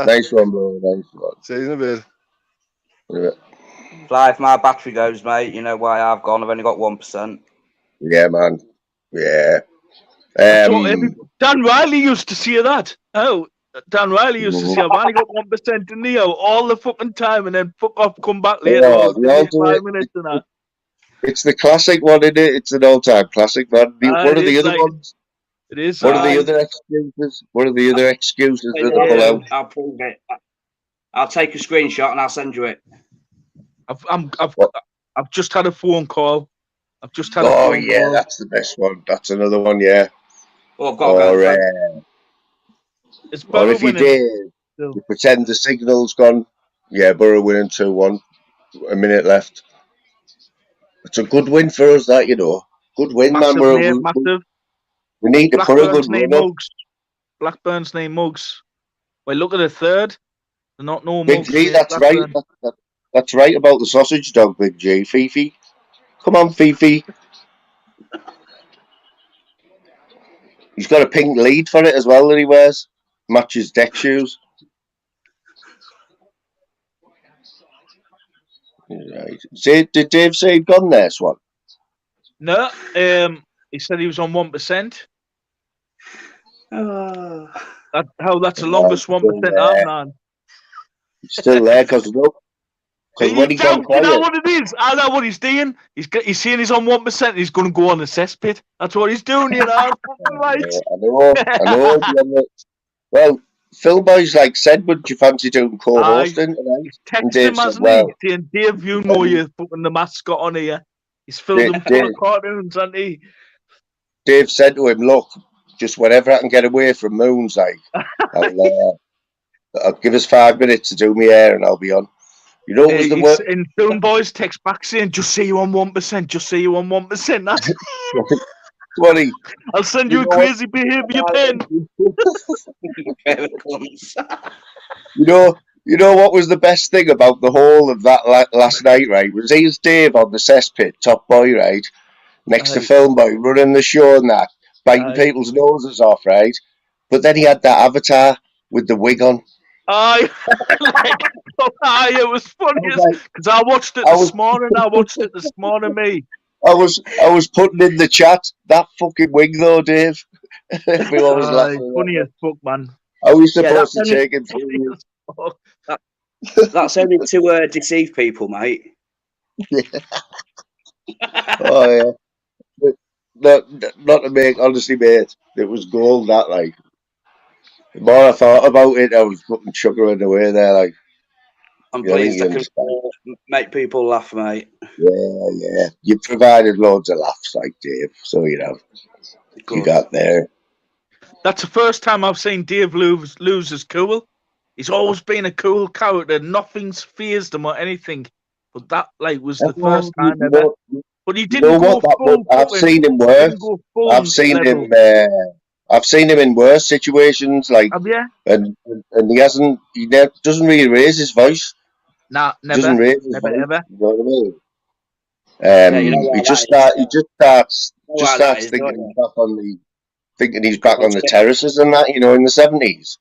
Nice one, bro. Nice one. See you in a bit. Fly, if my battery goes, mate, you know why I've gone. I've only got 1%. Yeah, man. Yeah. Dan Riley used to say that. Oh, Dan Riley used to say, I've only got 1% in Neo all the fucking time and then fuck off, come back later. Minutes and that. It's the classic one, isn't it? It's an all-time classic, man. What are the other ones? It is. What are the other excuses? What are the other excuses that they pull out? I'll prove it. I'll take a screenshot and I'll send you it. I've just had a phone call. I've just had a phone call. That's the best one. That's another one, yeah. Well, I've got to go. Or if you did, you pretend the signal's gone. Yeah, Borough winning 2-1. A minute left. It's a good win for us, that, you know. Good win, Massive, man. mate, massive. We need to put a good Blackburn's name run up. Mugs. Blackburn's name Mugs. Well, look at the third. They're not no Big Mugs. G, Mate, that's right. Blackburn. That's right about the sausage dog, Big G. Fifi. Come on, Fifi. He's got a pink lead for it as well that he wears. Matches deck shoes. Right. Did Dave say he'd gone there, Swan? No, he said he was on 1%. That's the longest 1% I've known. He's still there because when he gone quiet. You know what it is? I know what he's doing. He's saying he's on 1%. He's going to go on the cesspit. That's what he's doing, you know. I know. Well, Phil Boy's like said, would you fancy doing co-hosting tonight? Text him, hasn't he? Saying, Dave, you know you're putting the mascot on here. He's filled him full of cartoons, hasn't he? Dave said to him, look, just whenever I can get away from Moons, like, I'll give us 5 minutes to do my hair and I'll be on. You know, it was the work. And Film Boys text back saying, just say you on 1%, just say you on 1%. That's 20. I'll send you a crazy behaviour pen. You know what was the best thing about the whole of that last night, right? Was here's Dave on the cesspit, top boy, right? Next to Film Boy, running the show and that, biting people's noses off, right? But then he had that avatar with the wig on. It was funny because I watched it this morning. Me. I was putting in the chat that fucking wig though, Dave. Everyone was laughing. Funny as fuck, man. How are we supposed to take him through? That's only to deceive people, mate. Yeah. Oh yeah. Not to make, honestly, mate. It was gold. That like. The more I thought about it, I was fucking chuckling away there. Like, I'm pleased I can make people laugh, mate. Yeah. You provided loads of laughs, like Dave. So you know, you got there. That's the first time I've seen Dave lose as cool. He's always been a cool character. Nothing's fazed him or anything. But that was the first time ever. But he didn't go full. I've seen him worse. I've seen him in worse situations, like, and he hasn't. He doesn't really raise his voice. Nah, never. Doesn't raise his never voice, ever. You know what I mean? He just starts thinking he's back on the terraces and that, you know, in the 70s.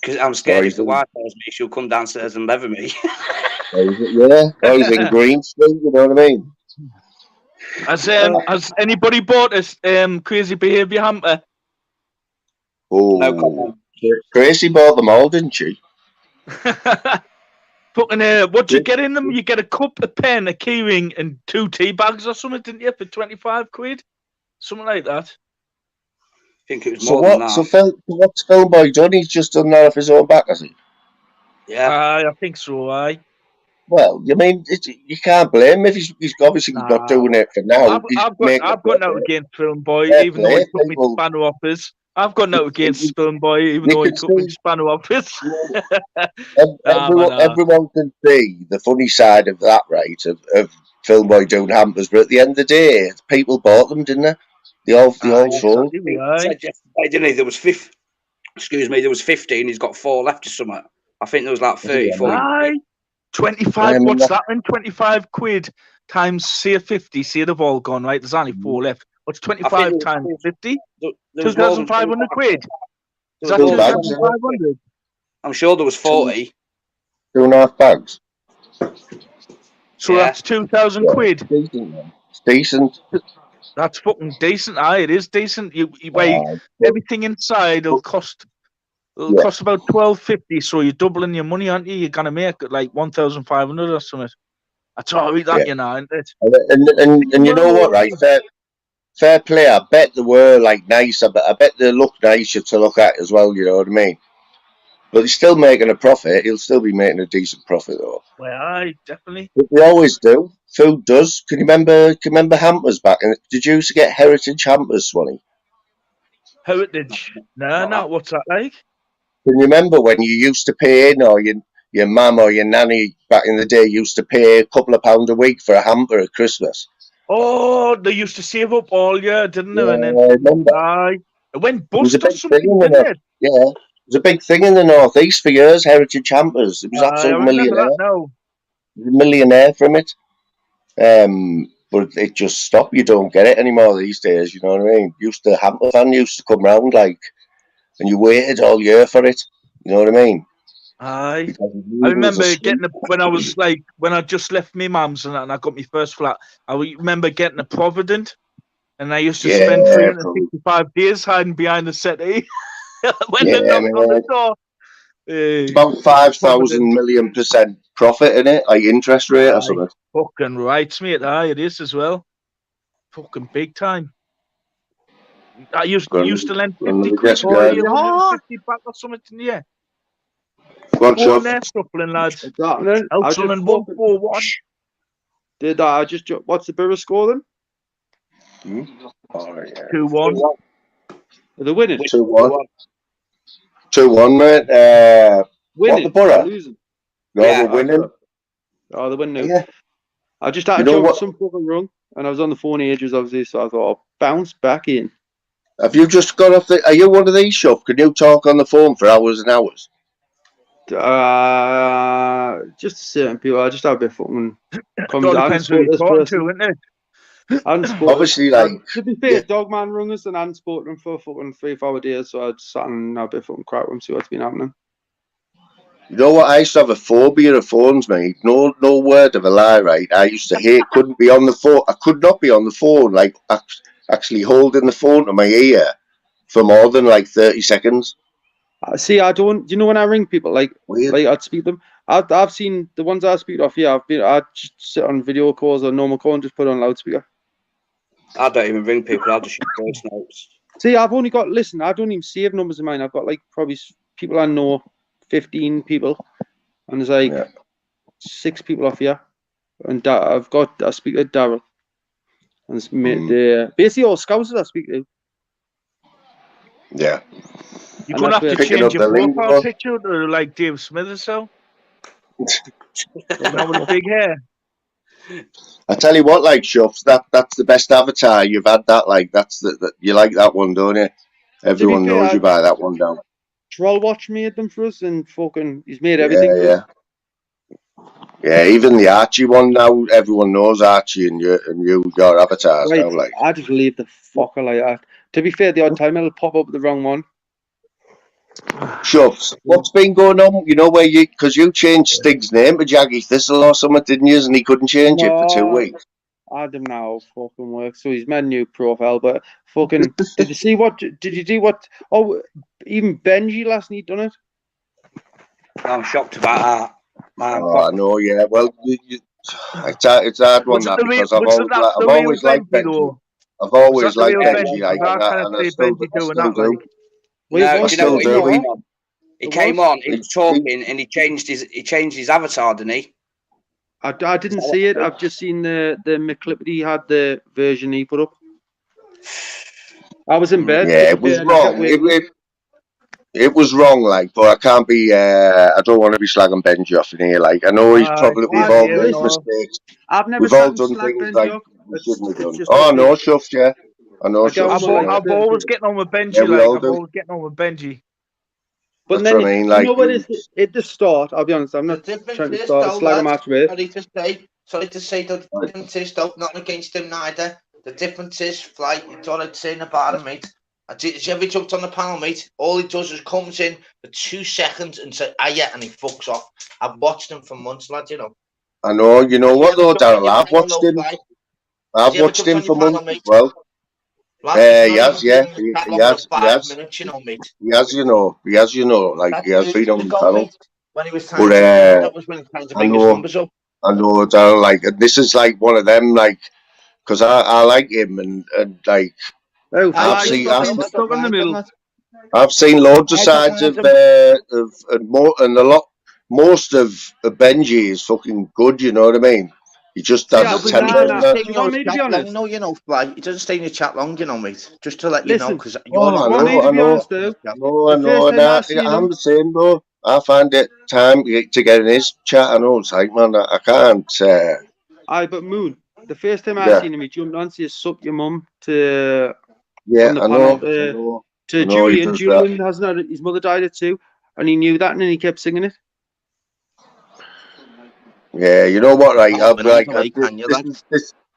Because I'm scared if the wife tells me she'll come downstairs and lever me. He's in Green Street, you know what I mean? Has anybody bought a crazy behaviour hamper? Oh, no, Tracy bought them all, didn't she? Fucking what'd you get in them? You get a cup, a pen, a keyring, and 2 tea bags or something, didn't you? For 25 quid, something like that. I think it was more than that. So what's Phil Boy done? He's just done that off his own back, has he? Yeah, I think so. Well, you mean you can't blame him if he's obviously not doing it for now. I've got nothing against Film Boy, even though he took me to Spano office. I've got nothing against Film Boy, even though he took me to Spano office. Everyone can see the funny side of that, right? Of Film Boy doing hampers, but at the end of the day, people bought them, didn't they? They all sold. Yesterday, there was 50. Excuse me, there was 15. He's got 4 left or something. I think there was like 34. 25. What's that? In 25 quid times say 50. Say they've all gone right. There's only 4 left. What's 25 times 50? 2,500 quid. Is that 2,500? I'm sure there was 40. 2.5 bags. So that's 2,000 quid. It's decent. That's fucking decent. It is decent. You weigh everything inside. It'll cost about $12.50. So you're doubling your money, aren't you? You're gonna make like 1,500 or something. That's all right, that you know, isn't it? And you know what, right? Fair play. I bet they were like nice. I bet they look nicer to look at as well. You know what I mean? But he's still making a profit. He'll still be making a decent profit, though. Well, definitely. But they always do. Food does. Can you remember hampers back? And did you used to get heritage hampers, Swanee? Heritage? No. What's that like? Can you remember when you used to pay in, or your mum or your nanny back in the day used to pay a couple of £2 a week for a hamper at Christmas? Oh, they used to save up all year, didn't they? Yeah, And then, I remember. it went It was a bust or big thing something, in the didn't north. it? Yeah, it was a big thing in the northeast for years. Heritage Hampers. It was I absolute remember that millionaire. now. A millionaire from it. But it just stopped. You don't get it anymore these days. You know what I mean? Hamper fan used to come round like, and you waited all year for it. You know what I mean? Aye. Because you knew I there was a remember sweet. getting when I was like when I just left my mum's and I got my first flat. I remember getting a Provident, and I used to spend Yeah, 365 days hiding behind the settee when they yeah, knocked on the man. door. It's about 5,000 million% profit in it, like interest rate or something. Fucking right, mate. Aye, it is as well. Fucking big time. I used to lend 50 quid for a year, 150 back or something. Yeah. Go on, Go on Chuff. there, Struppling lads. Happening. Elton and 141. Did I just? What's the Borough score then? Oh, yeah. 2-1. Are they winning? 2-1. 2-1, mate. Winning. What, the Borough? Losing. No, Yeah. we're winning. Oh, they're winning now. Yeah. I just had to jump some fucking wrong, and I was on the phone ages, obviously, so I thought I'll bounce back in. Have you just got off the... Are you one of these, Chuff? Can you talk on the phone for hours and hours? Just certain people. I just have a bit of fucking... It all depends who you're talking to, isn't it? I hadn't spoken. Obviously, like... To be fair, Dogman rung us and I hadn't spoken to him for fucking 3-4 days, so I just sat and had a bit of fucking crap with him, see what's been happening. You know what? I used to have a phobia of phones, mate. No word of a lie, right? I used to hate... couldn't be on the phone. I could not be on the phone, like, actually holding the phone to my ear for more than, like, 30 seconds. See, I don't... You know when I ring people, like Weird. I'd speak to them? I've seen... The ones I speak off, yeah, I'd just sit on video calls or normal call and just put it on loudspeaker. I don't even ring people. I'll just use voice notes. See, I've only got... Listen, I don't even save numbers in mine. I've got, like, probably people I know, 15 people. And there's, like, 6 people off here. And I speak to Darryl. And it's basically all scouts that I speak to. Yeah. You're going to have to change your profile picture to like Dave Smith or so. Now with a big hair. I tell you what, like, Shuffs, that's the best avatar you've had. That, like, that's you like that one, don't you? Everyone knows you by that one now. Troll Watch made them for us, and fucking he's made everything for us. Yeah, even the Archie one now, everyone knows Archie and you your avatars now. Like, I just leave the fucker like that. To be fair, the odd time it'll pop up with the wrong one. Shuffs, what's been going on? You know because you changed Stig's name to Jaggy Thistle or something, didn't you? And he couldn't change it for 2 weeks. I don't know how fucking works. So he's made a new profile, but fucking did you see what? Did you do what? Oh, even Benji last night done it. I'm shocked about that. Man, I know, yeah. Well, it's a hard one that because I've always liked Benji. I've always liked Benji, like, and I still do. No, do you know what he came on? He came on, he was talking, and he changed his avatar, didn't he? I didn't see it. I've just seen the McClippity had the version he put up. I was in bed. Yeah, it was wrong. It was wrong, like, but I can't be. I don't want to be slagging Benji off in here. Like, I know we've all made mistakes. I've never we've all done things like we shouldn't have done. Oh, no, Shuffs, yeah. I know, Shuffs. I've always getting on with Benji. I've always getting on with Benji. But then, you know what is at the start? I'll be honest. I'm not trying to start a slag match with. Sorry to say the difference is, though, not against him neither. The difference is, like, it's all I'd saying about him, mate. Has he ever jumped on the panel, mate? All he does is comes in for 2 seconds and says, yeah, and he fucks off. I've watched him for months, lad, you know. I know, you know what, though, Darryl? I've watched him for months as well. He has, yeah. He has. Minutes, you know, mate. He has, you know. Like, he has been on the panel. When he was trying that was when he was trying to bring his numbers up. I know, Darryl, like, this is like one of them, like, because I like him and like, I've seen loads of sides of most of Benji is fucking good, you know what I mean? He just doesn't tend to. No, you know, like, he doesn't stay in your chat long, you know, mate. Just to let you know, because I know, I'm the same, though. I find it time to get in his chat. I know it's like, man, I can't. But Moon, the first time I seen him, he jumped on to suck your mum to yeah, on the I panel know. to Julian. Julian hasn't his mother died at 2, and he knew that, and then he kept singing it. Yeah, you know what, right? Oh, I'm like, way,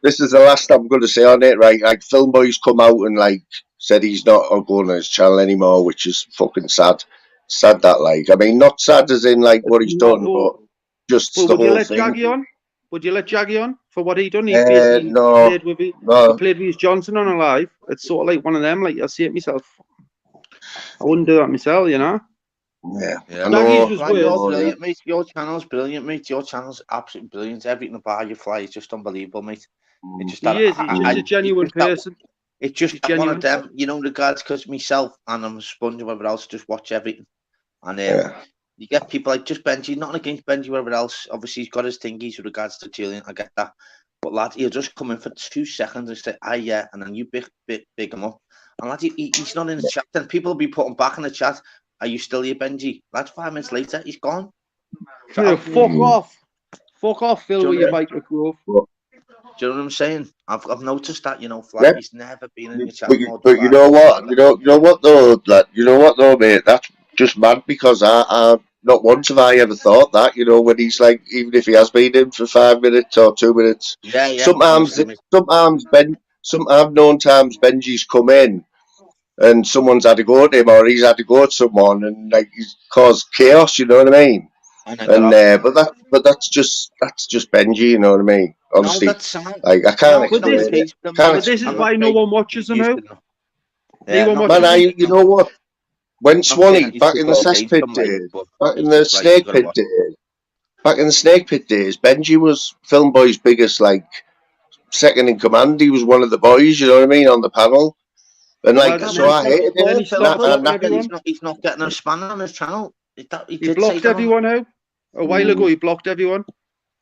this is the last I'm going to say on it, right? Like, Film Boy's come out and like said he's not going on his channel anymore, which is fucking sad. Sad that, like, I mean, not sad as in like what he's done, but just the whole thing. Would you let Jaggy on for what he done? He no, he played with his Johnson on Alive. It's sort of like one of them. Like, I see it myself. I wouldn't do that myself, you know. Yeah. Jaggy's was You're worse. brilliant, mate. Your channel's brilliant, mate. Your channel's absolutely brilliant. Everything about you fly is just unbelievable, mate. It's just He's just a genuine person. It's just one of them, you know, regards because myself and I'm a sponge, whatever else, just watch everything. And you get people like just Benji, not against Benji, whatever else. Obviously, he's got his thingies with regards to Julian. I get that. But lad, he'll just come in for 2 seconds and say, yeah, and then you big him up. And lad, he's not in the chat. Then people will be putting back in the chat, are you still here, Benji? Lad, 5 minutes later, he's gone. So, fuck off. Fuck off, Phil, with your microphone. Do you know what I'm saying? I've noticed that, you know, Flag, he's never been in your chat. But you know what? You know what though, lad? You know what though, mate? That's just mad because I not once have I ever thought that, you know, when he's like, even if he has been in for 5 minutes or 2 minutes. Yeah. Sometimes I've known times Benji's come in and someone's had to go at him or he's had to go at someone and like he's caused chaos, you know what I mean? But that's just Benji, you know what I mean? Honestly, like I can't explain it. But this is why no one watches him now. You know what? When Swanee back in the cesspit days, back in the snake pit days, Benji was Film Boy's biggest like second in command. He was one of the boys, you know what I mean, on the panel. And like, so I hated it. He's not getting a spanner on his channel. He blocked everyone out. A while ago, he blocked everyone.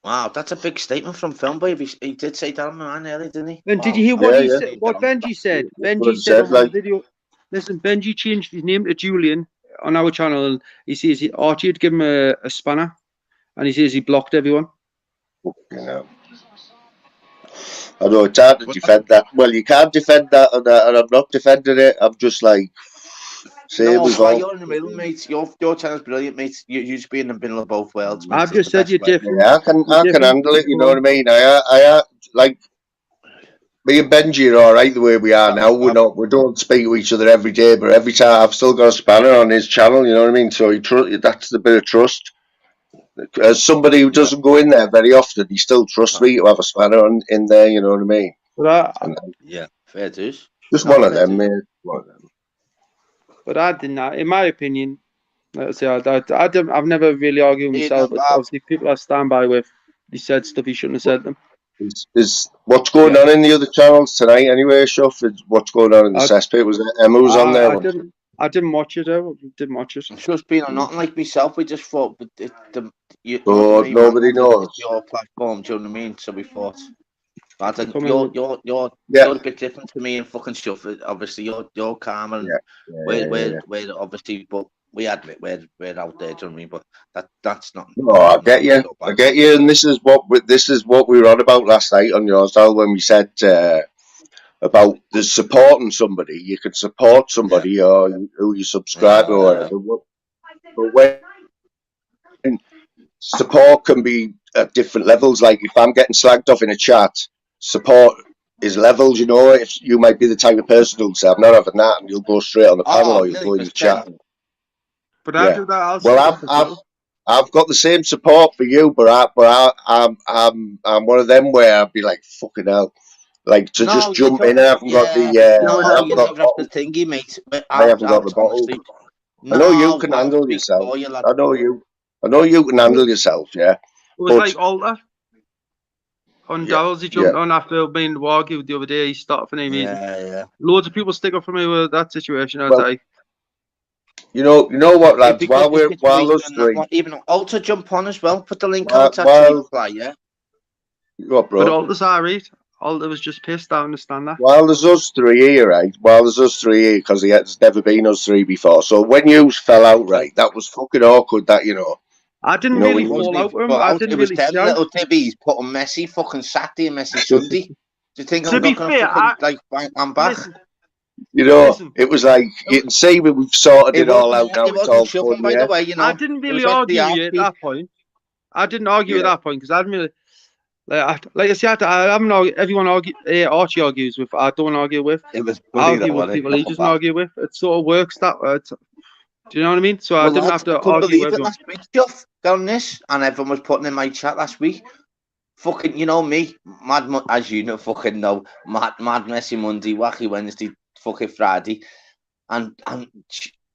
Wow, that's a big statement from Film Boy. He did say that on mine earlier, didn't he? And did you hear what he said? What Benji said? Benji said on the video. Listen, Benji changed his name to Julian on our channel, and he says Archie had given him a spanner, and he says he blocked everyone. You know. I know it's hard to defend that. Well, you can't defend that, and I'm not defending it. I'm just like, you're in the middle, mate. Your channel's brilliant, mate. You just be in the middle of both worlds, mate. I've just said you're different. Yeah, I can handle it. You know what I mean? I like. Me and Benji are all right the way we are now. We don't speak to each other every day, but every time I've still got a spanner on his channel. You know what I mean? So that's the bit of trust. As somebody who doesn't go in there very often, he still trusts me to have a spanner in there. You know what I mean? Yeah, fair dues. Just one of them, man. One of them. But I didn't. In my opinion, let's say I've never really argued with myself. But obviously, people I stand by with, he said stuff he shouldn't have said them. Is what's going on in the other channels tonight anyway, Shuff? What's going on in the cesspit? Was it Emma was on there? I didn't watch it. I didn't watch it. It's just been nothing like myself. We just thought nobody knows your platform. Do you know what I mean? So we thought, I think you're a bit different to me and fucking Shuff. Obviously, you're calm and we're obviously, but we admit we're out there. Do you know what I mean? But that's not. No, I get you, and this is what we were on about last night on yours, Al, when we said about the supporting somebody. You can support somebody or who you subscribe or whatever. But when support can be at different levels, like if I'm getting slagged off in a chat, support is levels. You know, if you might be the type of person who'll say, "I'm not having that," and you'll go straight on the panel or you'll go in the chat. But I do that. Well, I've got the same support for you, but I'm one of them where I'd be like, fucking hell, like to just jump in. I haven't got the the thingy, mate. I haven't got the bottle. I know you can handle yourself. I know you can handle yourself. Yeah. It was like Alter. On Darrell's, he jumped on after being argued the other day. He started for no reason. Yeah. Loads of people stick up for me with that situation. I'd say. You know what, lads? While those three, even Alter jump on as well. Put the link on the chat. Yeah. What, bro? But Alter's alright. Alter was just pissed. I understand that. While there's us three here, right? Because there's never been us three before. So when you fell out, right, that was fucking awkward. That, you know. I didn't really fall out with him. I didn't really them shout. little Tibbies putting Messi fucking Saturday and Messi Sunday. Do you think I'm not going to fucking I'm back? Listen, you know, it was like you can see we've sorted it all out now. It wasn't shuffling, by the way. You know, I didn't really argue with you at that point. I didn't argue at that point because I didn't really. Like I said, I haven't argued. Everyone Archie argues with. I don't argue with. It was argue with people he doesn't argue with. It sort of works that way. Do you know what I mean? So I didn't have to argue with everyone. Last week, Jeff, got on this, and everyone was putting in my chat last week. Fucking, you know me, as you know, fucking know, mad Messi Monday, wacky Wednesday, fucking Friday, and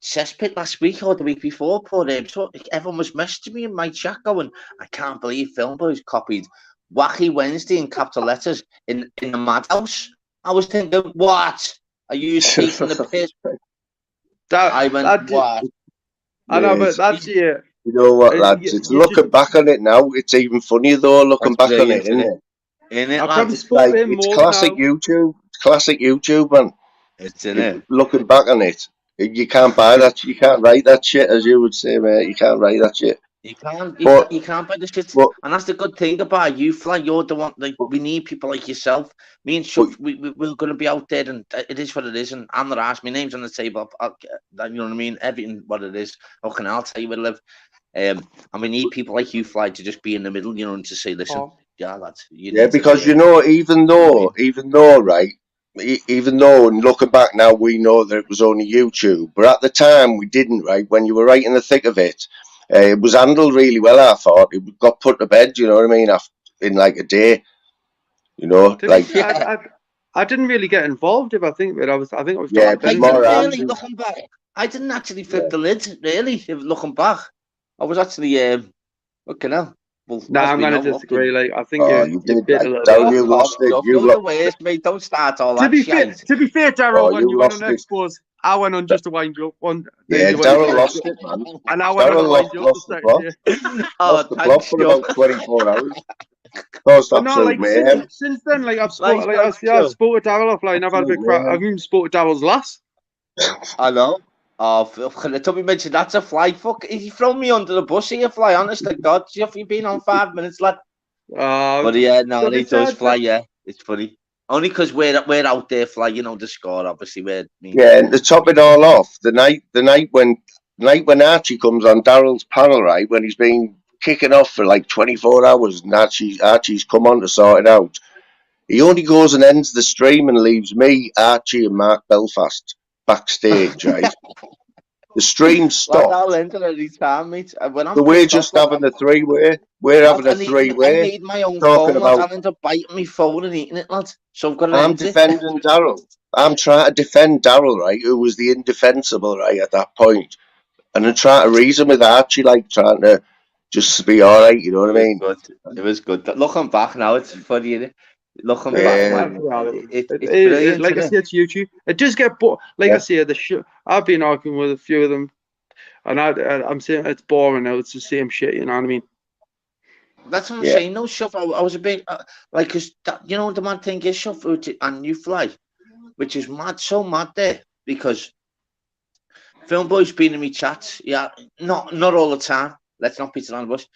cesspit last week or the week before, poor him. So everyone was messaging me in my chat going, I can't believe Film Boys copied Wacky Wednesday in capital letters in the madhouse. I was thinking, what? Are you taking the piss? I went, what? I know, but that's You know what, lads? It's looking back on it now. It's even funnier though. Looking back on it, isn't it? It's classic YouTube. It's classic YouTube, man. It's in it. Looking back on it, you can't buy that. You can't write that shit, as you would say, mate. You can't write that shit. You can't buy the shit. And that's the good thing about you, Fly. You're the one. Like, we need people like yourself. Me and Shuff, we're going to be out there, and it is what it is. And I'm not asked. My name's on the table. You know what I mean? Everything what it is. Okay, I'll tell you where to live. And we need people like you, Fly, to just be in the middle, you know, and to say, listen, lads. Because you know, even though, right. Even though, and looking back now, we know that it was only YouTube, but at the time we didn't, right? When you were right in the thick of it, it was handled really well, I thought. It got put to bed, you know what I mean, in like a day, you know? I didn't really get involved, if I think, but I think I was really looking back. I didn't actually flip the lid, really, looking back. I was actually, looking out. Well, no, I'm going to disagree. Like, I think you did. You lost it. You're the worst, mate. Don't start all that. To be fair, Daryl, when you went on Expos, I went on just to wind you up one. Yeah, Daryl lost it, man. And I went on to wind you up the second. Lost the plot for about 24 hours. Since then, like I've spoke to Daryl offline. I've had a big crap. I've even spoke to Daryl's lass. I know. Oh, Tommy mentioned that's a Fly. Fuck, he thrown me under the bus here, Fly. Honest to God, you've been on 5 minutes, lad. But yeah, no, he does, Fly. Yeah, it's funny. Only because we're out there, Fly. You know the score, obviously. And to top it all off, the night when Archie comes on Daryl's panel, right, when he's been kicking off for like 24 hours, and Archie's come on to sort it out. He only goes and ends the stream and leaves me, Archie, and Mark Belfast backstage, right? The stream stopped. I'll enter any time, mate. So we're just having a three-way. We're having a three-way. I need my own phone, lads. I'll end up biting my phone and eating it, lads. So I've got to I'm defending Daryl. I'm trying to defend Daryl, right, who was the indefensible, right, at that point. And I'm trying to reason with Archie, like, trying to just be all right, you know what I mean? It was good. Looking back now, it's funny, isn't it? Looking back, it's brilliant. Like I said, it's YouTube. It does get bored. Like I say, I've been arguing with a few of them, and I'm saying it's boring now. It's the same shit. You know what I mean? That's what I'm saying. No, Shuff. I was a bit like, cause you know the mad thing is, Shuff, and you Fly, which is mad, so mad there, because Film Boys been in me chats. Yeah, not all the time. Let's not beat around the bush.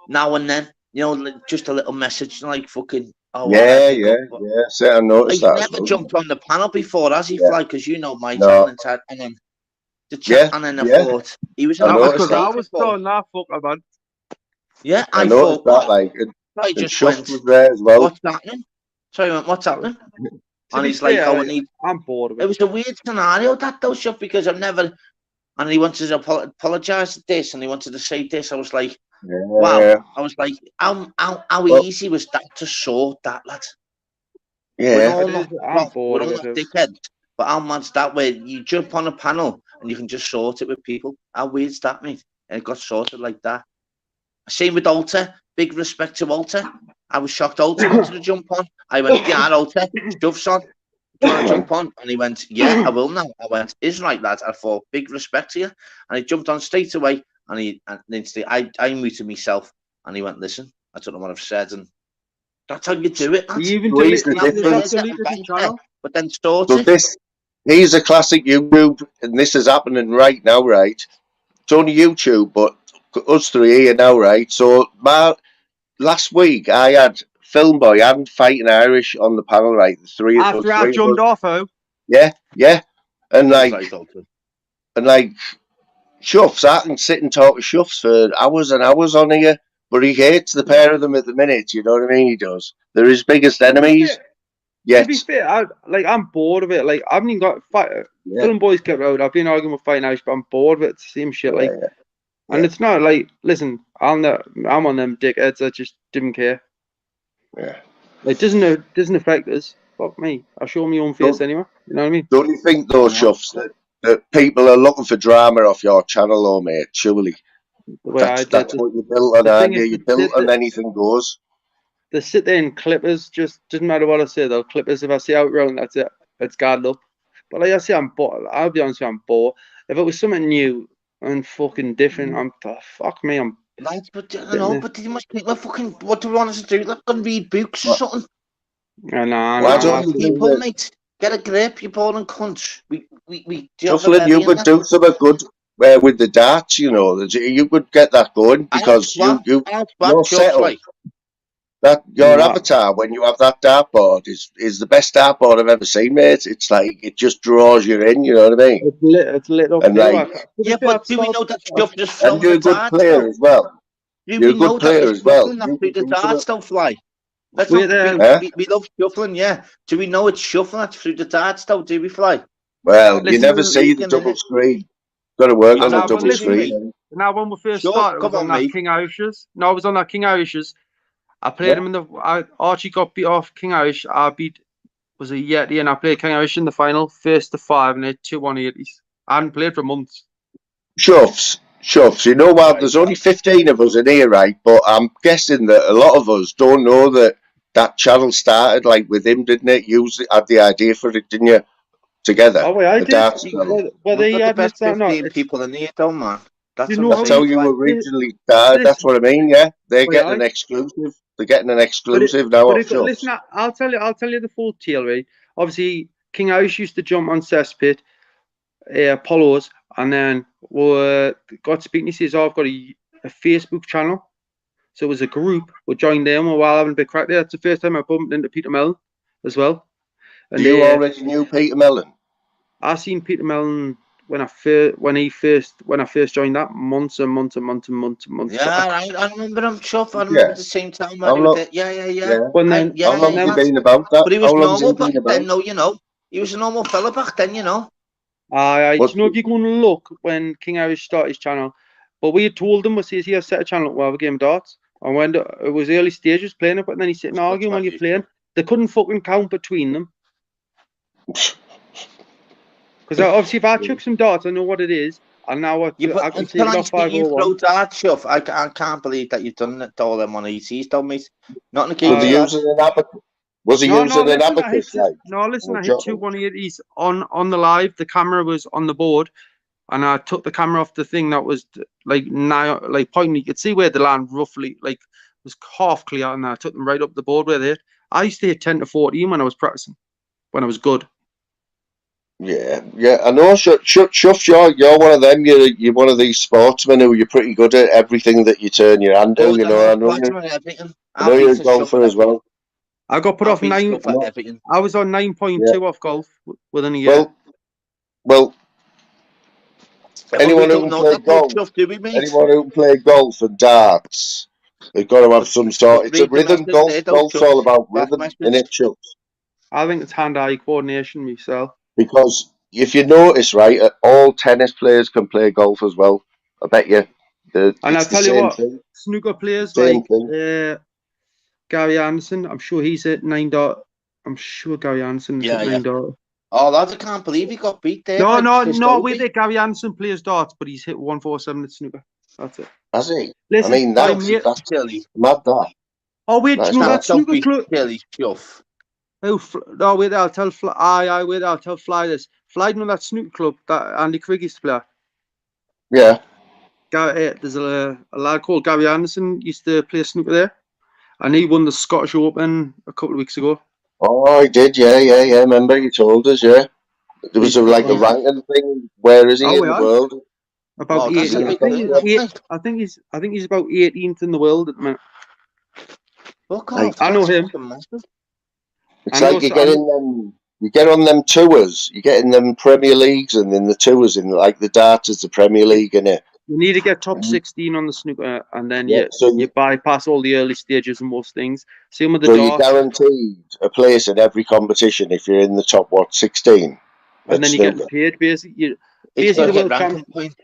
Now and then. You know, just a little message like fucking. Oh, So I noticed that. He's never jumped on the panel before, has he, Fly? Because you know my talent, and then the chat, and then I thought he was. I was throwing that fucker, man. Yeah, I thought that. Like, I just went. Was there as well. What's happening? Sorry, what's happening? And he's like, I'm bored of it. It was a weird scenario that though, Shuff, because I've never. And he wanted to apologise to this, and he wanted to say this. I was like. Wow, I was like, how easy was that to sort that, lad? Yeah, we're all not dickheads, but how mad's that where you jump on a panel and you can just sort it with people? How weird's that, mate? And it got sorted like that. Same with Alter. Big respect to Alter. I was shocked Alter wanted to jump on. I went, yeah, Alter, stuff's on. Do you want to jump on? And he went, yeah, I will now. I went, is right, lad. I thought, big respect to you. And he jumped on straight away. And instantly, I muted myself, and he went, "Listen, I don't know what I've said," and that's how you do it. But then he's a classic YouTube, and this is happening right now, right? It's only YouTube, but us three here now, right? So last week I had Film Boy and Fighting Irish on the panel, right? The three After I jumped off, oh. Yeah, and like Shuffs, I can sit and talk to Shuffs for hours and hours on here, but he hates the pair of them at the minute. You know what I mean? He does. They're his biggest enemies. To be fair, I'm bored of it. Like, I haven't even got Film Boys kept out. I've been arguing with Fighting Irish, but I'm bored of it. It's the same shit. And it's not like, listen, I'm on them dickheads that just didn't care. Yeah. It doesn't affect us. Fuck me. I show my own face anyway. You know what I mean? Don't you think though, Shuffs, that people are looking for drama off your channel, though, mate? Surely. That's what you built on, aren't you? You built on anything goes. They sit there and clippers, just doesn't matter what I say, they'll clippers. If I say out round, that's it. It's guarded up. But like I say, I'm bored. I'll be honest with you, I'm bored. If it was something new and fucking different, fuck me, I'm. Right, but I know, but you must people fucking. What do we want us to do? Let's go and read books or something. Why don't people, mate? Get a grip, you boring cunts. Shuffling, you could do something good with the darts, you know. You could get that going because you're settled. Your avatar when you have that dartboard is the best dartboard I've ever seen, mate. It's like it just draws you in, you know what I mean? It's lit up. And but do we know that Shuff just thrown you're a good player as well. You're a good player as well. The darts don't fly. We love shuffling, yeah. Do we know it's shuffling that's through the darts though? Do we fly? Well, you never see the double screen. Got to work on the double screen. Now, when we first started, I was on that King Irish's. No, I was on that King Irish's. I played him in the. Archie got beat off King Irish. I beat. Was it Yeti? And I played King Irish in the final, first to 5, and they 2 180s. I hadn't played for months. Shuffs. You know what? There's only 15 of us in here, right? But I'm guessing that a lot of us don't know that channel started like with him, didn't it? You had the idea for it, didn't you? Together. Oh, wait, I did. Whether he admits that or not, people in here, don't man. That's how you originally started. That's what I mean. Yeah, they're getting an exclusive. They're getting an exclusive now. Listen, I'll tell you the full tale, right? Obviously, King Irish used to jump on cesspit, Apollos, and then got speaking. He says, "Oh, I've got a Facebook channel." So it was a group. We joined them while having a big crack there. That's the first time I bumped into Peter Mellon as well. And you already knew Peter Mellon? I seen Peter Mellon when I first joined that months and months. Yeah, I remember him, Chuff. I remember the same time. How long have you been about that? But he was normal back then, no, you know. He was a normal fella back then, you know. You know, if you go and look when King Irish started his channel, but we had told him, we says, here, set a channel up, we'll have a game of darts. And when it was early stages playing it, but then he's sitting arguing when you're playing. They couldn't fucking count between them. Because obviously, if I chuck some darts, I know what it is, and now I can take it off 501. Darts, Chuff. I can't believe that you've done it all them on ETs, don't we? Not in the game. Was he using an abacus? No, listen, I hit 2 180s on the live. The camera was on the board, and I took the camera off the thing that was pointing. You could see where the land roughly was half clear, and I took them right up the board where they hit. I used to hit 10 to 14 when I was practicing, when I was good. Yeah, I know. Shuff, you're one of them. You're one of these sportsmen who you're pretty good at everything that you turn your hand to. You know, I know you're a golfer as well. I got put off 9. I was on 9.2 off golf within a year. Well, anyone who can play golf and darts, they've got to have some sort. It's a rhythm. Golf's all about rhythm, isn't it, Chuck? I think it's hand-eye coordination myself. Because if you notice, right, all tennis players can play golf as well. I bet you. And I'll tell you what, snooker players like Gary Anderson, I'm sure he's at 9 dot. I'm sure Gary Anderson is at 9 dot. Oh, lads, I can't believe he got beat there. No, with it. Gary Anderson plays darts, but he's hit 147 at snooker. That's it. Has he? Listen, I mean, that's mad, that. Oh, wait, do you know that snooker club? No, wait, I'll tell Fly this. Fly, you know that snooker club that Andy Quigg used to play at? Yeah. There's a lad called Gary Anderson used to play snooker there, and he won the Scottish Open a couple of weeks ago. Oh, he did, yeah. Remember, he told us, yeah. There was a ranking thing. Where is he in the world? About that's 18. a big I think he's about 18th in the world at the minute. Fuck off, I know him. It's like you get in them. You get on them tours. You get in them Premier Leagues and in the tours in like the darts is the Premier League, innit? You need to get top 16 on the snooker, and then Yeah, you bypass all the early stages and most things. Same with the So darts. you're guaranteed a place in every competition if you're in the top 16. And then you get paid basically. It's got to the hit world ranking point.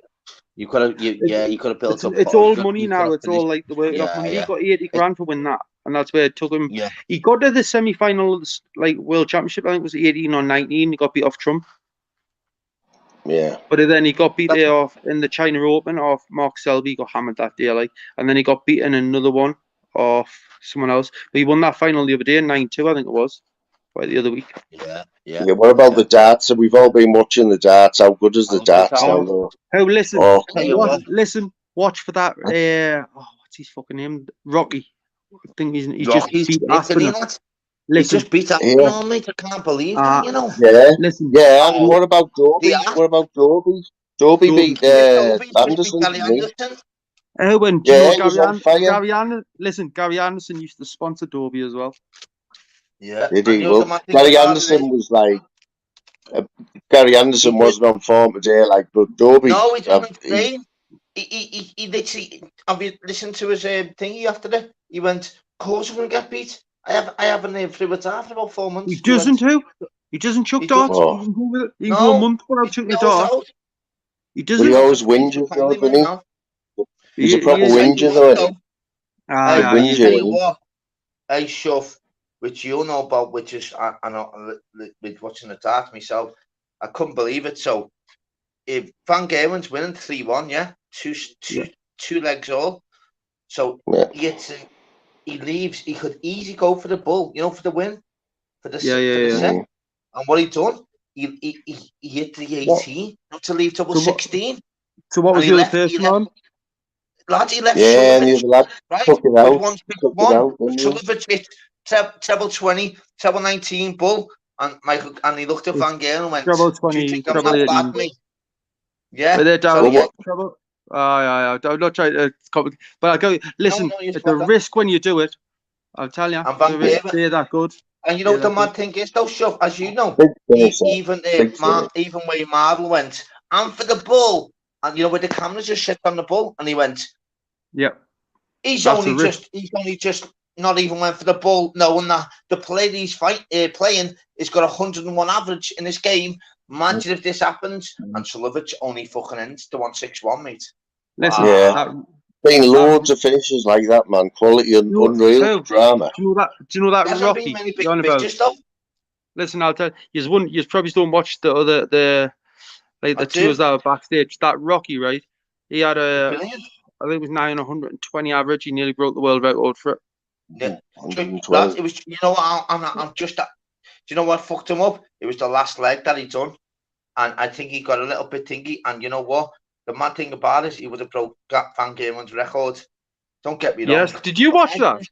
You could have built up. It's all money now. It's all like the work off money. He got 80 grand to win that, and that's where it took him. Yeah. He got to the semi-final of the World Championship. I think it was 18 or 19. He got beat off Trump. Yeah. But then he got beat there off in the China Open off Mark Selby. He got hammered that day, and then he got beaten in another one off someone else. But he won that final the other day, 9-2, I think it was, by the other week. Yeah. What about the darts? So we've all been watching the darts. How good is the darts now, though? Listen, watch for that. What's his fucking name? Rocky. I think he's just beat Aspinall. He just beat Aspinall, mate. I can't believe that, you know. Yeah. Listen. Yeah. And what about Dobie? What about Dobie? Dobie beat Anderson. When Gary Anderson used to sponsor Dobie as well. Yeah. Did he? Well, Gary Anderson was like. Gary Anderson wasn't on form today, but Dobie. No, he didn't play. He literally. Have you listened to his thingy after that? He went, "Of course, we're gonna get beat. I haven't lived through it after about 4 months." He doesn't chuck darts. He can go a month without chucking a dart. He doesn't. But he always whinges, though, doesn't he? He's a proper whinger, though. Hey, Shuff, which you know about, which is I know with watching the darts myself, I couldn't believe it. So, if Van Gerwen's winning 3-1, yeah, two legs all. So he leaves. He could easily go for the bull, for the win, for the set. And what he done? He hit the 18 not to leave double 16. So what was the other person on? Lad, he left Sullivan, right? With 1-1. Sullivan hit treble 20, treble 19 bull, and he looked at Van Galen and went, treble 20, treble 18. Yeah. But they're down. Treble. I'm not trying to complicate, but I go. Listen, it's a risk when you do it. I'll tell you, the risk they're that good. And you know what the mad thing is, though, Shuff, as you know, even where Marvel went, and for the bull, and where the cameras just sit on the bull, and he went, yeah. He's only just not even went for the bull, knowing that the player he's playing has got 101 average in this game. Imagine if this happens, and Sullivan only fucking ends the 161, mate. Listen, been loads of finishes like that, man. Quality and unreal drama. Do you know that Rocky? Listen, I'll tell you. You probably don't watch the other the tours that were backstage. That Rocky, right? He had I think it was 920 average. He nearly broke the world record for it. Yeah, it was. You know what? I'm just. Do you know what fucked him up? It was the last leg that he done, and I think he got a little bit thingy. And you know what? The mad thing about it is he would have broke Van Gerwen's record. Don't get me wrong. Yes. Did you watch that?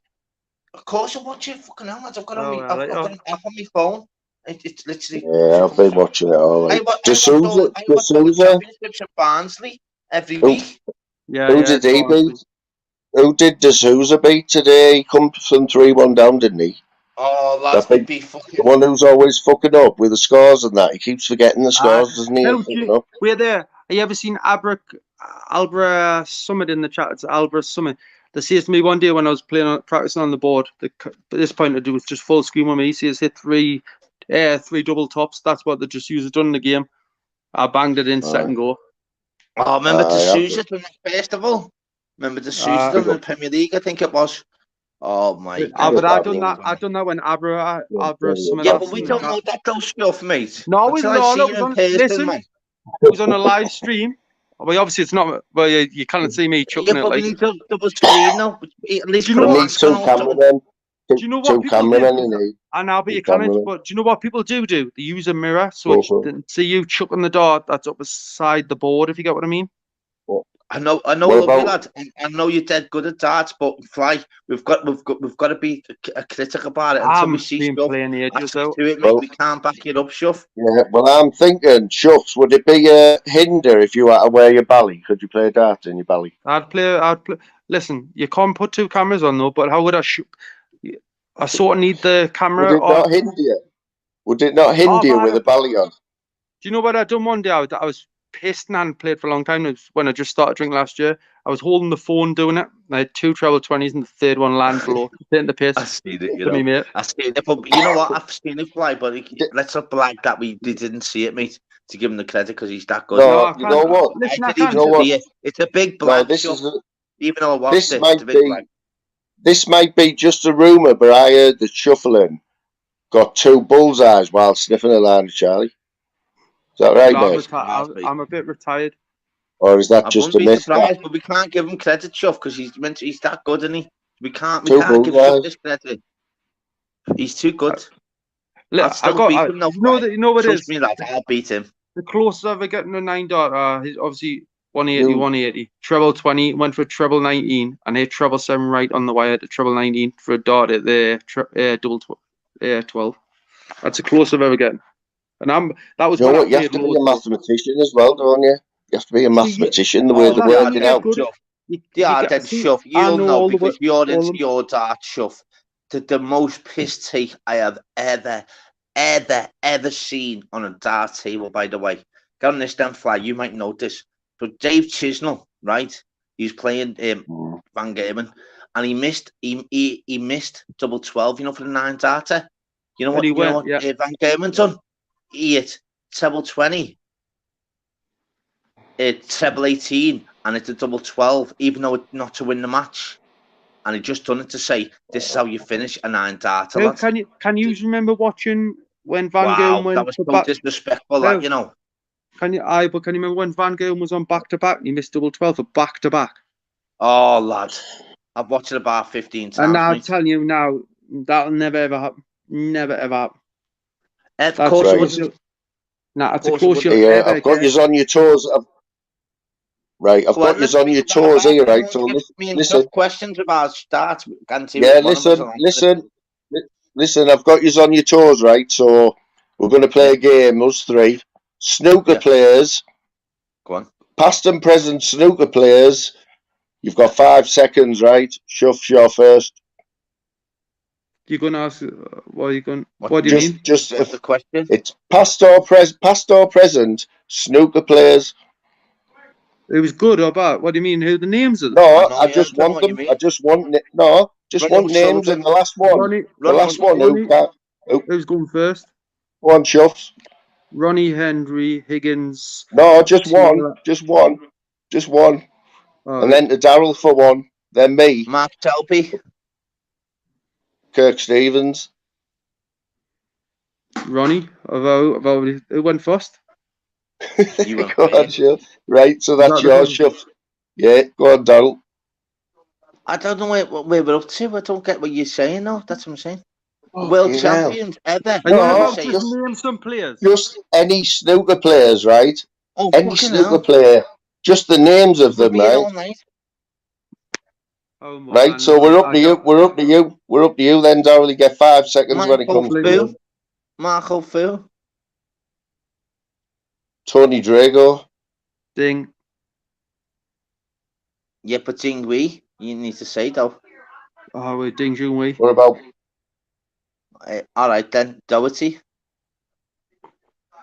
Of course I watch it. Fucking hell, I've got an app on my phone. It's literally. Yeah, I've been watching it all. I watch championships at Barnsley every week. Who did he beat? Who did D'Souza beat today? He come from 3-1 down, didn't he? Oh, lads, the one who's always fucking up with the scores and that. He keeps forgetting the scores, doesn't he? We're there. Have you ever seen Albra Summit in the chat? It's Albra Summit. They says to me one day when I was practicing on the board, at this point I do was just full screen with me. He says hit three double tops. That's what the D'Souza done in the game. I banged it in second go. Oh, remember D'Souza from the festival? Remember D'Souza in the Premier League? I think it was. Oh my God! But I done that when Albra Summit. Yeah, but we don't know that those stuff, mate. No, we don't. Listen, it was on a live stream. Well, obviously it's not. Well, you can't see me chucking it. But we need to double screen now. At least you know what? Do you know what people do? I know, but you can't. But do you know what people do? They use a mirror so it can see you chucking the dart that's up beside the board. If you get what I mean. I know, What love you, about- lad. I know you're dead good at darts, but Fly, we've got to be a critic about it until we see stuff. We can't back it up, Shuff. Yeah, well, I'm thinking, Shuffs, would it be a hinder if you had to wear your bally? Could you play darts in your bally? I'd play. Listen, you can't put 2 cameras on though. But how would I shoot? I sort of need the camera. Would it not hinder you? Would it not hinder you with a bally on? Do you know what I done one day? I was pissed and I hadn't played for a long time. It was when I just started drinking last year. I was holding the phone doing it. I had 2 treble 20s and the third one landed below. Taking the piss. I seen it, me, mate. I seen it, but you know what? I've seen it fly, but let's not blag that they didn't see it, mate. To give him the credit because he's that good. No, you know what? Listen, I didn't even see it. It's a big blag. No, this is even though I watched it, it's a big blag. This might be just a rumour, but I heard that Shuffling got 2 bullseyes while sniffing a line of Charlie. Is that right, mate? I'm a bit retired. Or is that just a myth? But we can't give him credit, Shuff, because he's that good, isn't he? We can't give Shuff this credit. He's too good. I'll still beat him now. You know what it is? Trust me, lad, I'll beat him. The closest I've ever gotten a 9 dart, he's obviously 180, 180. Treble 20, went for a treble 19, and hit treble 7 right on the wire to treble 19 for a dart at the double 12. That's the closest I've ever gotten. And that was. You know what? You have to be a mathematician as well, don't you? You have to be a mathematician the way they're working out. Yeah, then Shuff, you'll know because you're into your dart, Shuff. The most piss take I have ever seen on a dart table, by the way. Get on this damn Fly, you might know this. But Dave Chisnell, right? He's playing Van Gamen, and he missed double 12, you know, for the 9 darter. You know what? Van Gamen done? He hit treble 20, treble 18, and it's a double 12, even though it's not to win the match. And he just done it to say, this is how you finish a 9 darter. Can you remember watching when Van Gamen went? That was so disrespectful, that, you know. Can you remember when Van Gamen was on back-to-back? He missed double 12 for back-to-back. Oh, lad. I've watched it about 15 times. And I'm telling you now, that'll never ever happen. Never ever happen. Of course it wouldn't. Nah, it's a close you'll ever I've got you on your toes. Right, I've got you on your toes here, right? So listen. Questions about start. Yeah, listen. I've got you on your toes, right? So we're going to play a game, us 3. Snooker players. Go on. Past and present snooker players. You've got 5 seconds, right? Shuff, you're first. You're going to ask, what are you going? What do you mean? Just what's the question? It's past or present snooker players. It was good or bad? What do you mean? Who the names of them? No, I just want them. I just want names in the last one. The last one. Who's going first? One, Shuffs. Ronnie, Henry, Higgins. No, just one. Just one. And then to Darryl for 1. Then me. Mark Telpy. Kirk Stevens. Ronnie. Who went first? Go on, Shuff. Right, so that's yours, Shuff. Yeah, go on, Darryl. I don't know where we're up to. I don't get what you're saying, though. That's what I'm saying. World champions ever. No, just name some players. Just any snooker players, right? Oh, any snooker player. Just the names of them, right? Oh, right, so we're up to you. We're up to you then, Darryl. You get 5 seconds when it comes to you. Marco Fu. Tony Drago. Ding. Yeah, but Ding Wei, you need to say though. Oh, wait, Ding Junhui. What about? All right then, Doherty.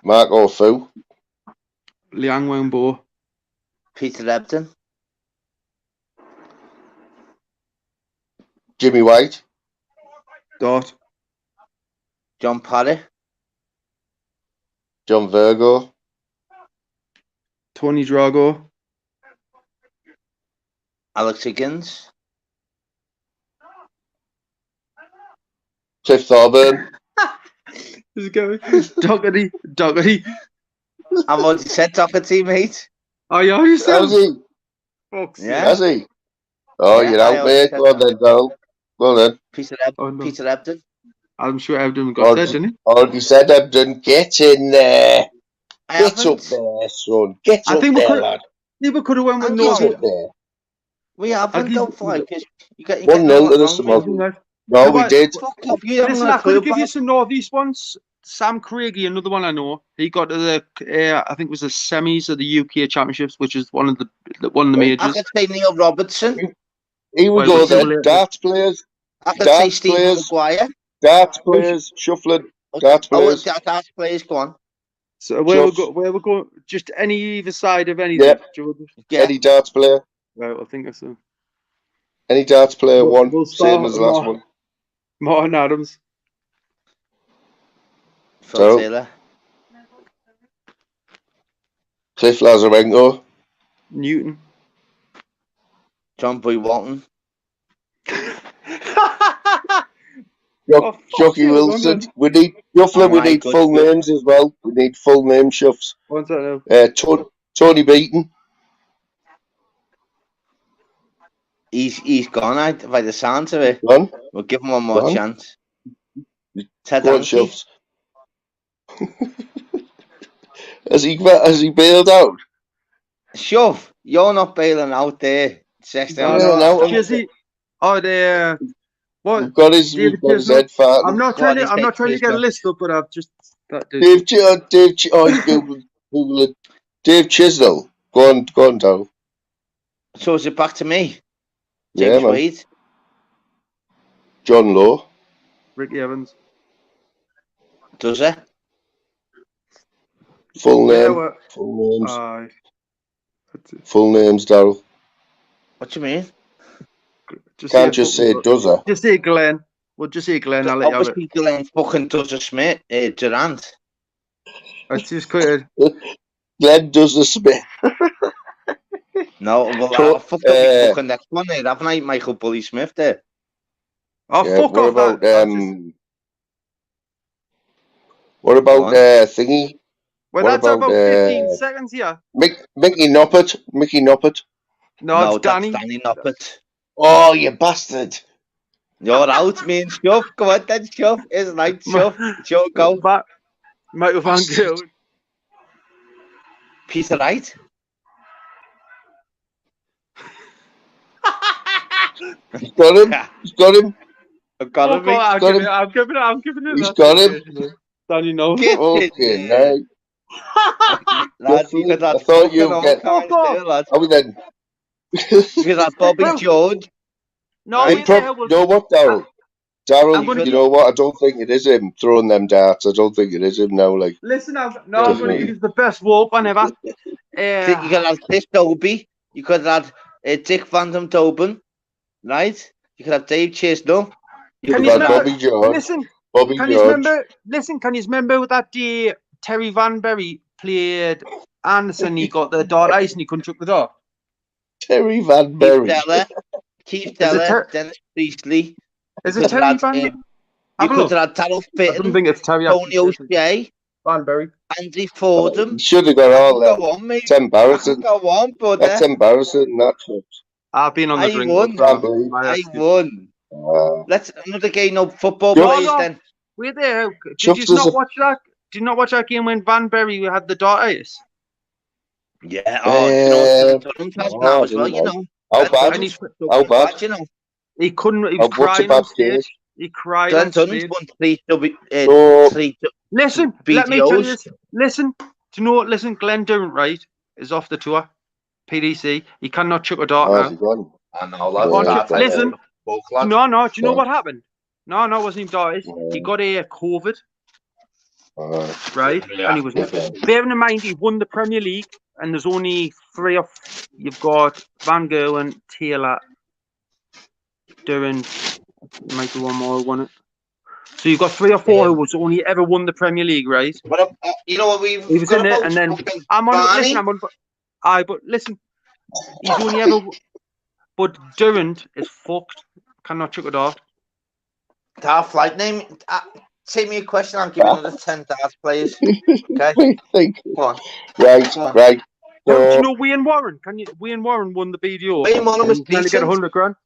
Marco Fu. Liang Wenbo. Peter Ebdon. Jimmy White. Dot. John Parry. John Virgo. Tony Drago. Alex Higgins. Cliff Thorburn. Is it going? Doherty. I've already said Doherty, mate. Oh, yeah, you said. Has he? Yeah. Has he? Oh, yeah, you're out, mate. Go on then, Darryl. Go on then. Peter Ebdon. I'm sure Ebdon got there, didn't he? Already said Ebdon. Get in there. Get up there, son. Get up there, lad. People could have went with And North. We haven't though, because you're getting 1-0 all to that the wrong. Summer. No, we did. Fuck off, you haven't Listen, got I a could have clue, given you Bob. some Northeast ones. Sam Craigie, another one I know. He got to the, I think it was the semis of the UK Championships, which is one of the majors. I could say Neil Robertson. Here we go then. Darts players. I could say Steve Maguire. Darts players. Shuffling. Darts players. Darts players, go on. So where we go? Just any either side of anything. Yep. Yeah. Any darts player. Right, I think that's so. Any darts player, same as the last one. Martin Adams. Phil Taylor. Cliff Lazarenko. Newton. John Boy Walton. Jockey Wilson. We need Shuffler. We need full names as well. We need full name Shuffs. What's that now? Tony Beaton. He's gone, by the sound of it. Gone? We'll give him one more chance. Ted Go on, Hankey. Shuffs. Has he bailed out? Shove, you're not bailing out there. Jizzy. Oh, they. What? We've got his head fat. I'm not trying to get a list up, but I've just. Dave Chisnell. Go on, Dal. So is it back to me? Yeah, James man. Wade. John Lowe. Ricky Evans. Does it? Full name. Yeah, full names. Full names, Daryl. What do you mean? Can't just say does Just say Glenn. We'll just say Glenn. I'll let you have it. Glenn fucking does a Smith. Durant. It's just clear. Glenn does a Smith. No, well, I fucked up the fucking next one there, haven't I? Michael Bully Smith there. Oh, yeah, fuck off about, that. What about thingy? Well, that's about 15 seconds here. Mickey Noppert. No, it's Danny. That's Danny Noppert. Oh, you bastard. You're out, me and Shuff. Come on then, Shuff. It's right, Shuff. Joe, go. Michael Van Gogh. Peter Wright. He's got him. I've got him. I'm giving it. He's got him. Danny knows. Okay, now. Lads, you could have thought you would get. How we then? You could have Bobby George. No, you know what, Daryl? Daryl, you know what? I don't think it is him throwing them darts. I don't think it is him now. Like, listen, I'm going to use the best walk on ever. You could have Chris Dobie. You could have Dick Van Dam Tobin, right? You could have Dave Chisnell. Can you remember? Bobby George. Listen, Bobby can George. you remember? Listen, can you remember that day Terry Van Berry played Anderson? He got the dart ice and he couldn't chuck the dart. Terry Van Berry. Keith Teller, Dennis Priestley. Is it Terry Van Berry? You could have had Darryl Fitton. I don't think it's Terry. Tony O'Shea. Van Berry. Andy Fordham. You should have got all that. Go on, mate. It's embarrassing. Go on, brother. That's embarrassing. I've been on the drink. I won. Let's another game of football players then. Wait there. Did you not watch that? Did you not watch that game when Van Berry had the dart ice? Yeah. Oh, you know, now as well. You know. How bad? You know. He couldn't. He was crying on stage. He cried on stage. Listen, let me tell you this. Listen, do you know what? Listen, Glenn Durant, right, is off the tour. PDC. He cannot chuck a dart now. I know. Listen. No. Do you know what happened? No, it wasn't even dart. He got a COVID. Right? And he was. Bearing in mind, he won the Premier League, and there's only three of. You've got Van Gerwen, Taylor, Durant. Might be one more who won it. So you've got 3 or 4 who's only ever won the Premier League, right? But you know what he was in it, and then but listen, he's only ever. But Durant is fucked. Cannot chuck a dart. Dart flight name. Take me a question. I'll give you another 10 darts players. Okay. Come on. Right. Do you know Wayne Warren? Wayne Warren won the BDO. Wayne Warren was trying to get 100 grand.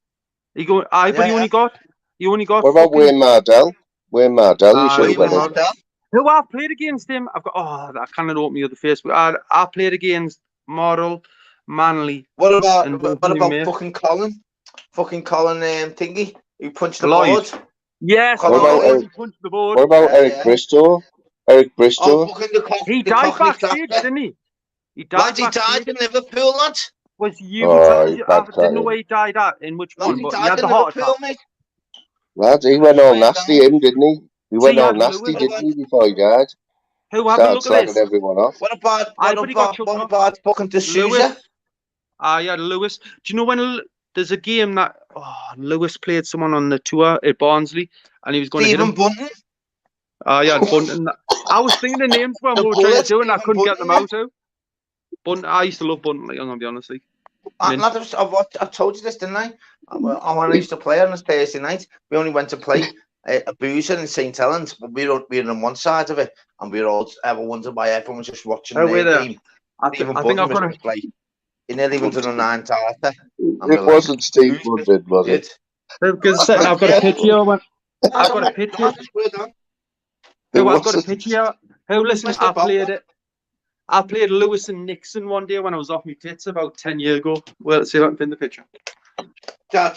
He only got. What about Wayne Mardell? Wayne Mardell, you should have got him. Who I've played against him? I've got. I cannot open me other Facebook. I played against Mardell, Manly. What about and both new mate. fucking Colin? Fucking Colin thingy who punched the Lloyd. board. Yes, Colin What about Lloyd. he punched the board. What about Yeah, Eric yeah. Bristow? Eric Bristow? Oh, fucking He the died Cockney backstage, doctor. didn't he? He Lads, died he died backstage. in Liverpool, lads. Was you? Oh, I bad didn't know crying. where he died at. In which Lads, one? he But he died had in the heart Liverpool, attack. mate. Lads, he went all nasty, him, didn't he? He So went he all had nasty, Lewis. didn't he, before he died? Who have a Started look at slagging this? everyone off. What about chucked off. fucking D'Souza? Lewis. Yeah, Lewis. Do you know when there's a game that Lewis played someone on the tour at Barnsley and he was going to hit him? Bunton. Yeah, Bunton. I was thinking the names when we were trying to do it and I couldn't get them out. Bunton. I used to love Bunton, like, I'm gonna be honest. Like, I told you this, didn't I? When I used to play on a Thursday night, we only went to play a boozer in St. Helens, but we were on one side of it, and we were all ever wondered why everyone was just watching the game. I think I've got to play. He nearly went to the 9th Arthur. It wasn't Steve Woodard, was it? Because I've got a picture. I've got a picture. I've got a picture. Listen, I played Lewis and Nixon one day when I was off my tits about 10 years ago. Well, let's see if I can pin the picture. Yeah.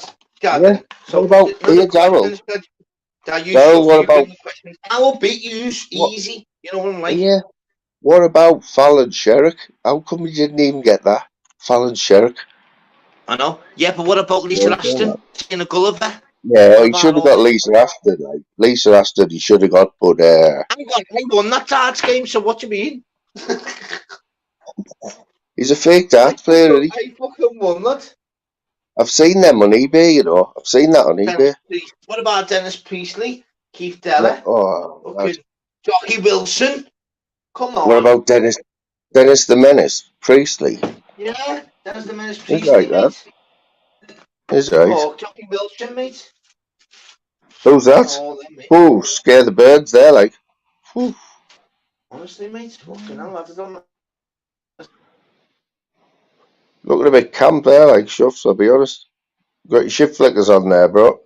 So what about Darryl? Darryl, what about? I will beat you easy. You know what I'm like? Yeah. What about Fallon Sherrick? How come we didn't even get that? Fallon Sherrick. I know. Yeah, but what about Lisa Ashton? Tina Gulliver? Yeah, he should have got Lisa Ashton. Like Lisa Ashton, he should have got, but I won that darts game. So what do you mean? He's a fake darts player, isn't he? I fucking won that. I've seen them on eBay, you know. I've seen that on eBay. What about Dennis Priestley, Keith Della, Jockey Wilson? Come on. What about Dennis the Menace Priestley? Yeah, Dennis the Menace Priestley. He's right, that. He's right. Oh, Jockey Wilson, mate. Who's that? Oh, scare the birds there, like. Whew. Honestly, mate, fucking hell, I've done that. Looking a bit camp there, like Shuffs, I'll be honest. Got your shift flickers on there, bro.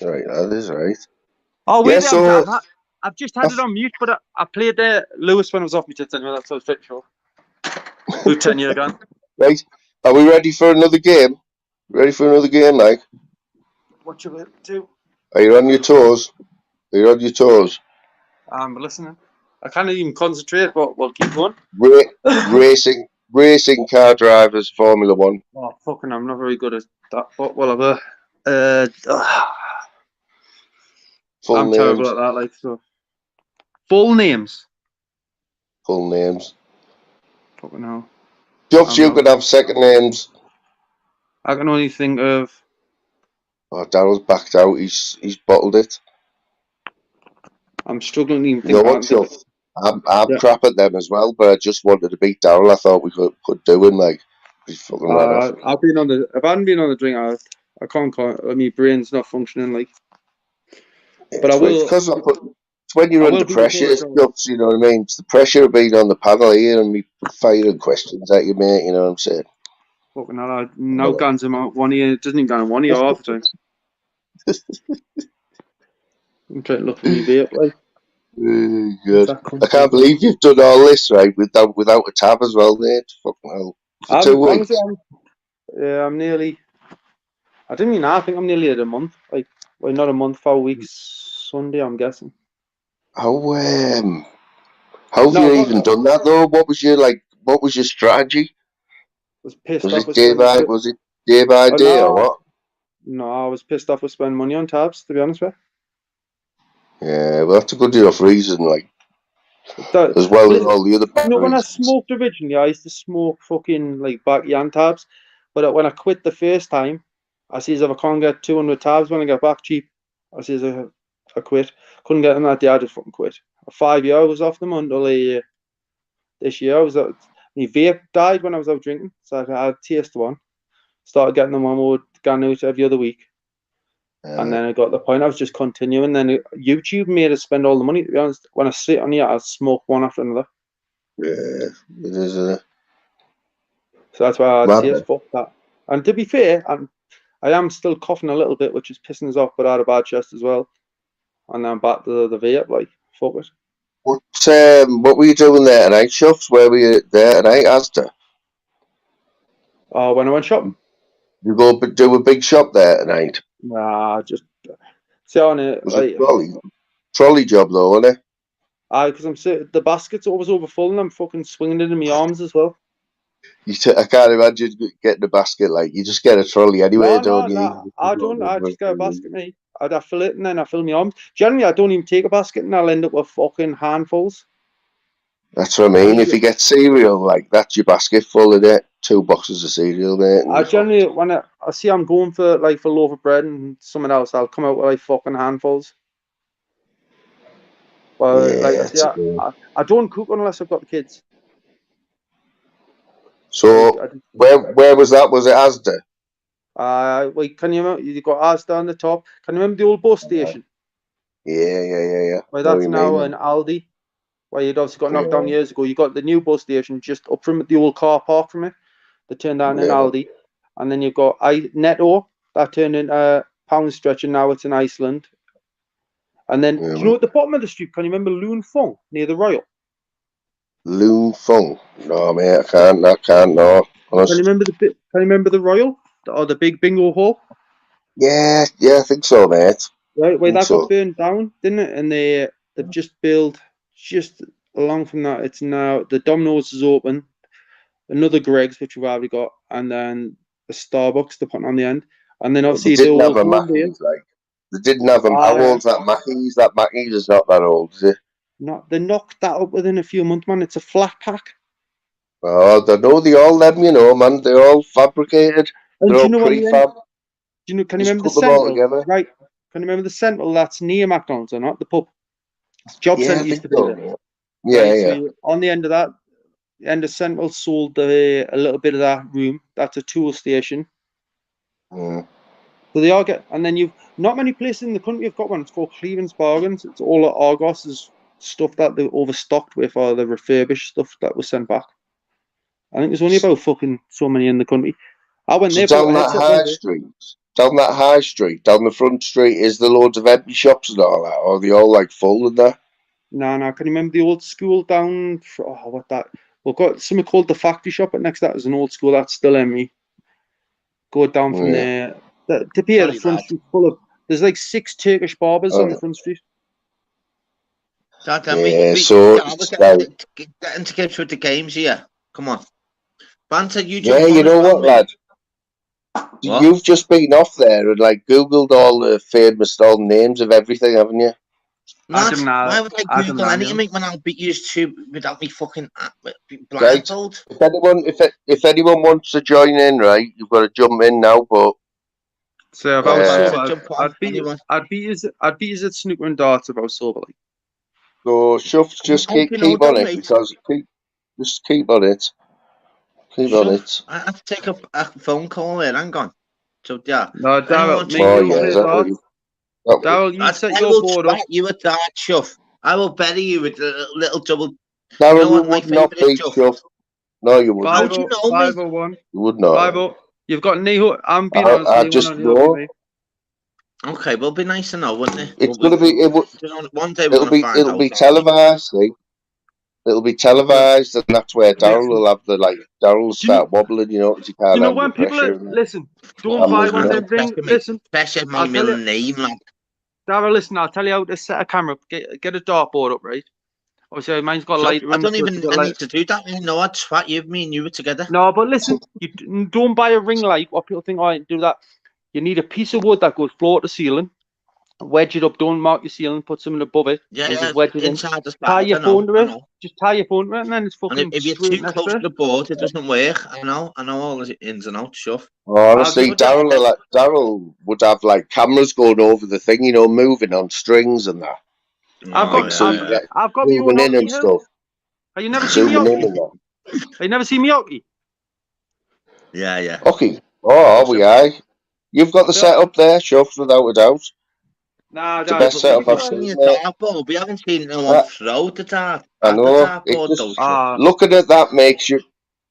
Right, that is right. Oh, wait, yeah, I've just had it on mute, but I played Lewis when I was off my tits anyway, that's what I was pretty sure. About 10 years ago. Right, are we ready for another game? Ready for another game, like? What you up to? Are you on your toes? Are you on your toes? I'm listening. I can't even concentrate, but we'll keep going. Racing car drivers, Formula One. Oh, fucking, I'm not very good at that, but whatever. I'm names. terrible at that, like, so. Full names. Full names. Fucking hell. Jobs you could have second names. I can only think of. Oh, Daryl's backed out. He's bottled it. I'm struggling to even think. You know what, Chuff? I'm crap at them as well, but I just wanted to beat Daryl. I thought we could do him, like. He's fucking ran off. If I hadn't been on the drink, I can't. My brain's not functioning, like. But I will. Because it's when you're under pressure, Chuffs, you know what I mean? It's the pressure of being on the panel here and me firing questions at you, mate. You know what I'm saying? Fucking hell, now guns him out 1 year. It doesn't even go in 1 year half the time. I'm trying to look for me vape, like. Good. I can't believe you've done all this, right, without a tab as well, mate. Fucking hell. For 2 weeks. I'm nearly. I didn't mean. I think I'm nearly at a month. Like, well, not a month, 4 weeks. Sunday, I'm guessing. How have you even done that though? What was your strategy? Was pissed was off. It day by day or what? No, I was pissed off with spending money on tabs, to be honest with you. Yeah, well, that's a good enough reason, like. As well as all the other. You know, when I smoked originally, I used to smoke fucking like backyard tabs, but when I quit the first time, I says if I can't get 200 tabs when I get back cheap, I says I quit. Couldn't get them that day. I just fucking quit. 5 years I was off them until this year. My vape died when I was out drinking, so I had taste one. Started getting them on more going out every other week, and then I got the point. I was just continuing. Then YouTube made us spend all the money. To be honest, when I sit on here, I smoke one after another. Yeah, it is. So that's why I taste fuck that. And to be fair, I am still coughing a little bit, which is pissing us off, but I had a bad chest as well. And I'm back to the vape, like, fuck it. What were you doing there tonight, Shuffs? Where were you there tonight, Asda? Oh, when I went shopping. You go do a big shop there tonight? Nah, just see on it. It was a trolley job though, wasn't it? Because I'm sitting, the basket's always overfull and I'm fucking swinging it in my arms as well. I can't imagine getting a basket like you just get a trolley anyway, don't you? No, I don't. I just get a basket, mate. I'd fill it and then I fill my arms. Generally, I don't even take a basket and I'll end up with fucking handfuls. That's what I mean. If you get cereal, like that's your basket full of it. 2 boxes of cereal, mate. I generally, when I see I'm going for like for a loaf of bread and something else, I'll come out with like fucking handfuls. Well, yeah, I don't cook unless I've got the kids. So where was that? Was it Asda? Wait, can you remember? You got Asda on the top. Can you remember the old bus station? Yeah. Well, that's now an Aldi. Where you'd obviously got knocked down years ago. You got the new bus station just up from the old car park from it. They turned down an Aldi, and then you've got Netto that turned into Pound Stretch, and now it's in Iceland. And then, do you know at the bottom of the street? Can you remember Loon Fung near the Royal? Loon Fung? No, mate, I can't. No. Can you remember the Royal or the big bingo hall? Yeah, I think so, mate. Right, well, that got burned down, didn't it? And they've just built just along from that. It's now the Domino's is open, another Greg's which we've already got, and then the Starbucks they're putting on the end, and then obviously they didn't have a Mackey's, like they didn't have them. How old's that Mackey's? That Mackey's is not that old, is it? No, they knocked that up within a few months, man. It's a flat pack. Oh, they all them, man. They're all fabricated. They're all prefab. Can you remember the Central? Right. Can you remember the Central that's near McDonald's or not? The pub. Job Centre used to be there. Yeah. So on the end of that, the end of Central sold a little bit of that room. That's a tool station. So they all get, and then you've not many places in the country have got one. It's called Cleveland's Bargains. It's all at Argos's stuff that they overstocked with, or the refurbished stuff that was sent back. I think there's only about fucking so many in the country. I went there down that high street. Down that high street, down the front street, is there loads of empty shops and all that? Or are they all like full in there? No. Can you remember the old school down? We've got something called the Factory Shop, but next to that is an old school that's still empty. Go down from there. To be the front street full of. There's like 6 Turkish barbers on the front street. Get into grips with the games here. Come on. Banter, you know what, lad? What? You've just been off there and like Googled all the famous names of everything, haven't you? Why would I Google anything when I'll be used to without me fucking blindfold? Right. If anyone wants to join in, right, you've got to jump in now. But so if I was sober, I'd be at snooker and darts if I was sober. Like. So Shuffs, just keep on it because just keep on it. Keep on it. I have to take a phone call here. Hang on. So yeah. No, Daryl, Daryl, you set your board up. You a dart, Shuff. I will bury you with a little double. Daryl, you would not beat Shuff. No, you wouldn't. How do you know 501. You would not. 5-0. You've got Neho. I'm being honest. I just know. Okay, well, be nice to know, wouldn't it? It's gonna be. One day it'll be televised. See? It'll be televised, and that's where Daryl will have Daryl will start wobbling, because he can't. You know when people listen, don't buy one of them things. Listen, pressure my middle name, lad. Daryl, listen, I'll tell you how to set a camera. Get a dartboard up, right? Obviously, mine's got light. I don't even need to do that. I'd swat you, me and you were together. No, but listen, you don't buy a ring light. What people think, do that. You need a piece of wood that goes floor to ceiling. Wedge it up, don't mark your ceiling, put something above it. Yeah, wedge it inside the tie your phone to it. Just tie your phone to it, and then it's fucking. And if you're too close to the board, it doesn't work. I know all the ins and outs stuff. Honestly, Daryl would have cameras going over the thing, moving on strings and that. I've got moving in and stuff. Have you never seen me hockey? Have you never seen me hockey? Yeah. Hockey. We are. You've got the setup there, Shuffs, without a doubt. Nah, it's the best setup I've seen. We haven't seen no one throw the dart. I know. Looking at that makes you.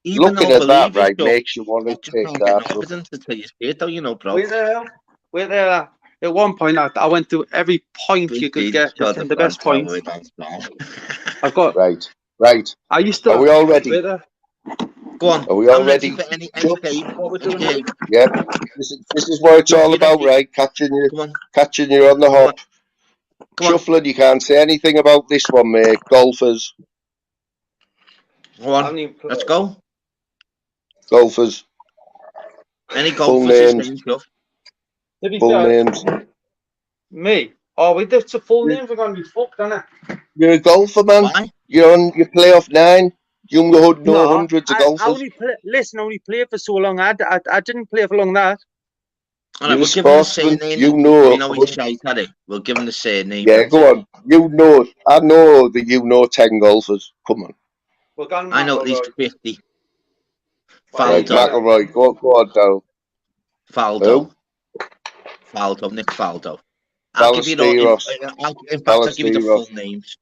Looking at that, right, makes you want to take that. Until you see it, though, bro. Wait there. At one point, I went to every point you could get, the best points. I've got right. I used to. Are we all ready? Go on. Are we all ready? For any game. What we're doing? Yeah. This is what it's all about, right? Catching you on the hop. Shuffling, you can't say anything about this one, mate. Golfers. Go on. Let's go. Golfers. Any golfers? Full names. Me? Oh, we did full names. We're gonna be fucked, aren't it? You're a golfer, man. Why? You play off 9. You know hundreds of golfers. I only played for so long. I didn't play for long that. Alright, we'll give him the surname. You know. We know he's shite at it. We'll give him the surname. Yeah, go on. You know. I know that you know 10 golfers. Come on. I know at least 50. Right, McElroy. Go on, Darryl. Faldo. Nick Faldo. I'll give you the full names.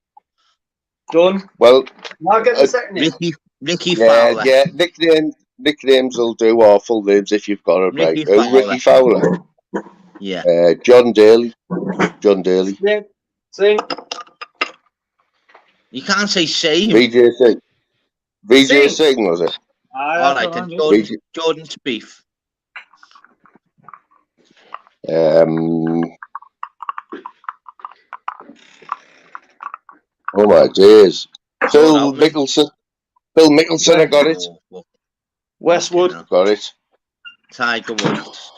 Done. Well, I'll get the second name. Ricky Fowler. Yeah, nicknames will do, or full names if you've got it right. Ricky Fowler. Yeah. John Daly. Sing. You can't say same. VJ Singh, was it? All right, then Jordan Spieth. Oh my days. Phil Mickelson, I got it. Westwood. Got it. Tiger Woods.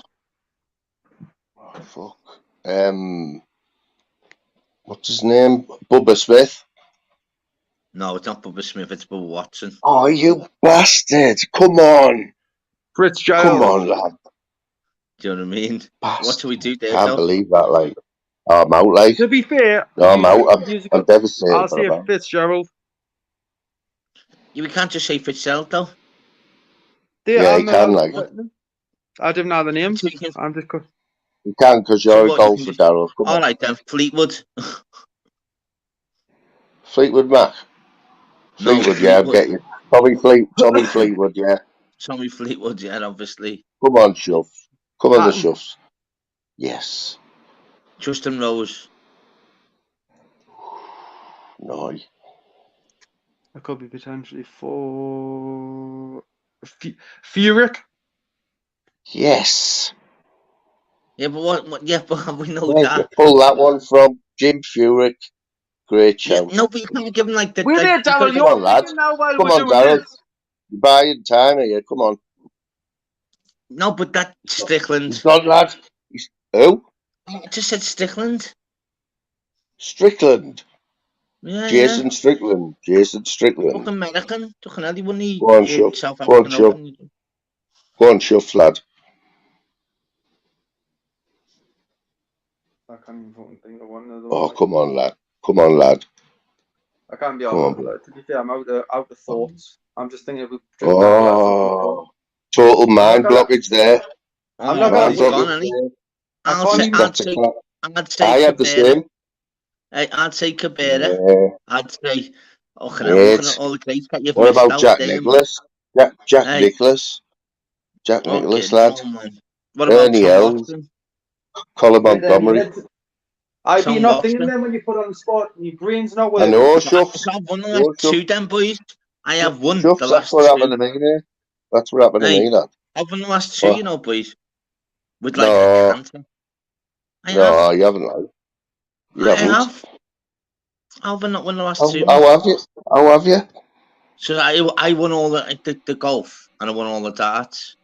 Oh, fuck. What's his name? Bubba Smith. No, it's not Bubba Smith, it's Bubba Watson. Oh, you bastard. Come on. Fitzgerald. Come on, lad. Do you know what I mean? Bastard. What do we do there, Can't believe that, like. Oh, I'm out, like. To be fair, no, I'm out. I'm devastated. I'll say Fitzgerald. We can't just say Fitzgerald, though. Yeah, you can, like. I didn't know the names. I'm just. You can, because you're a golfer, Darryl. All right, then. Fleetwood. Fleetwood Mac. Fleetwood, yeah, I'll get you. Tommy Fleetwood, yeah. Tommy Fleetwood, yeah, obviously. Come on, Shuff. Come on, the Shuffs. Yes. Justin Rose. No. I could be potentially for Furyk. Yes. Yeah, but what? Yeah, but we know Where'd that. you pull that one from? Jim Furyk. Great show. Yeah, no, but you can't give him like the. We're there, Darryl. Come on, lad. Come on, Darryl. You're buying time here. Come on. No, but that Strickland. He's not, lad. Who? I just said Strickland. Strickland. Yeah, Jason Strickland. Fucking American. Go on, Shuff. Go on, Shuff, lad. I can't even fucking think of one of those. Oh, come on, lad. I can't be out. To be fair, I'm out of thoughts. I'm just thinking of. Total mind blockage there. I'm not going to I'd say I had the same. I'd say Cabrera. Yeah. I'd say. Looking at all the greats that you've what missed about out Jack there, Nicklaus? Jack Nicklaus. Jack Nicklaus, lad. What about Ernie Els? Colin Montgomery. I'd be not thinking then when you put on the spot and your brain's not working. I know, Shuffs. I've won the last two, then, boys. I have won Shuffs, the last that's what happened to me there. That's what happened to me, lad. I've won the last two, you know, boys. With like no. Canter. No, you haven't, lad. You haven't. Have. How have I not won the last two? How have you? So I won all the golf and I won all the darts.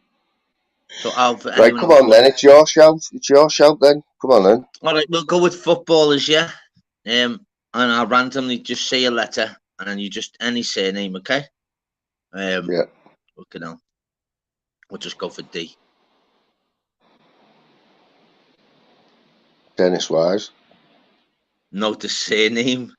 So right, come on then. It's your shout. Then. Come on then. All right, we'll go with footballers, yeah. And I'll randomly just say a letter, and then you just any surname, okay? Yeah. Okay, now we'll just go for D. Dennis Wise. No, the surname.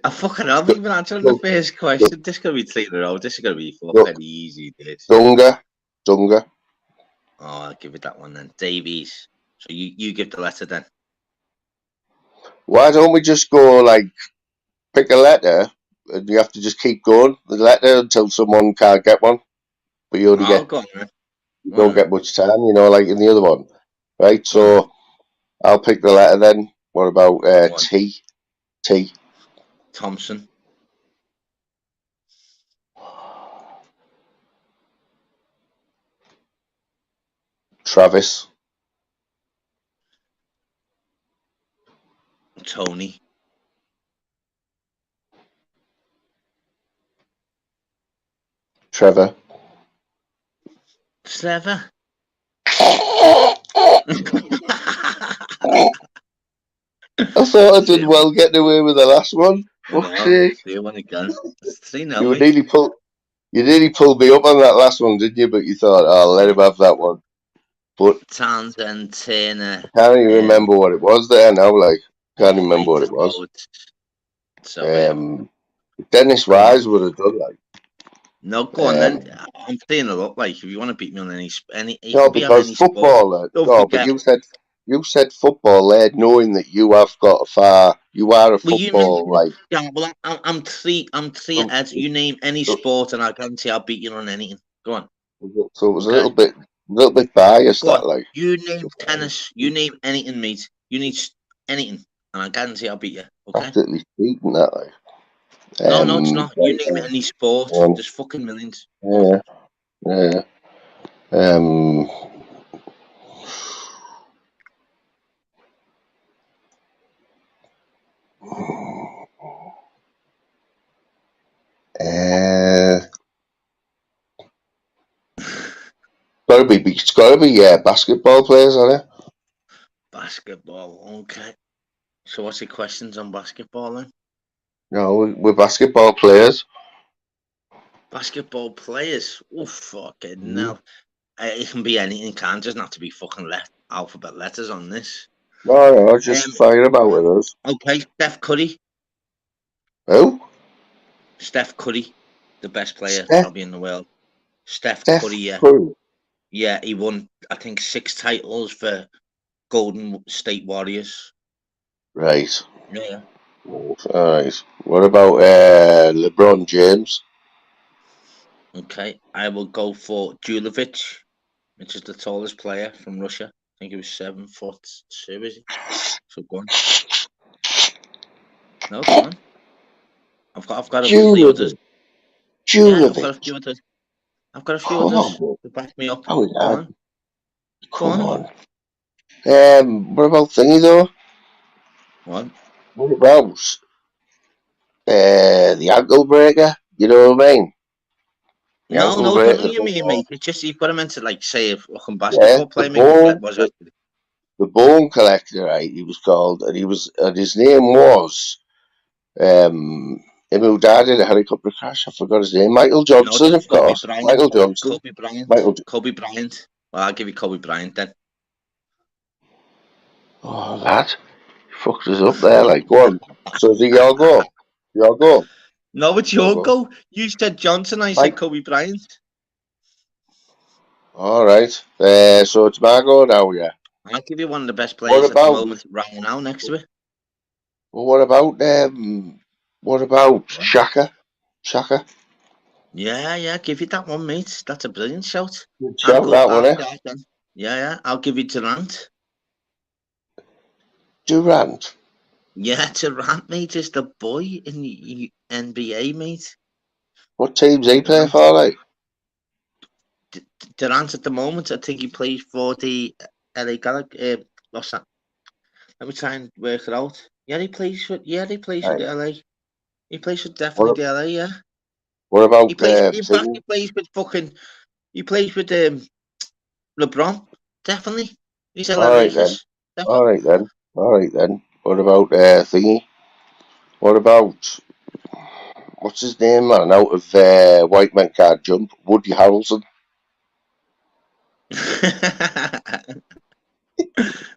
I fucking haven't even answered the first question. This is gonna be 3 in a row. This is gonna be fucking easy, dude. Dunga. Oh, I'll give it that one then. Davies. So you give the letter then. Why don't we just go like pick a letter and you have to just keep going the letter until someone can't get one? But you only get. Go on, man. You don't get much time, you know, like in the other one, right? So I'll pick the letter then. What about T? T. Thompson. Travis. Tony. Trevor. Trevor. I thought I did well getting away with the last one. Fuck's sake. You won again. You nearly pulled me up on that last one, didn't you? But you thought, I'll let him have that one. But Townsend, Turner. I can't even remember what it was there now. Like, can't remember what it was. So, Dennis Wise would have done like. No, go on then. I'm saying a lot. Like, if you want to beat me on any, No, because football. No, but you said football there, knowing that you have got you are a football like. Yeah, well, I'm three heads. You name any sport, and I guarantee I'll beat you on anything. Go on. So it was a little bit biased. Go on. That like. You name tennis. You name anything, mate. You need anything, and I guarantee I'll beat you. Okay. Absolutely beating that like. No, it's not. You name any sport. There's fucking millions. Yeah. It's gotta be basketball players, aren't it? Basketball, okay. So what's the questions on basketball then? No, we're basketball players. Basketball players? Oh, fucking hell. It can be anything, can't just have to be fucking alphabet letters on this. No, just fire about with us. Okay, Steph Curry. Who? Steph Curry, the best player probably in the world. Steph Curry, yeah. Yeah, he won, I think, 6 titles for Golden State Warriors. Right. Yeah. All right. What about LeBron James? Okay, I will go for Julovic, which is the tallest player from Russia. I think he was 7'2", is he? So go on. No, go on. I've got a few others. Yeah, I've got a few others. I've got a few others to back me up. Come on. What about thingy though? What? What about the ankle breaker? You know what I mean? No, I know what you mean, mate. It's just you've got to mention like say a fucking basketball player. The bone collector, right? He was called, and his name was him who died in a helicopter crash. I forgot his name. Michael Johnson, of course. Michael Johnson. Kobe Bryant. Kobe Bryant. Well, I'll give you Kobe Bryant then. Oh, lad, you fucked us up there. Like, go on. So is it your go? Your go? No, it's your go. You said Johnson. I said Kobe Bryant. All right. So it's my go now, yeah. I'll give you one of the best players at the moment right now next to it. Well, what about Shaka? Shaka? Yeah, give you that one, mate. That's a brilliant shout. Good shout, that one, eh? Yeah, I'll give you Durant. Durant? Yeah, Durant, mate, is the boy in the NBA, mate. What team's he play for, like? Durant at the moment, I think he plays for the LA Galaxy. What's that? Let me try and work it out. Yeah, he plays with the LA. He plays with definitely the LA, yeah. What about he plays with LeBron, definitely. He's LA Lakers. All right then. What about thingy? What about what's his name, man? Out of White Man Can't Jump, Woody Harrelson.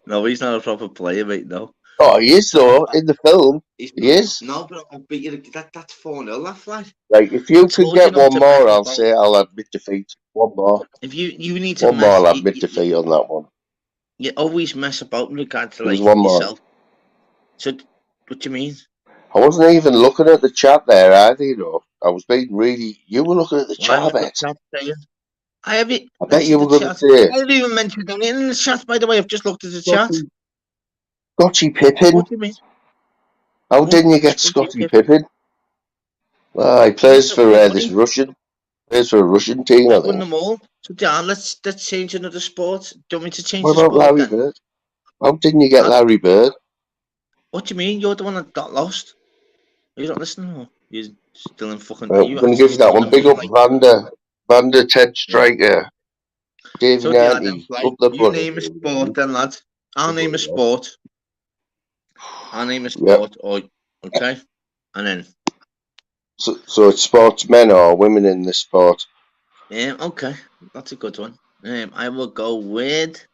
No, he's not a proper player, mate. No. Oh, he is though in the film. He is. No, but I'll beat you. That's 4-0. That flag. Right, if you can get one more, I'll say I'll admit defeat. One more. If you need to one more, I'll admit defeat on that one. You always mess about in regard to like one yourself. More. So, what do you mean? I wasn't even looking at the chat there either. You know, I was being really. You were looking at the chat, I bet. I have it. I bet you were going to say I haven't even mentioned it in the chat, by the way. I've just looked at the chat. Scottie Pippen. What do you mean? How didn't you get Scottie Pippen? Well, he plays for this Russian. Plays for a Russian team, I Won think. them all. So Dan, let's change another sport. Do you want me to change What the about sport Larry then? Bird? How didn't you get Larry Bird? What do you mean? You're the one that got lost. You're not listening, or you're still in fucking. I'm going to give you that one. Big up Vander, Ted Striker, Dave So Nanty. you name a sport then, lad. I'll name a sport. Or okay, and then. So it's sportsmen or women in this sport. Yeah, okay, that's a good one. I will go with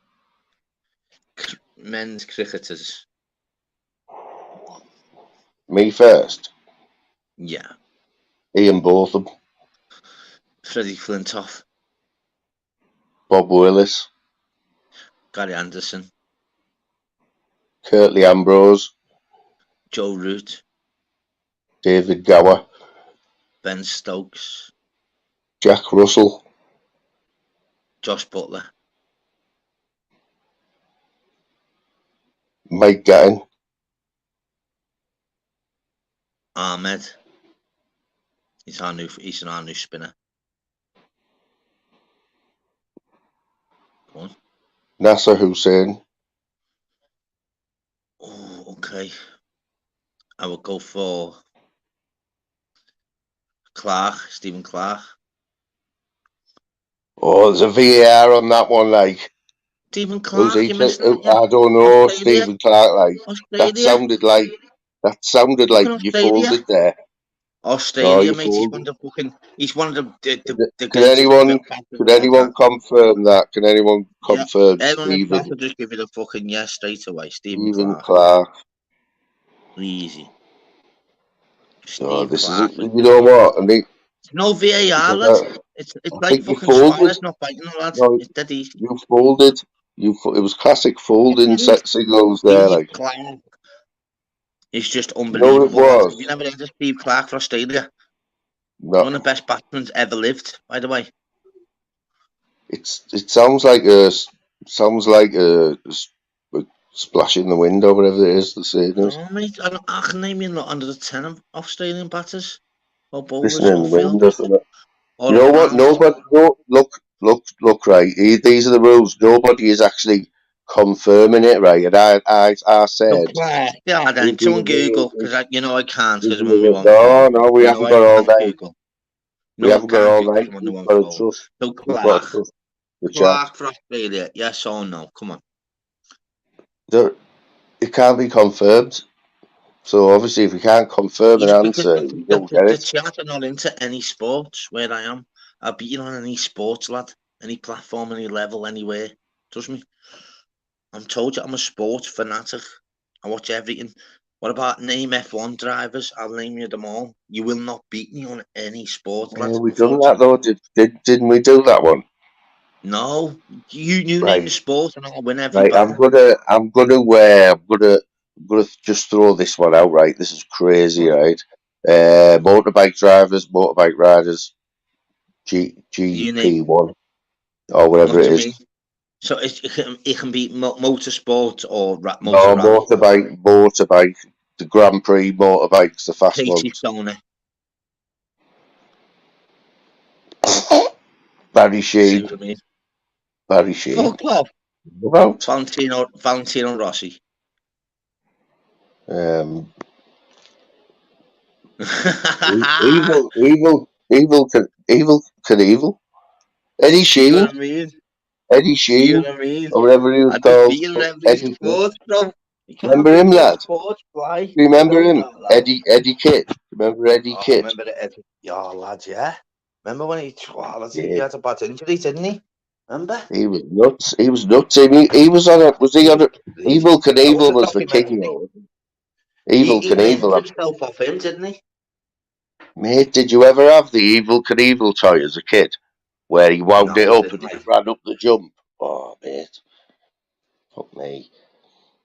men's cricketers. Me first. Yeah. Ian Botham. Freddie Flintoff. Bob Willis. Gary Anderson. Curtly Ambrose. Joe Root. David Gower. Ben Stokes. Jack Russell. Josh Butler. Mike Gatton. Ahmed. He's our new spinner. Go on. Nasser Hussain. Oh, okay. I will go for Stephen Clark. Oh, there's a VAR on that one, like. Stephen Clark, I don't know, Stephen Clark, like. That sounded like you folded there. Australia, mate. He's one of the Could anyone confirm that? Can anyone confirm Stephen? I'll just give you the fucking yes straight away. Stephen Clark. Easy. Oh, this Clark, is it. You know what? I mean, no VAR, lad. It's like fucking Suarez not biting the lad. No, it's dead easy. You folded. It was classic folding set signals there, like. Clark. It's just unbelievable. No, it was. Have you never heard of Steve Clark for Australia? No. One of the best batsmen ever lived, by the way. It sounds like a splash in the wind or whatever it is. The saying is. No, mate. I can name you not under the 10 of Australian batters or bowlers Listen in the wind or something. You know what? Look, right. These are the rules. Nobody is actually confirming it, right? And I said. Yeah, then someone Google because I can't because I'm on my one phone. No, we haven't got all night. We haven't got all night. We've got to trust. So Clark for Australia, yes or no? Come on. It can't be confirmed. So obviously, if we can't confirm an answer, you don't get it. The chat are not into any sports where I am. I'll beat you on any sports, lad. Any platform, any level, anywhere. Trust me. I'm told you I'm a sports fanatic. I watch everything. What about name F1 drivers? I'll name you them all. You will not beat me on any sport, lad. We've done that though. Didn't we do that one? No, you name the sport and I'll win every right, battle. I'm gonna just throw this one out. Right, this is crazy, right? Motorbike drivers, motorbike riders, GP1 or whatever it is. So it can be motorsport or motorbike. The Grand Prix motorbikes, the fast ones. Barry Sheen. Fuck off. About Valentino Rossi. Evil. Eddie Sheen. You know what I mean? Eddie Sheen. You know what I mean? Or whatever he was called. Remember him, lad? Remember him? Eddie Kidd. Remember Eddie Kidd? Remember Eddie? Yeah, lad, yeah. Remember when he had a bad injury, didn't he? Remember? He was nuts. He was he on a Evil Knievel was the king, though. Evil Knievel himself off him, didn't he? Mate, did you ever have the Evil Knievel toy as a kid? Where he wound it up and he ran up the jump? Oh, mate. Fuck me.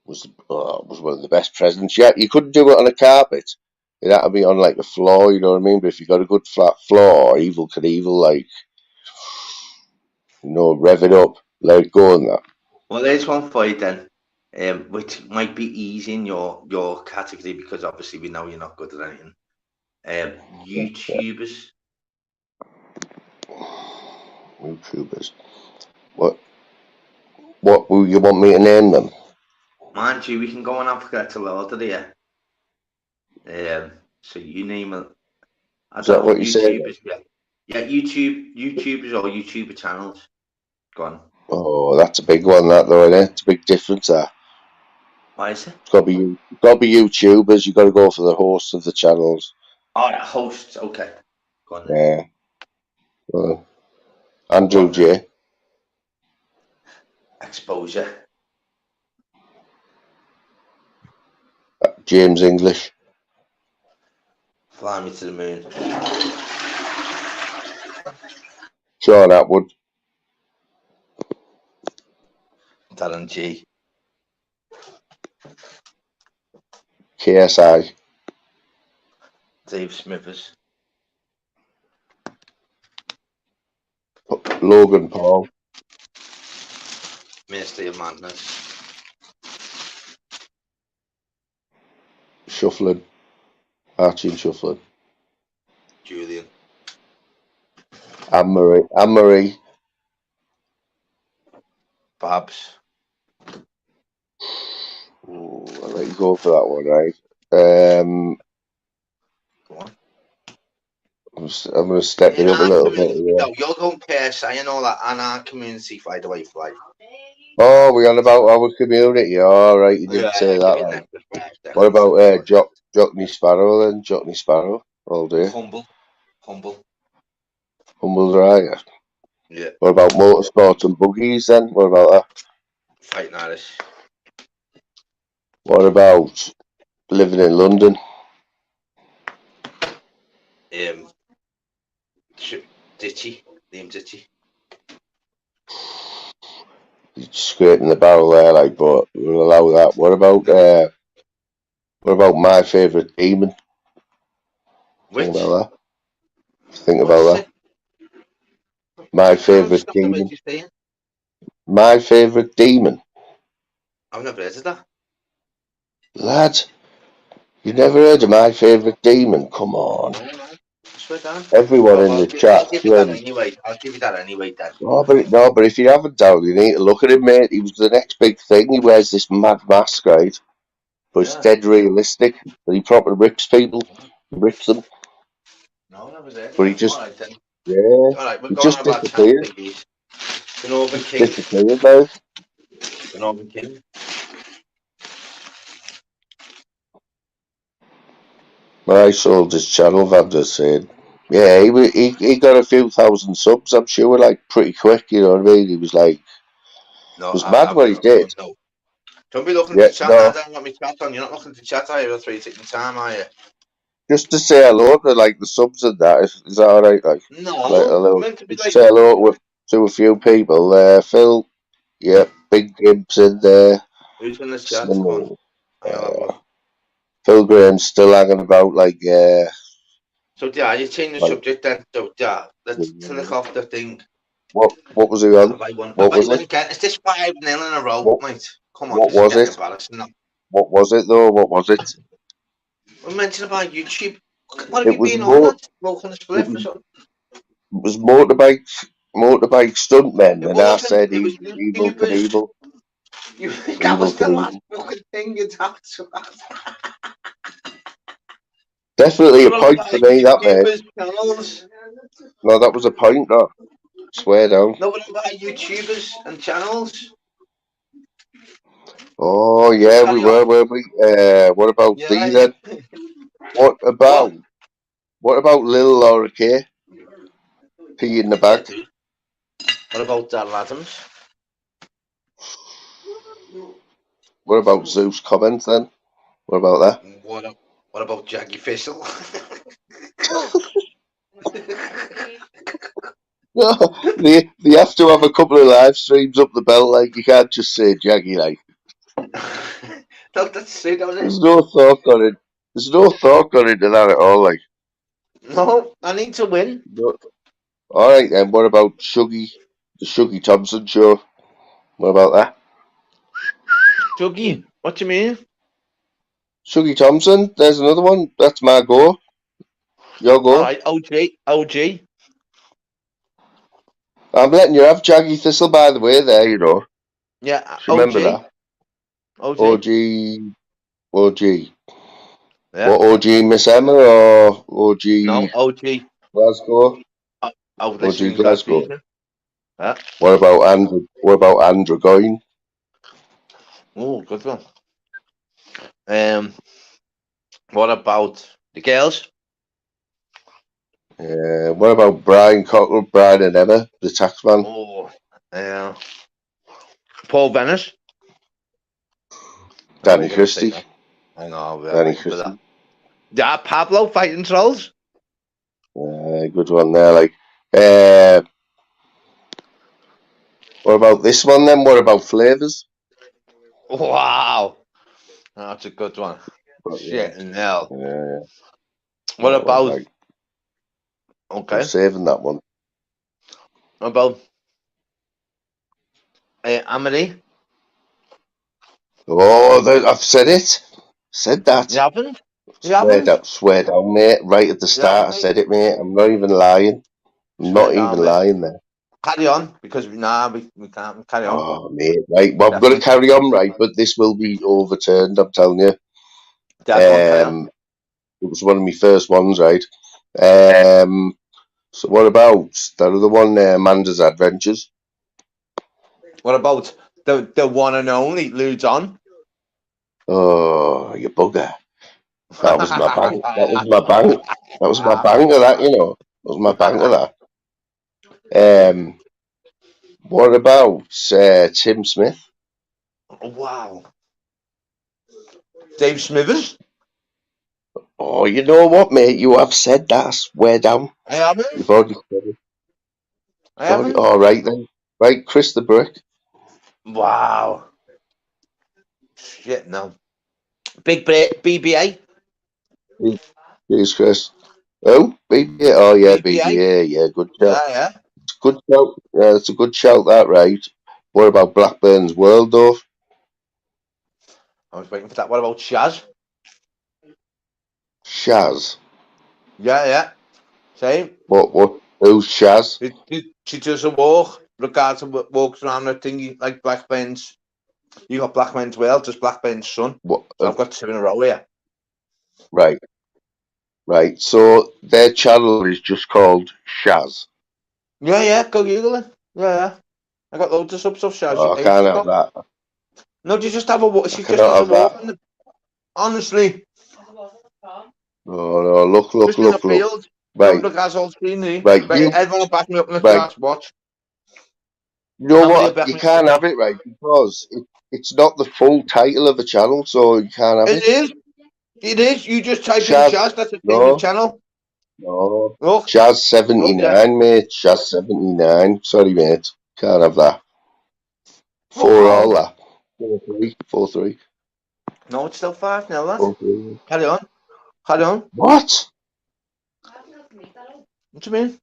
Was one of the best presents. Yeah, you couldn't do it on a carpet. It had to be on like a floor, you know what I mean? But if you got a good flat floor, Evil Knievel, like, rev it up, let it go and that. Well, there's one for you then, which might be easy in your category because obviously we know you're not good at anything. YouTubers. YouTubers. What will you want me to name them? Mind you, we can go on alphabetical order here. So you name it. Is that what you said? Yeah, YouTubers or YouTuber channels. Go on. Oh, that's a big one, that though, isn't it? It's a big difference there. Why is it? It's got to be YouTubers. You got to go for the hosts of the channels. Oh, the hosts. Okay. Go on then. Yeah. Well, Andrew J. Exposure. James English. Fly me to the moon. Sean Atwood. Darren G. KSI. Dave Smithers. Logan Paul. Ministry of Madness. Shuffling. Archie and Shuffling. Julian. Anne-Marie. Babs. Ooh, I'll let you go for that one, right? Go on. I'm going to step it up a little bit. Yeah. No, you're going KSI and all that, and our community Fight Away Fly. Oh, we're on about our community. All right, you did say that. Right. What about Jockney Sparrow then? Jockney Sparrow all day. Humble, right? Yeah. What about Motorsports and Buggies then? What about that? Fighting Irish. What about Living in London? Ditchy. Liam Ditchy. Scraping the barrel there, like, but we'll allow that. What about My Favourite Demon? Which? Think about that. Think about that. My Favourite Demon. My Favourite Demon. I've never heard of that. Lad, you never heard of My Favourite Demon? Come on. No. Swear down. Everyone in the chat. I'll give you that anyway. Dan. No, but if you haven't down, you need to look at him, mate. He was the next big thing. He wears this mad mask, right? But it's dead realistic. But he proper rips people. He rips them. No, that was it. But he just, Alright, then. yeah. Alright, we're he going just on about disappeared. The Northern King. Disappeared, though. The Northern King. I sold his channel, Vander said. Yeah, he got a few thousand subs, I'm sure, like, pretty quick, you know what I mean? He was like, it was mad what he did. No. Don't be looking to chat. No. I don't want me chat on. You're not looking to chat, are you? You're 3 taking time, are you? Just to say hello to, like, the subs and that. Is that alright? Like, no. Like, hello. Just say hello to a few people. Phil, yeah, Big Gibbs in there. Who's in the chat? Phil Graham's still hanging about, like, So, yeah, you change the subject then. So, yeah, let's click off the thing. What was he on? What was it? It's this 5-0 in a row, mate. Come on, what was it? What was it, though? What was it? We mentioned about YouTube. What have you been on, lad? Smoking a spliff or something? It was motorbike stuntmen, and I said evil Knievel. That was the last fucking thing you talked about. Definitely a point for me, that mate. No, that was a point, though. Swear down. No, what about YouTubers and channels? Oh, yeah, we were, weren't we? What about thee, then? What about Lil Laura K? P in the bag. What about Darren Adams? What about Zeus Comments, then? What about that? What about Jackie Fissel? No, they have to have a couple of live streams up the belt, like, you can't just say Jackie, like. No, that's it, doesn't it? There's no thought on it. There's no thought gone into that at all, like. No, I need to win. No. Alright then, what about Shuggy? The Shuggy Thompson show. What about that? Shuggy? What do you mean? Shuggy Thompson. There's another one. That's my go. Your go. All right, OG. I'm letting you have Jaggy Thistle, by the way, there, you know. Yeah, Remember that? OG. Yeah. What, OG Miss Emma or OG No, OG. Glasgow? OG Glasgow. Yeah. What about Andrew Goyne? Oh, good one. What about the girls? What about Brian Cockrell, Brian and Emma, the taxman? Oh, Paul Venice. Danny Christie. I know. Danny Christie. Yeah, Pablo fighting trolls. Good one there. Like, what about this one then? What about Flavors? Wow, that's a good one. Shit in hell. What about? Right. Okay. I'm saving that one. What about Amity? Oh, I've said it. Said that. You haven't? You haven't? Swear down, mate. Right at the start, I said it, mate. I'm not even lying. I'm not even lying there. Carry on, because we can't carry on. Oh, mate, right. Well, I'm going to carry on, right, but this will be overturned, I'm telling you. It was one of my first ones, right? So what about that other one, Amanda's Adventures? What about the one and only Lou John? Oh, you bugger. That was my bank. That was my bank. That was my bank of that, you know. That was my bank of that. What about Tim Smith? Oh, wow. Dave Smithers? Oh, you know what, mate? You have said that. I swear down. I haven't. You've already said it. I haven't. All right then. Right, Chris the Brick. Wow. Shit, no. Big BBA. Cheers, Chris. Oh, BBA. Oh, yeah, BBA. Yeah, good shout. Yeah. Good shout. Yeah, it's a good shout, that, right? What about Blackburn's World, though? I was waiting for that. What about Shaz? Shaz? Yeah. Same. What? Who's Shaz? She does a walk. Regards walks around the thingy like Blackburn's. You got Blackburn's World, just Blackburn's son. What? So I've got two in a row here. Right. So their channel is just called Shaz. Yeah. Go Google it. Yeah. I got loads of subs of Shaz. Oh, I can't have that. No, you just have a walk. She just has a walk. Honestly. Oh no! Look! Right. Look, that's all screen. Right. Everyone will back me up in the chat. Watch. You know what? You can't have it, right? Because it's not the full title of the channel, so you can't have it. It is. You just type in Shaz. That's a thing channel. No. Look. Shaz 79, mate. Shaz 79. Sorry, mate. Can't have that. For all that. 4-3. No, it's still 5-0, lad. Carry on. What? What do you mean?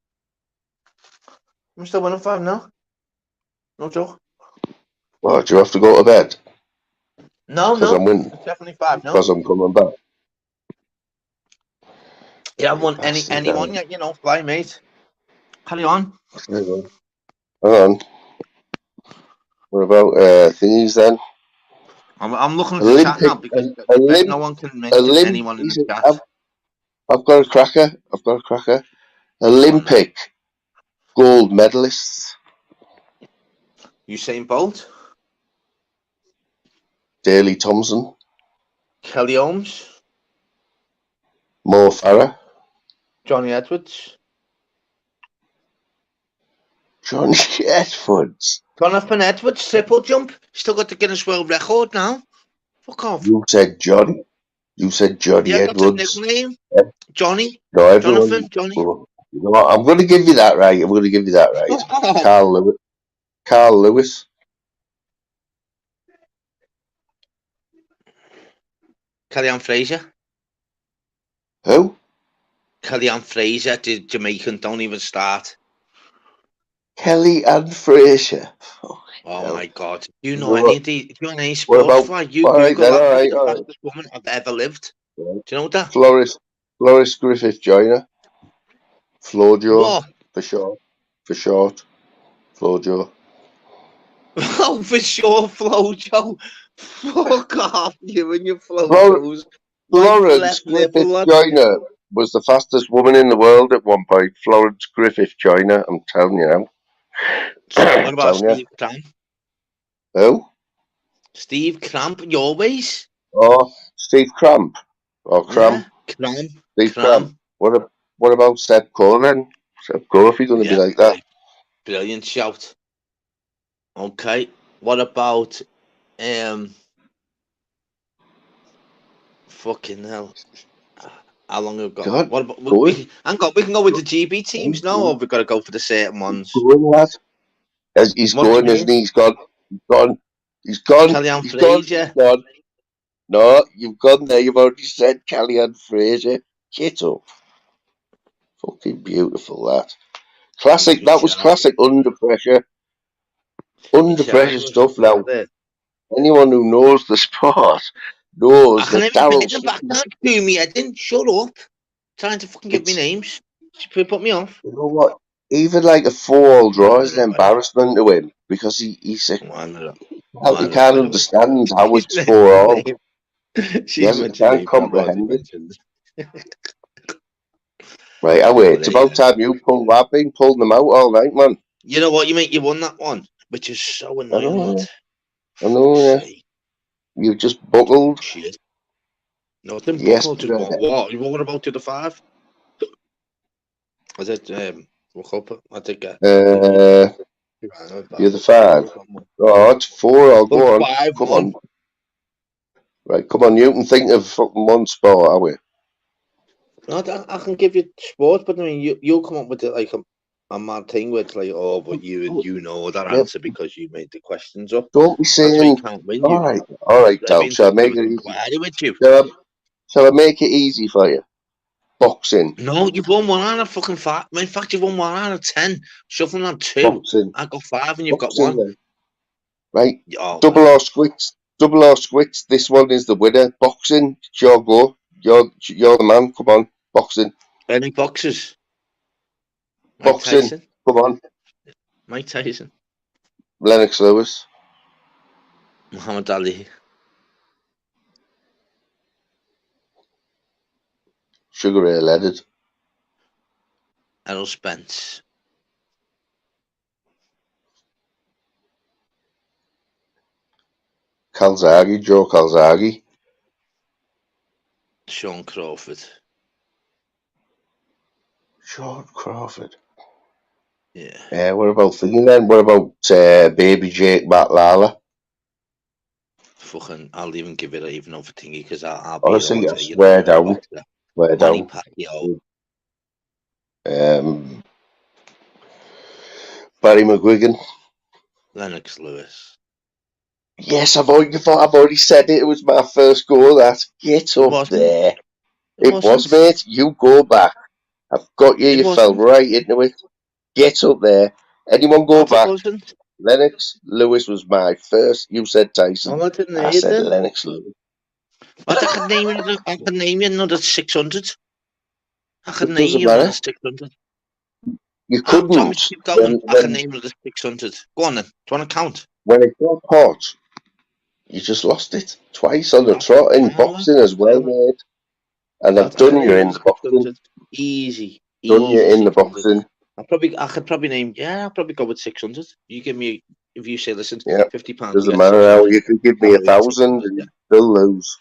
I'm still winning 5-0. No joke. Well, do you have to go to bed? No. Because I'm winning. It's definitely 5-0. Because I'm coming back. You haven't won anyone yet, fly, mate. Carry on. Hang on. What about thingies then? I'm looking at the chat now because no one can mention anyone in the chat. I've got a cracker. Olympic gold medalists. Usain Bolt. Daley Thompson. Kelly Holmes. Mo Farah. Johnny Edwards. Jonathan Edwards, triple jump. Still got the Guinness World Record now. Fuck off. You said Johnny. Edwards. That's a nickname. Johnny. No, everyone. Jonathan. Johnny. Oh, you know what? I'm going to give you that right. Carl Lewis. Kellyanne Fraser. Who? Kellyanne Fraser, the Jamaican. Don't even start. Kelly and Fraser. Oh my God! Do you You know know any what? of the? Do you know any What sports? about? Fly? You All right, Google then. that. All Who's right, the all right. fastest woman I've ever lived? Right. Do you know that? Floris Griffith Joyner. Flojo What? for short. For short. Flojo. Oh, for sure, Flojo. Fuck off, you and your Flojos. Right Florence left nipple, Griffith lad. Joyner was the fastest woman in the world at one point. Florence Griffith Joyner. I'm telling you now. What about Steve Cramp? Who? Steve Cramp, your ways? Oh, Steve Cramp. Or Cramp. Yeah, Cramp. Steve Cramp. What about Seb Coe then? Seb Coe, if he's going to be like that. Brilliant shout. Okay. What about fucking hell. How long have we got? God, what about we can go with the GB teams now, or we've got to go for the certain ones? He's going, isn't he? He's gone. He's gone. Kellyanne He's gone. Fraser. He's gone. No, you've gone there. You've already said Kellyanne Fraser. Get up. Fucking beautiful, that. Classic. That was classic under pressure. Under pressure stuff now. Anyone who knows the sport knows I that can't even Darryl. back down to me. I didn't shut up. Trying to fucking give me names. She put me off. You know what? Even like a 4-all draw is an embarrassment to him because he can't understand how it's 4-all. He can't comprehend it. Right, I wait. It's about time you pulled. I've been pulling them out all night, man. You know what? You won that one, which is so annoying. I know, yeah. You just buckled. Shit. Nothing buckled. Just what about to the 5? I said, woke up. I did get. You're the 5. Oh, it's 4. I'll go on. 5, come on. Right, come on. You can think of fucking one sport, are we? No, I can give you sports, but I mean, you'll come up with it like a mad thing where it's like, oh, but you know that answer because you made the questions up. Don't be saying. Can't win all right, Dal. Shall I make it easy? With you. Shall I make it easy for you? Boxing. No, you've won 1 out of fucking 5. In fact, you've won 1 out of 10. Shuffling on 2. Boxing. I got 5 and you've Boxing, got 1. Then. Right. Oh, double or squits. Double or squits. This one is the winner. Boxing. It's your go. You're the man. Come on. Boxing. Any boxers? Boxing. Tyson. Come on. Mike Tyson. Lennox Lewis. Muhammad Ali. Sugar Ray Leonard. Errol Spence. Calzaghe. Joe Calzaghe. Sean Crawford. Sean Crawford. Yeah. What about thinking then? What about Baby Jake Matlala? Fucking, I'll even give it even over thingy because I'll be honestly, I swear down. Swear Manny down. Pacquiao. Barry McGuigan. Lennox Lewis. Yes, I've already said it. It was my first go. That get up there. It was, mate. You go back. I've got you. You fell right into it. Get up there. Anyone go back? Lennox Lewis was my first. You said Tyson. I said Lennox Lewis. I could name you another 600. I could name you another 600. You couldn't. Keep going. I can name another 600. Go on then. Do you want to count? When it got hot, you just lost it twice on the trot in boxing as well, mate. And I've done you in the boxing. Easy. Done you in the boxing. I could probably name. Yeah, I'll probably go with 600. You give me, if you say, listen, £50. Doesn't matter how you can give me 1,000 and you still lose.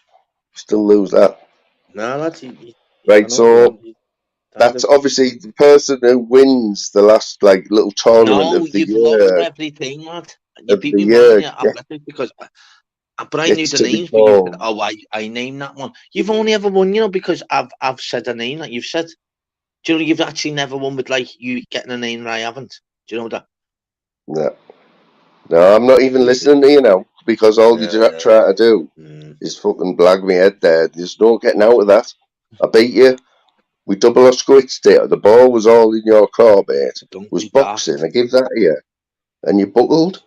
Still lose that. No, that's right. So that's obviously the person who wins the last little tournament of the year. No, you've lost everything, lad. You beat me money because. But I knew the names, but you said, "Oh, I named that one." You've only ever won, because I've said a name that you've said. Do you know you've actually never won with you getting a name that I haven't? Do you know that? No, I'm not even listening to you now because all you try to do is fucking blag me head there. There's no getting out of that. I beat you We double or squished it. The ball was all in your core, mate. It was boxing. I give that to you. And you buckled.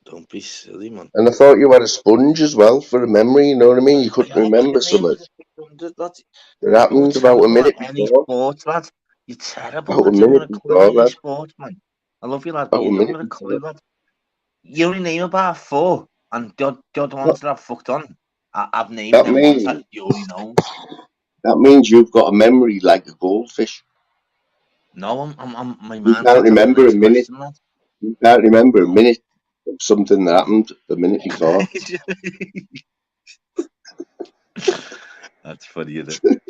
Don't be silly, man. And I thought you had a sponge as well for a memory, you know what I mean? You couldn't remember something. It happened about a minute before. Sport, lad. You're terrible, About lad. a You're minute a before, clue lad. sport, man. I love you, lad. About a You're minute a clue, before. lad. You only name about 4, and the other ones that I've fucked on, I've named That them means, ones that you already know. that means you've got a memory like a goldfish. No, my You mind's can't on the remember a next minute. question, lad. You can't remember a minute of something that happened the minute before. That's funny, isn't it?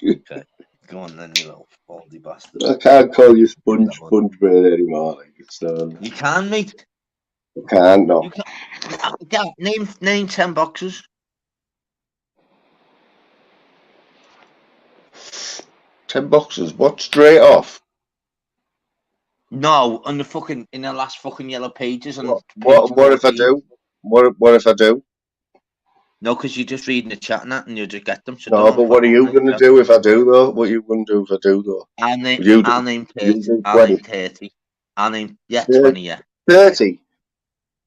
Okay. Go on then, you little baldy bastard. I can't call you sponge brain anymore. Like it's You can, mate. I can't, no. You can. Name 10 boxes. 10 boxes. What, straight off? No, on the fucking in the last fucking yellow pages and What if I do? What if I do? No, because you're just reading the chat and that, and you just get them. So no, but what are you going to do if I do though? What are you going to do if I do though? I'll name 30. I'll name 30. I'll name 20. Yeah. 30.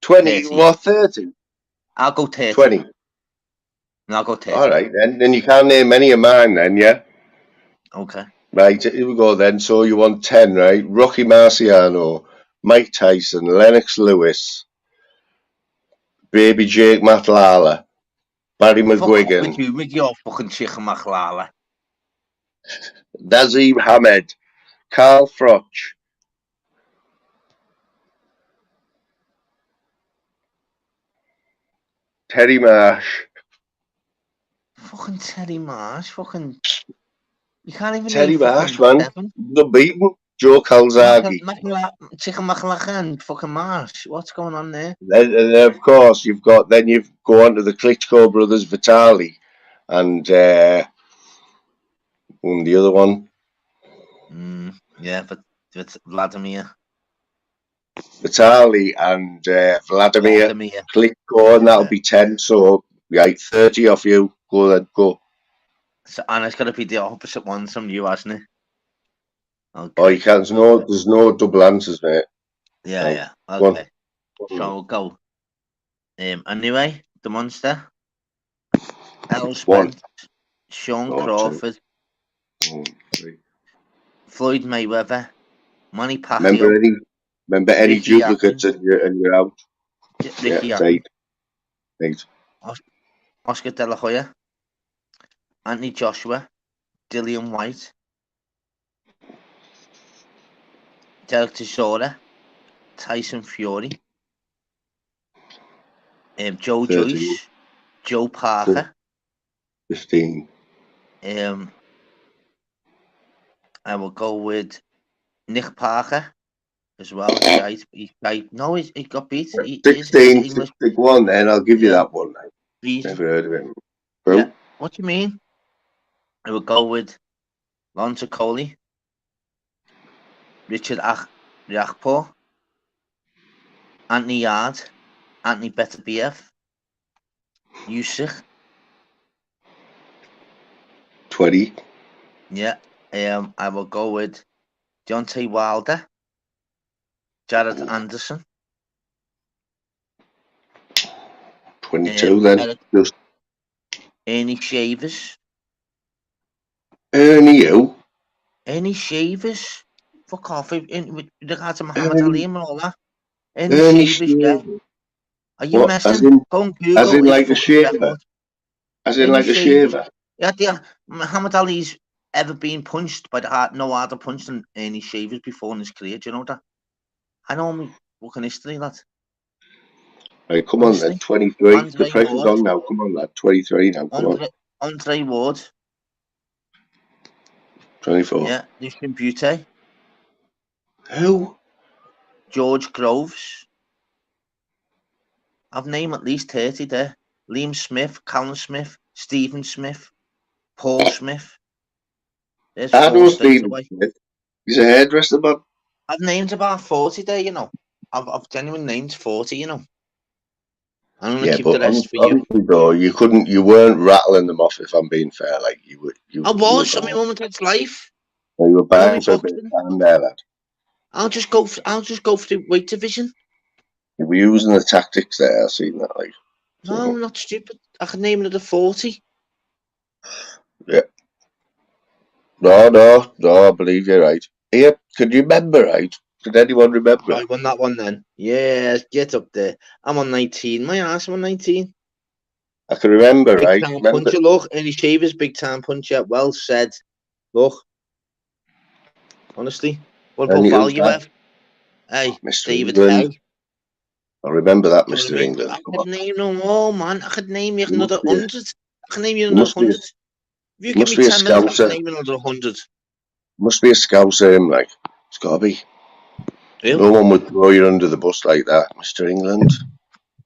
20. 30. What 30? I'll go 30. 20. And I'll go 30. All right then. Then you can't name any of mine then, yeah. Okay. Right, here we go then. So you want 10, right? Rocky Marciano, Mike Tyson, Lennox Lewis, Baby Jake Matlala, Barry McGuigan. Fuck you with your fucking chicken Matlala. Nazim Hamed, Carl Froch, Terry Marsh. Fucking Terry Marsh, fucking. You can't even Terry name Marsh, man. 7. The beaten. Joe Calzaghe. Chicken Machlachen, fucking Marsh. What's going on there? And of course, you've go on to the Klitschko brothers, Vitali, and the other one. Yeah, but Vladimir. Vitali and Vladimir Klitschko, and that'll be 10. So, right, 30 off you. Go then, go. So, and it's got to be the opposite ones from you, hasn't it? Okay. Oh, you can't. There's no double answers, mate. Yeah. Okay. So we'll go. Anyway, the monster. Errol Spence, Sean Crawford, Floyd Mayweather, Manny Pacquiao. Remember any duplicates and you're out. Ricky Eight. Oscar De La Hoya, Anthony Joshua, Dillian White, Derek Chisora, Tyson Fury, Joe 13. Joyce, Joe Parker, 15. I will go with Nick Parker as well. He got beat. 16. Big one, then I'll give you that one. Never heard of him. Yeah. What do you mean? I will go with Lonzo Coley, Richard Riakpo, Anthony Yard, Anthony Beterbiev, Usyk. 20. Yeah. I will go with Deontay Wilder, Jared Anderson. 22 then. Ernie Shavers. Ernie who? Ernie Shavers. Fuck off. With regard to Muhammad Ali and all that. Ernie Shavers, yeah. Are you what, messing? Go on Google. As in like a shaver? As in like a shaver? Yeah. Muhammad Ali's ever been punched by the heart, no harder punch than Ernie Shavers before in his career. Do you know that? I know my fucking history, lad. Right, come on then, 23. The pressure's on now. Come on, lad. 23 now. Come on. Andre Ward. 24. Yeah, Lucian Butte. Who? George Groves. I've named at least 30 there. Liam Smith, Callum Smith, Stephen Smith, Paul Smith. There's 4 straight away. Smith. He's a hairdresser, man. I've named about 40 there, you know. I've genuinely named 40, you know. I'm gonna keep the rest for you. Honestly, though, you weren't rattling them off. If I'm being fair, like you were. I was. I mean, moment it's life. You were buying for a bit of time there, lad. I'll just go for the weight division. You were using the tactics there. I've seen that. Like, no, I'm not stupid. I could name another 40. Yeah. No. I believe you're right. Here, can you remember? Right? Did anyone remember? I won that one then. Yeah, get up there. I'm on 19. My ass, I'm on 19. I can remember, big right? Time Remember? Puncher, look. Any Shavers, big time puncher. Well said. Look. Honestly. What about value, Ev? Hey, Mr. David England. Hay. I remember that, Mr. England. I could name them all, man. I could name you another 100. I can name you another 100. If you give me 10 minutes, I can name another 100. Must be a Scouser, him, like. It's got to be. Really? No one would throw you under the bus like that, Mr. England.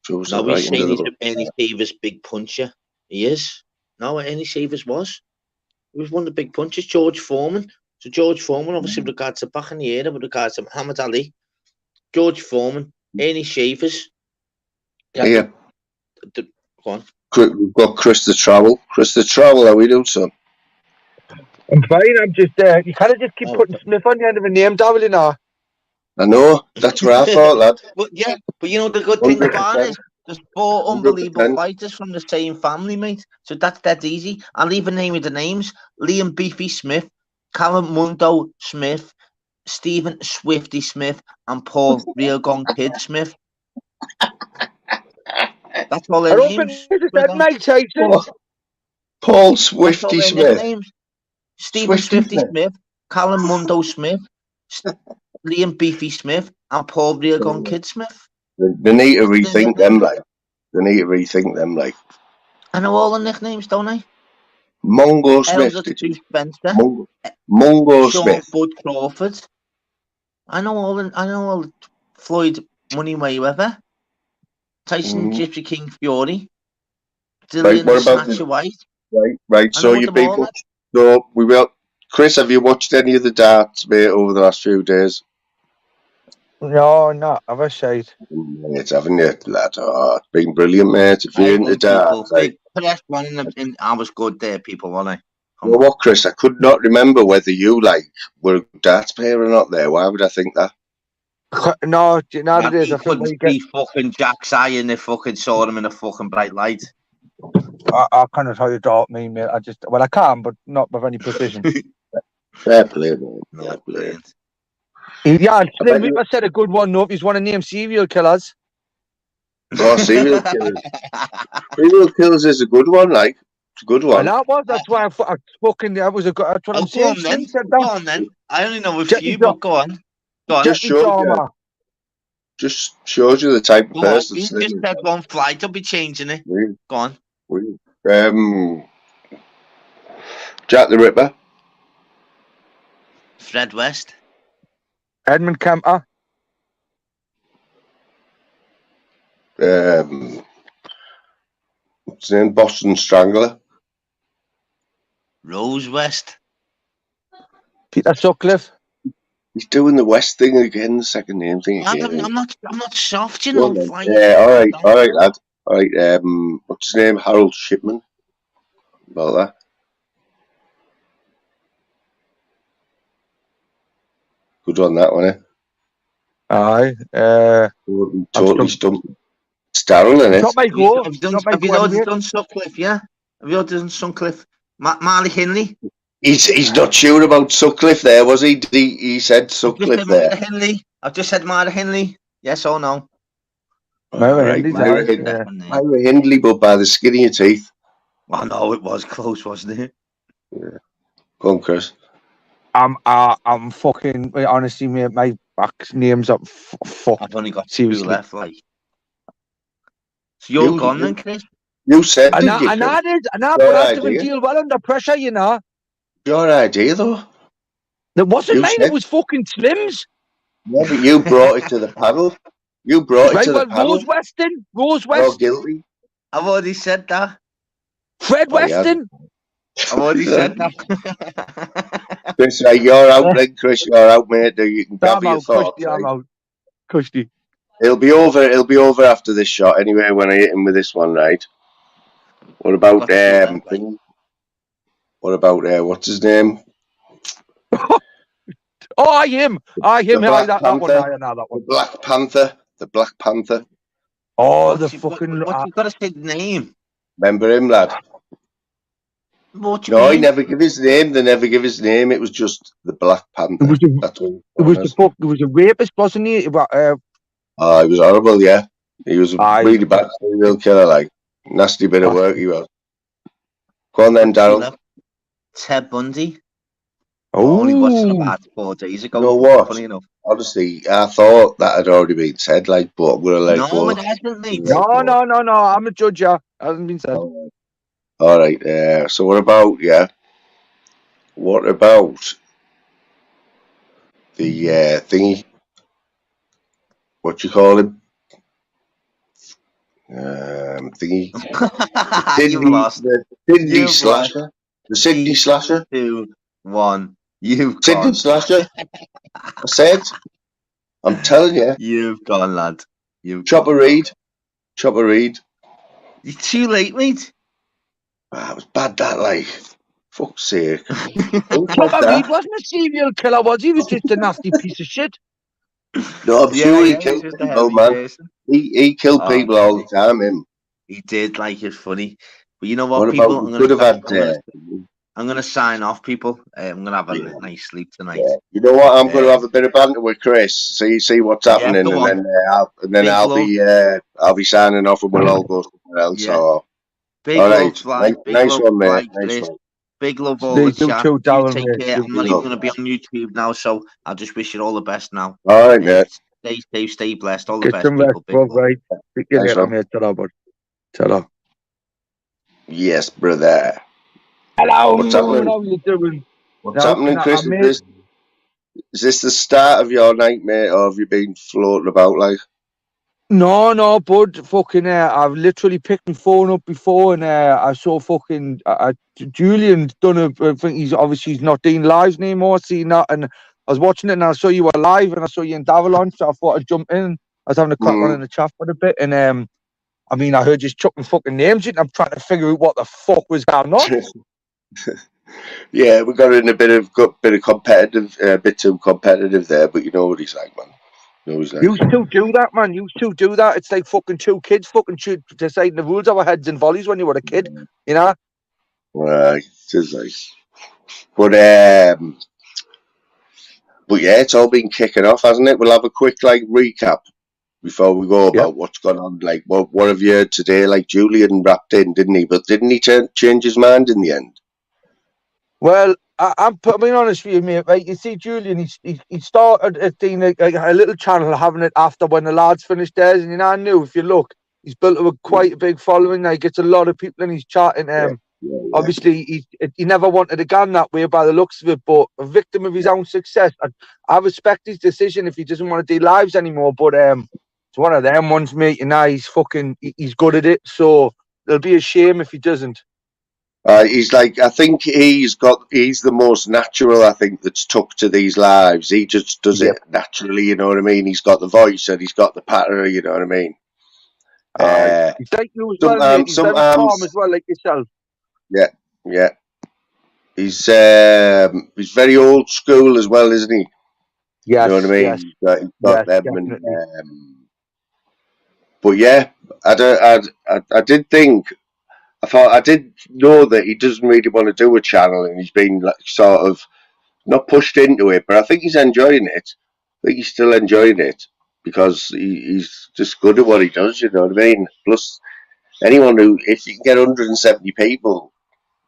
No, he's saying he's Ernie Shavers' big puncher. He is. No, Ernie Shavers was. He was one of the big punchers, George Foreman. So George Foreman, obviously, with regards to back in the era, with regards to Muhammad Ali, George Foreman, Ernie Shavers. Yeah. Go on. We've got Chris the Travel. Chris the Travel, how we doing, son? I'm fine. I'm just you can't just keep putting Smith on the end of a name, Daryl, you know. I know. That's what I thought, lad. But you know the good thing about it is there's 4 unbelievable fighters from the same family, mate. So that's dead easy. I'll even name you the names: Liam Beefy Smith, Callum Mundo Smith, Stephen Swifty Smith, and Paul Real Gone Kid Smith. That's all their names. Paul Swifty Smith. Names. Stephen Swifty Smith, Callum Mundo Smith, Liam Beefy Smith, and Paul Real Gone Kid Smith. They need to rethink them, like. They need to rethink them, like. I know all the nicknames, don't I? Mongo Smith. Spencer. Mongo Sean Smith. Bud Crawford. I know all Floyd Money Mayweather. Tyson Gypsy King Fury. Dillian the Snatcher White. Right. So you people. So we will. Chris, have you watched any of the darts, mate, over the last few days? No, not. I've a shite. Mate, haven't you, lad? Oh, it's been brilliant, mate. If you're into darts, I was good there, people, weren't I? You know what, Chris? I could not remember whether you were a darts player or not. There, why would I think that? No, nowadays I couldn't see fucking Jack's eye and they fucking saw him in a fucking bright light. I cannot how you doubt me, mate. I can, but not with any precision. Fair play, man. Fair play. Yeah, Slim Reaper said a good one. No, he's one of name serial killers. Oh, serial killers. Serial killers is a good one, like. It's a good one. And that's why I fucking, that was a good, that's what I'm saying. Go on then. I only know a few, but go on. Just shows you the type of person. You just said one flight, I'll be changing it. Go on. Jack the Ripper. Fred West. Edmund Kemper. What's his name? Boston Strangler. Rose West. Peter Sutcliffe. He's doing the West thing again, the second name thing again. I'm not soft, you know. Yeah, all right, lad. All right, what's his name? Harold Shipman. About that. Good on that one, eh? Aye. Totally stumped. Starring in it. Not my goal. Have you done Sutcliffe, yeah? Have you done Sutcliffe? Marley Hindley? He's not sure about Sutcliffe there, was he? He said Sutcliffe there. I've just said Marley Hindley. Yes or no? Myra Hindley, but by the skin of your teeth. Oh no, it was close, wasn't it? Yeah. Go on, Chris. I'm fucking honestly, mate. My back's name's up. Fuck. I've only got seriously. 2 left, like. So you're gone then, Chris. You said, and I did, but I have to deal well under pressure, you know. Your idea, though. It wasn't mine. It was fucking Slim's. Yeah, but you brought it to the panel. You brought it to the panel. Rose Weston. You're guilty. I've already said that. Fred Weston. I've already said that. Chris, you're out, then, Chris. You're out, mate. You can gather your thoughts. I'm out. Cushy. It'll be over. It'll be over after this shot anyway. When I hit him with this one, right? What about What about what's his name? Oh, I him. The Black Panther. The Black Panther. Oh, the fucking. What you got to say the name? Remember him, lad? What do you mean? He never give his name. They never give his name. It was just the Black Panther. It was a rapist, wasn't he? He was horrible. Yeah, he was a really bad serial killer. Like nasty bit of work he was. Go on then, Daryl. Ted Bundy. Oh, only watched it about 4 days ago. You know what? Funny enough. Honestly, I thought that had already been said. Like, but I'm gonna let it go. No, it hasn't, mate. No. I'm a judge. Yeah, hasn't been said. All right. So what about What about the thingy? What you call him? Thingy. The Sydney Slasher. The Sydney Slasher. 2, 1. You've Sydney gone. Slasher. I said. I'm telling you. You've gone, lad. Chopper Reed. Chopper Reed. You're too late, mate. It was bad, that, like. Fuck's sake. Chopper Reed wasn't a serial killer, was he? He was just a nasty piece of shit. No, I'm sure he killed people, man. He killed people all the time, him. He did, like, it's funny. But you know what, people? I'm going to sign off, people. I'm going to have a nice sleep tonight. Yeah. You know what? I'm going to have a bit of banter with Chris. See what's happening, and then I'll be signing off, and we'll all go somewhere else. Yeah. So, big all love, right, nice one, mate. Nice one. Big love, all the chat. You take care. I'm not even going to be on YouTube now, so I'll just wish you all the best now. All right, mate. Stay safe, stay blessed. All the best, people. Big right. Speak to you later, mate. Ta-ra. Yes, brother. Hello, what's happening? How you doing? What's happening, Chris? Is this the start of your night, mate, or have you been floating about like? No, bud. Fucking, I've literally picked my phone up before, and I saw fucking Julian done I think he's not doing lives anymore. Seeing that, and I was watching it, and I saw you were live, and I saw you in Davalon, so I thought I'd jump in. I was having a crack on in the chat for a bit, and I mean, I heard you chucking fucking names in. I'm trying to figure out what the fuck was going on. Yeah, we got in a bit of competitive, a bit too competitive there, but you know what he's like, man. You still do that, man. You still do that. It's like fucking two kids fucking deciding the rules of our heads in volleys when you were a kid, you know? Right, it is like. But yeah, it's all been kicking off, hasn't it? We'll have a quick recap before we go about what's gone on. Like, what have you heard today? Like, Julian wrapped in, didn't he? But didn't he change his mind in the end? Well, I'm being honest with you, mate. Right? You see, Julian, he started a little channel, having it after when the lads finished theirs, and I knew if you look, he's built quite a big following. He gets a lot of people in his chat, and obviously he never wanted to go that way by the looks of it, but a victim of his own success. I respect his decision if he doesn't want to do lives anymore, but it's one of them ones, mate. He's good at it, so it'll be a shame if he doesn't. He's like, I think he's the most natural, I think, that's took to these lives. He just does it naturally, you know what I mean? He's got the voice and he's got the pattern, you know what I mean? He's like you as well, mate. He's very calm as well, like yourself. Yeah. He's very old school as well, isn't he? Yes, you know what I mean? Yes. He's got them, and, but yeah, I did think. I did know that he doesn't really want to do a channel, and he's been sort of not pushed into it, but I think he's enjoying it. I think he's still enjoying it because he's just good at what he does, you know what I mean? Plus, if you can get 170 people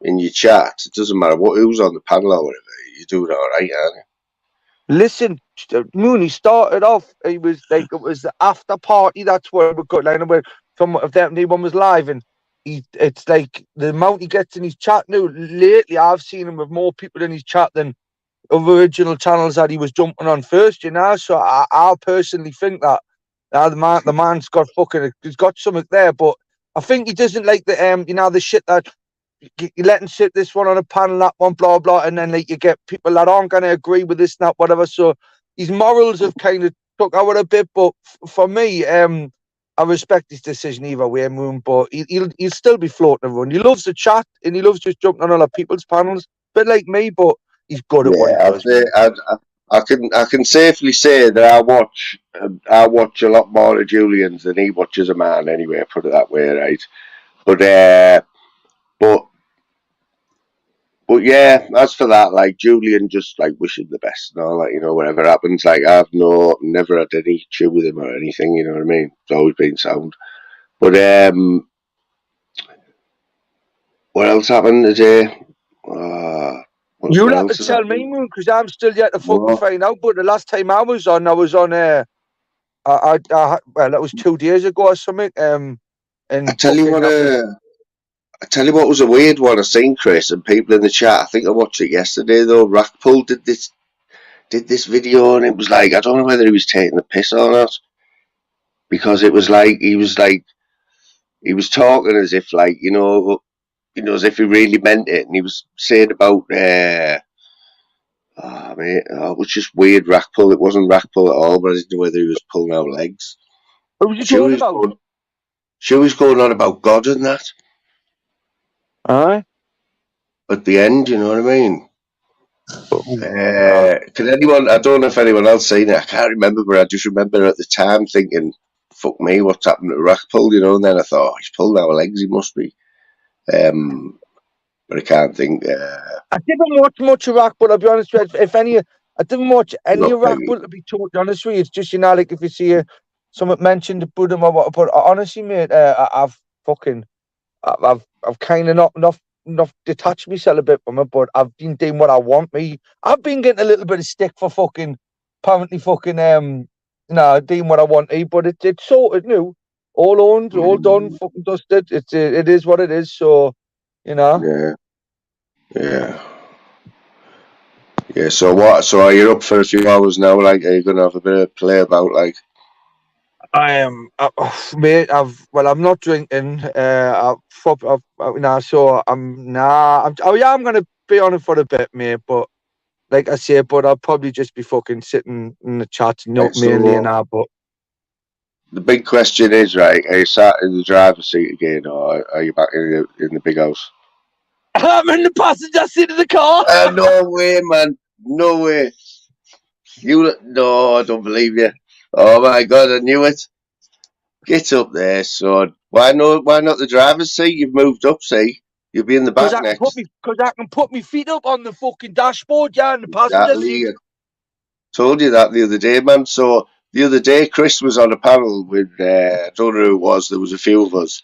in your chat, it doesn't matter who's on the panel or whatever, you're doing all right, aren't you? Listen, Mooney started off, it was the after party, that's where we got where some of them, one was live, and it's like the amount he gets in his chat now. Lately, I've seen him with more people in his chat than original channels that he was jumping on first, you know. So I personally think that the man's got he's got something there, but I think he doesn't like the the shit that you let him sit this one on a panel, that one, blah blah, and then you get people that aren't going to agree with this, that, whatever. So his morals have kind of took out a bit, but for me, I respect his decision either way, Moon. But he'll still be floating around. He loves the chat and he loves just jumping on other people's panels, a bit like me. But he's good at what he does. I can safely say that I watch a lot more of Julian's than he watches a man. Anyway, put it that way, right? But yeah, as for that, like Julian, just like wishing the best and all that, you know, whatever happens. Like I've never had any issue with him or anything, you know what I mean? It's always been sound. But what else happened today? You'll have to tell me, Moon, because I'm still yet to fucking find out. But the last time I was on well, that was 2 days ago or something. And I tell you what was a weird one I seen, Chris, and people in the chat. I think I watched it yesterday though. Rackpool did this video, and it was like, I don't know whether he was taking the piss or not, because it was like he was talking as if like you know as if he really meant it, and he was saying about it was just weird Rackpool. It wasn't Rackpool at all, but I didn't know whether he was pulling out legs. What was you talking about? She was going on about God and that. Aye. At the end, you know what I mean? Can anyone? I don't know if anyone else seen it. I can't remember, but I just remember at the time thinking, "Fuck me, what's happened to Rackpool?" You know. And then I thought, he's pulling out legs. He must be. But I can't think. I didn't watch much of Rackpool. I'll be honest with you. If any, I didn't watch any of Rackpool. To be totally honest with you, it's just like if you see someone mentioned the Buddha or what. But honestly, mate, I've kind of not detached myself a bit from it, but I've been doing what I want. I've been getting a little bit of stick for apparently doing what I want to, but it's sorted new. All owned, all done, fucking dusted. It is what it is, so you know. Yeah, so what? So are you up for a few hours now? Like, are you gonna have a bit of play about? Like, I am, mate. I'm not drinking. So I'm I'm gonna be on it for a bit, mate. But like I say, I'll probably just be fucking sitting in the chat, mainly and that. But the big question is, right? Are you sat in the driver's seat again, or are you back in the big house? I'm in the passenger seat of the car. No way, man. No way. No, I don't believe you. Oh my God, I knew it. Get up there, son. Why not the driver's seat? You've moved up, see? You'll be in the back next. Because I can put my feet up on the fucking dashboard, yeah, in the passenger seat. Told you that the other day, man. So the other day, Chris was on a panel with, I don't know who it was, there was a few of us.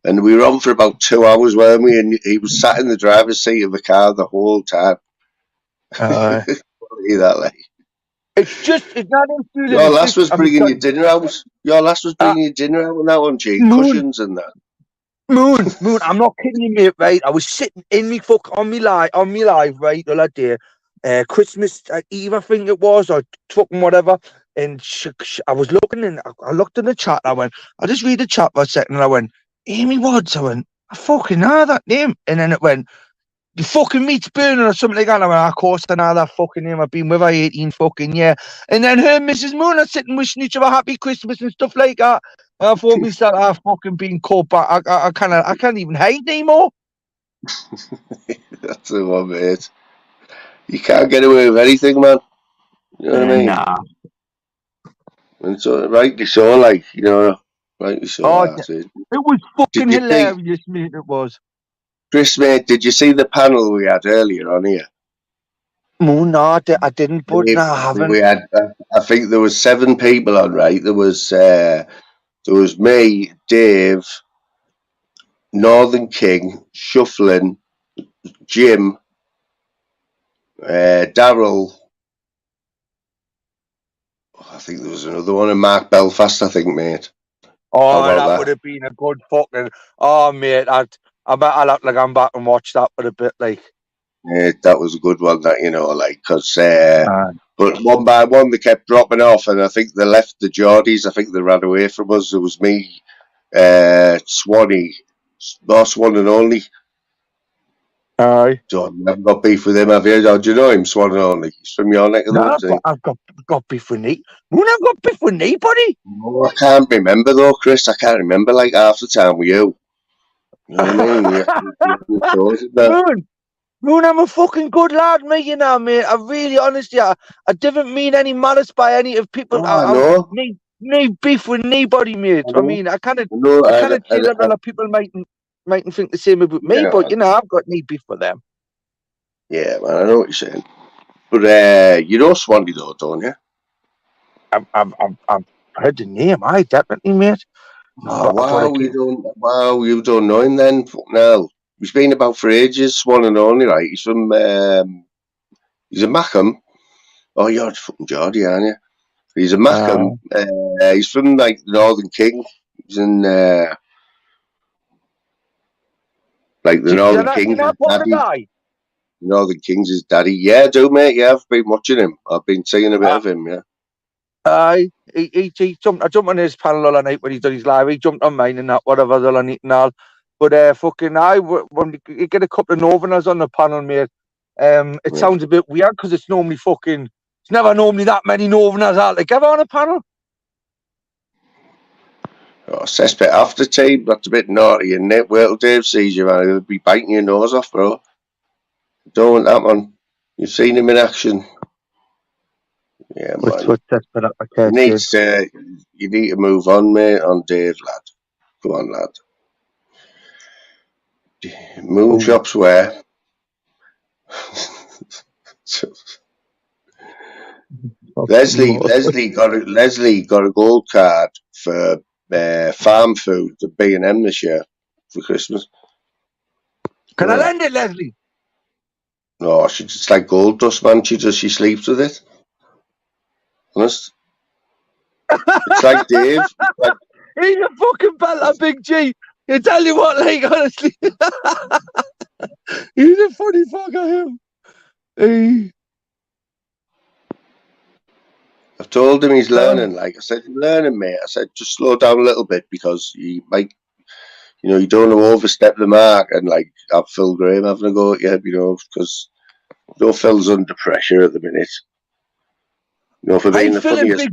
And we were on for about 2 hours, weren't we? And he was sat in the driver's seat of the car the whole time. It's not included. Your last was bringing your dinner out. Your last was bringing your dinner out on that one, G. Cushions and that. Moon, I'm not kidding you, mate, right? I was sitting in me on me live, right, the other day. Christmas Eve, I think it was, or fucking whatever. And I was looking, and I looked in the chat. I went, I'll just read the chat for a second. And I went, Amy Watts. I went, I fucking know that name. And then it went, the fucking meat's burning or something like that. And I went, of course, I know that fucking name. I've been with her 18 fucking years. And then her and Mrs. Moon are sitting wishing each other happy Christmas and stuff like that. And I thought myself, I've fucking been caught back. I can't even hate anymore. That's the one, mate. You can't get away with anything, man. You know what I mean? Nah. And so, rightly so, like, you know, rightly so. It was fucking hilarious, mate, it was. Chris, mate, did you see the panel we had earlier on here? No, I didn't, but no, I haven't. We had, I think there was 7 people on, right? There was me, Dave, Northern King, Shuffling, Jim, Daryl. I think there was another one, and Mark Belfast, I think, mate. Oh, that would have been a good fucking. Oh, mate, I'll have to come back and watch that for a bit, like. Yeah, that was a good one, that, you know, like, because, but one by one they kept dropping off, and I think they left the Geordies. I think they ran away from us. There was me, Swanee, Boss One and Only. Aye. John, you haven't got beef with him, have you? Do you know him, Swan only? He's from your neck of the No, woods, I've got beef with Nate. Moon, I've got beef with anybody. No, I can't remember though, Chris. I can't remember like half the time with you. You know what I mean? Moon, I'm a fucking good lad, mate. You know, mate. I really, honestly, I didn't mean any malice by any of people. I know. No beef with anybody, mate. I mean, I kind of see that a lot of people mightn't think the same about me, but you know, I've got no beef with them. Yeah, man, I know what you're saying. But you know Swansea though, don't you? I've heard the name. I definitely, mate. Oh, wow, you don't know him then? No, he's been about for ages. Swan and only, right? He's from he's a Mackham. Oh, you're fucking Geordie, aren't you? He's a Mackham. He's from like the Northern King. He's in like the Northern Kings. Northern Kings' his daddy. Yeah, I do, mate. Yeah, I've been watching him. I've been seeing a bit of him. Yeah. He jumped. I jumped on his panel all night when he done his live. He jumped on mine and that, whatever, all I need and all. But when you get a couple of Northerners on the panel, mate, it sounds a bit weird because it's normally it's never normally that many Northerners out together on a panel. Oh, cesspit after team. That's a bit naughty, isn't it? Wait till Dave sees you, man. He'll be biting your nose off, bro. Don't want that, man. You've seen him in action. Yeah, man. You need to move on, mate, on Dave, lad. Come on, lad. Moonshops where? Leslie got a gold card for farm food at B&M this year for Christmas. Can I lend it, Leslie? No, it's like gold dust, man. She sleeps with it. Honest. It's like Dave. He's a fucking belter, Big G. I tell you what, like, honestly. He's a funny fucker, him. I've told him he's learning. Like I said, you're learning, mate. I said, just slow down a little bit because you might, you don't want to overstep the mark and like have Phil Graham having a go at you, because Phil's under pressure at the minute. For being the funniest.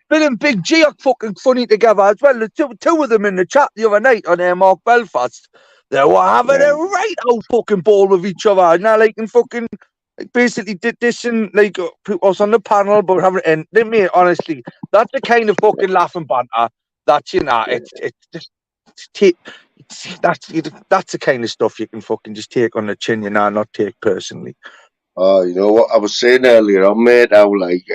Phil and Big G are fucking funny together as well. The two of them in the chat the other night on Mark Belfast, they were having a right old fucking ball with each other. And now like fucking basically did this and like put us on the panel, but having and they made honestly, that's the kind of fucking laughing banter that's that's the kind of stuff you can fucking just take on the chin, not take personally. Oh, you know what I was saying earlier on, mate, how like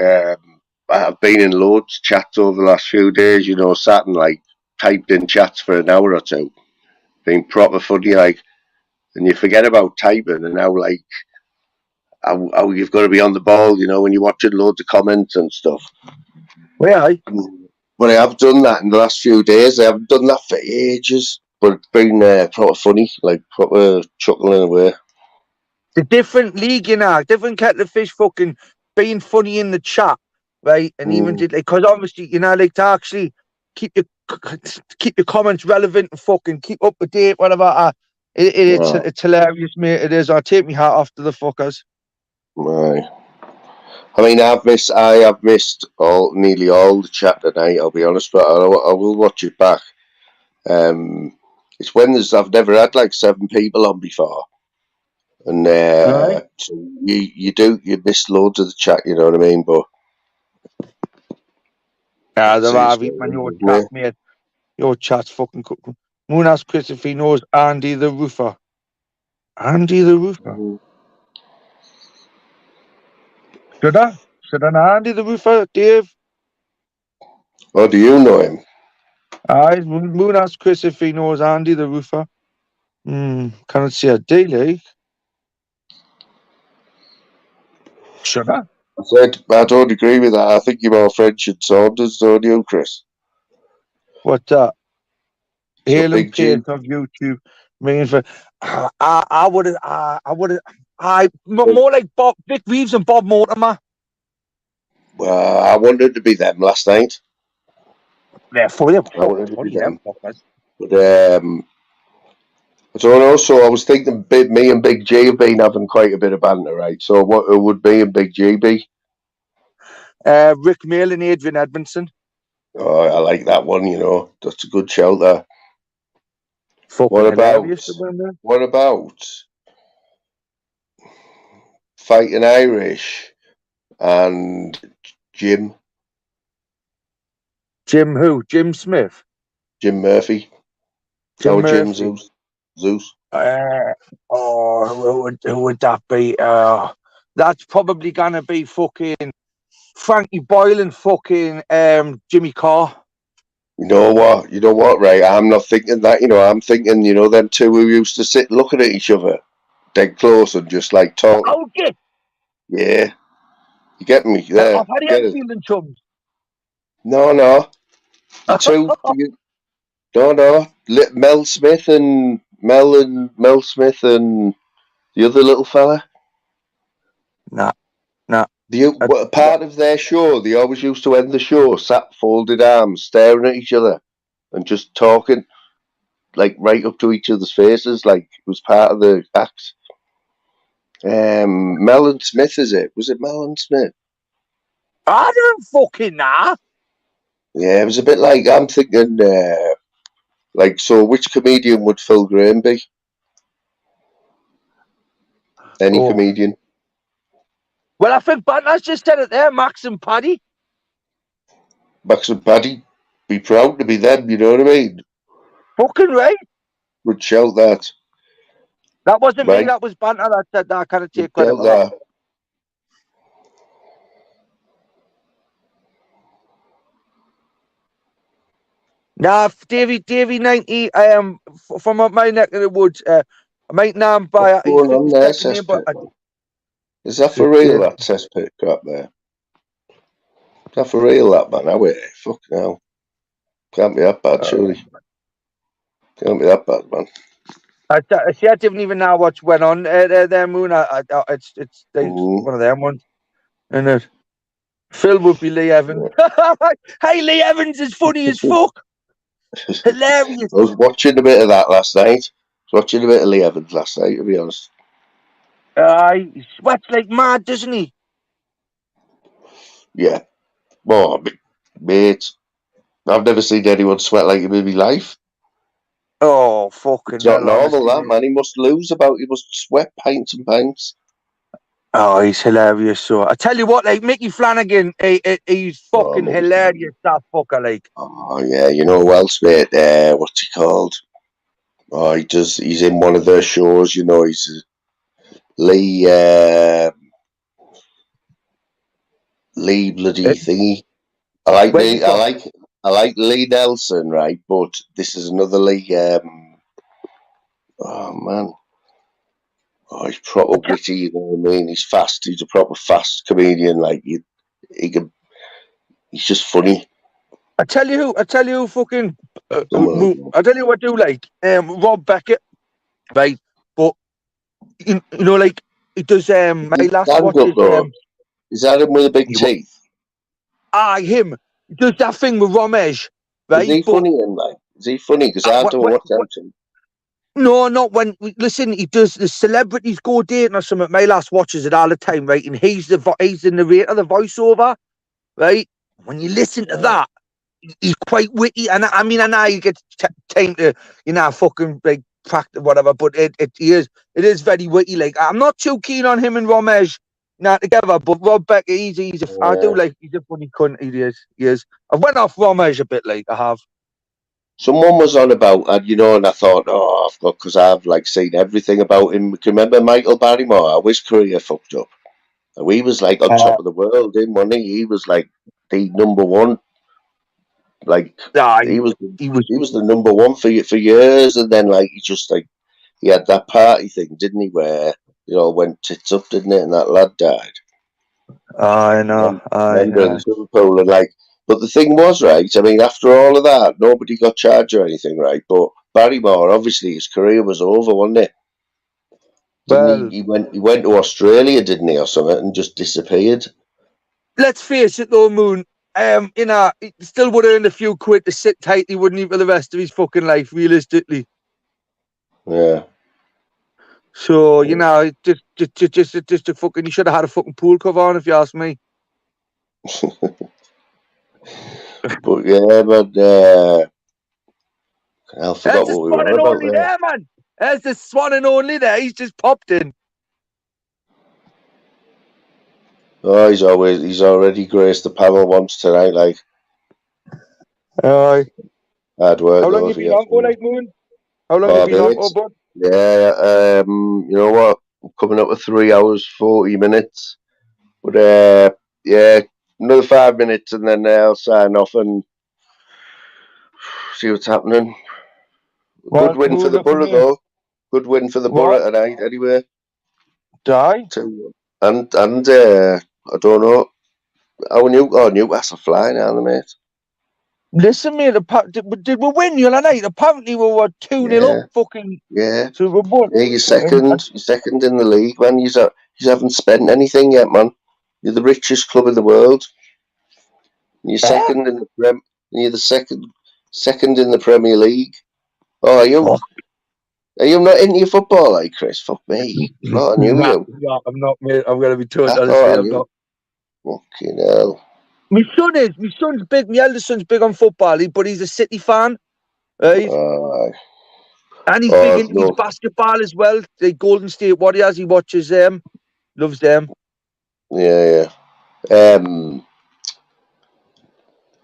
I've been in loads of chats over the last few days, sat and like typed in chats for an hour or two, being proper funny, like, and you forget about typing and how like how you've got to be on the ball, when you're watching loads of comments and stuff. Well, but I have done that in the last few days. I haven't done that for ages, but it's been proper funny, like proper chuckling away. The different league, different kettle of fish fucking being funny in the chat, right? And even did because obviously, like to actually keep your comments relevant and fucking keep up to date, whatever. It's hilarious, mate. It is. I take my hat off to the fuckers. Right. I mean, I have missed nearly all the chat tonight. I'll be honest, but I will watch it back. It's when I've never had like 7 people on before. And so you miss loads of the chat, you know what I mean? But there are man, your chat, mate. Your chat's fucking cooking. Moon asked Chris if he knows Andy the Roofer. Andy the Roofer. Should I know Andy the Roofer, Dave? Oh, do you know him? Moon asked Chris if he knows Andy the Roofer. Can't see a daily. Should I? I said, I don't agree with that. I think you're more French and Saunders, don't you, Chris? What's that? Hail and Page of YouTube. I would more like Vic Reeves and Bob Mortimer. Well, I wanted to be them last night. They're funny. I wanted to be them. But I don't know. So I was thinking, me and Big G have been having quite a bit of banter, right? So what would me and Big G be? Rick Mail and Adrian Edmondson. Oh, I like that one. You know, that's a good shout there. Fucking What hilarious. what about Fighting Irish and Jim? Jim who? Jim Smith? Jim Murphy. Jim Jim Murphy. Zeus. Who would that be? That's probably gonna be fucking Frankie Boyle and fucking Jimmy Carr. You know what, right? I'm not thinking that, I'm thinking, them two who used to sit looking at each other dead close and just like talking. Oh, yeah. Yeah. You get me there. I've had Get Enfield and chums. No. The two, no. Mel Smith and Mel Smith and the other little fella. Nah. Part of their show, they always used to end the show sat folded arms, staring at each other and just talking, like right up to each other's faces, like it was part of the act. Mel and Smith, is it? Was it Mel and Smith? I don't fucking know. Yeah, it was a bit like, I'm thinking, so which comedian would Phil Graham be? Any comedian? Well, I think Banter's just said it there, Max and Paddy. Max and Paddy, be proud to be them, you know what I mean? Fucking right. Would shout that. That wasn't me, that was Banter that said that. I can't take credit for that. Nah, Davy 90, from my neck of the woods, I might know him by his 52nd name, but is that for real, that cesspit crap there? Is that for real, that man? Oh, wait, fuck now. Can't be that bad, surely. Can't be that bad, man. I didn't even know what went on there, Moon. It's one of them ones, isn't it? Phil would be Lee Evans. Hey, Lee Evans is funny as fuck. Hilarious. I was watching a bit of that last night. I was watching a bit of Lee Evans last night, to be honest. He sweats like mad, doesn't he? Yeah. Oh, mate. I've never seen anyone sweat like him in my life. Oh, fucking It's not hell, normal, that, honestly, man. He must sweat pints and pints. Oh, he's hilarious. So I tell you what, like Mickey Flanagan, he's fucking hilarious. That fucker, like. Oh yeah, you know who else, mate? What's he called? Oh, he's in one of their shows. You know, he's Lee bloody thingy. I like Lee Nelson, right? But this is another Lee. Oh man. Oh, he's proper witty, you know what I mean? He's fast. He's a proper fast comedian. Like he's just funny. I tell you who fucking. I tell you what I do like. Rob Beckett, right? But you know, like he does. My last watch is. Is that him with the big teeth? Him. He does that thing with Ramesh, right? Is he funny in like? Is he funny? Because I don't watch him. No, not when. Listen, he does the celebrities go dating or something. My last watches it all the time, right? And he's the narrator, the voiceover, right? When you listen to that, he's quite witty. And I mean, I know you get time to, fucking like practice whatever, but it is very witty. Like I'm not too keen on him and Ramesh not together, but Rob Becker, I do like he's a funny cunt. He is. I went off Ramesh a bit, like I have. Someone was on about, and I thought, because I've like seen everything about him. Can you remember Michael Barrymore? How his career fucked up. And he was like on top of the world, wasn't he? He was like the number one. Like he was the number one for years, and then like he had that party thing, didn't he? Where went tits up, didn't it? And that lad died. I know. And like. But the thing was, right, I mean, after all of that, nobody got charged or anything, right? But Barrymore, obviously, his career was over, wasn't it? Didn't he went to Australia, didn't he, or something, and just disappeared? Let's face it, though, Moon. He still would have earned a few quid to sit tight. He wouldn't even for the rest of his fucking life, realistically. Yeah. So you know, just a fucking. You should have had a fucking pool cover on, if you ask me. But yeah, but I forgot There's what the we one were and about only there. there, man. There's this one and only there. He's just popped in. Oh, he's already graced the panel once tonight, like. Aye. Hard work. How long you been on for, like, Moon? How long you been on for, bud? Yeah, you know what? I'm coming up to 3 hours 40 minutes. But yeah, another 5 minutes and then I'll sign off and see what's happening. Well, Good win for Moon, the look at Borough me. though. Good win for the Borough tonight anyway. Die. And I don't know. Newcastle flying, aren't they, mate? Listen, mate, did we win the other night? Apparently we were 2-0 up, fucking. Yeah. So we won. Yeah, you're second in the league, man. You haven't spent anything yet, man. You're the richest club in the world. You're second in the You're the second in the Premier League. Oh, are you not into your football, like Chris? Fuck me. I thought I knew you. No, I'm not, mate. I'm gonna be totally I honest thought with I you. I'm knew. not. Fucking hell. My son's big. My eldest son's big on football, but he's a City fan, right? And he's big into his basketball as well. The Golden State Warriors. He watches them, loves them. Yeah.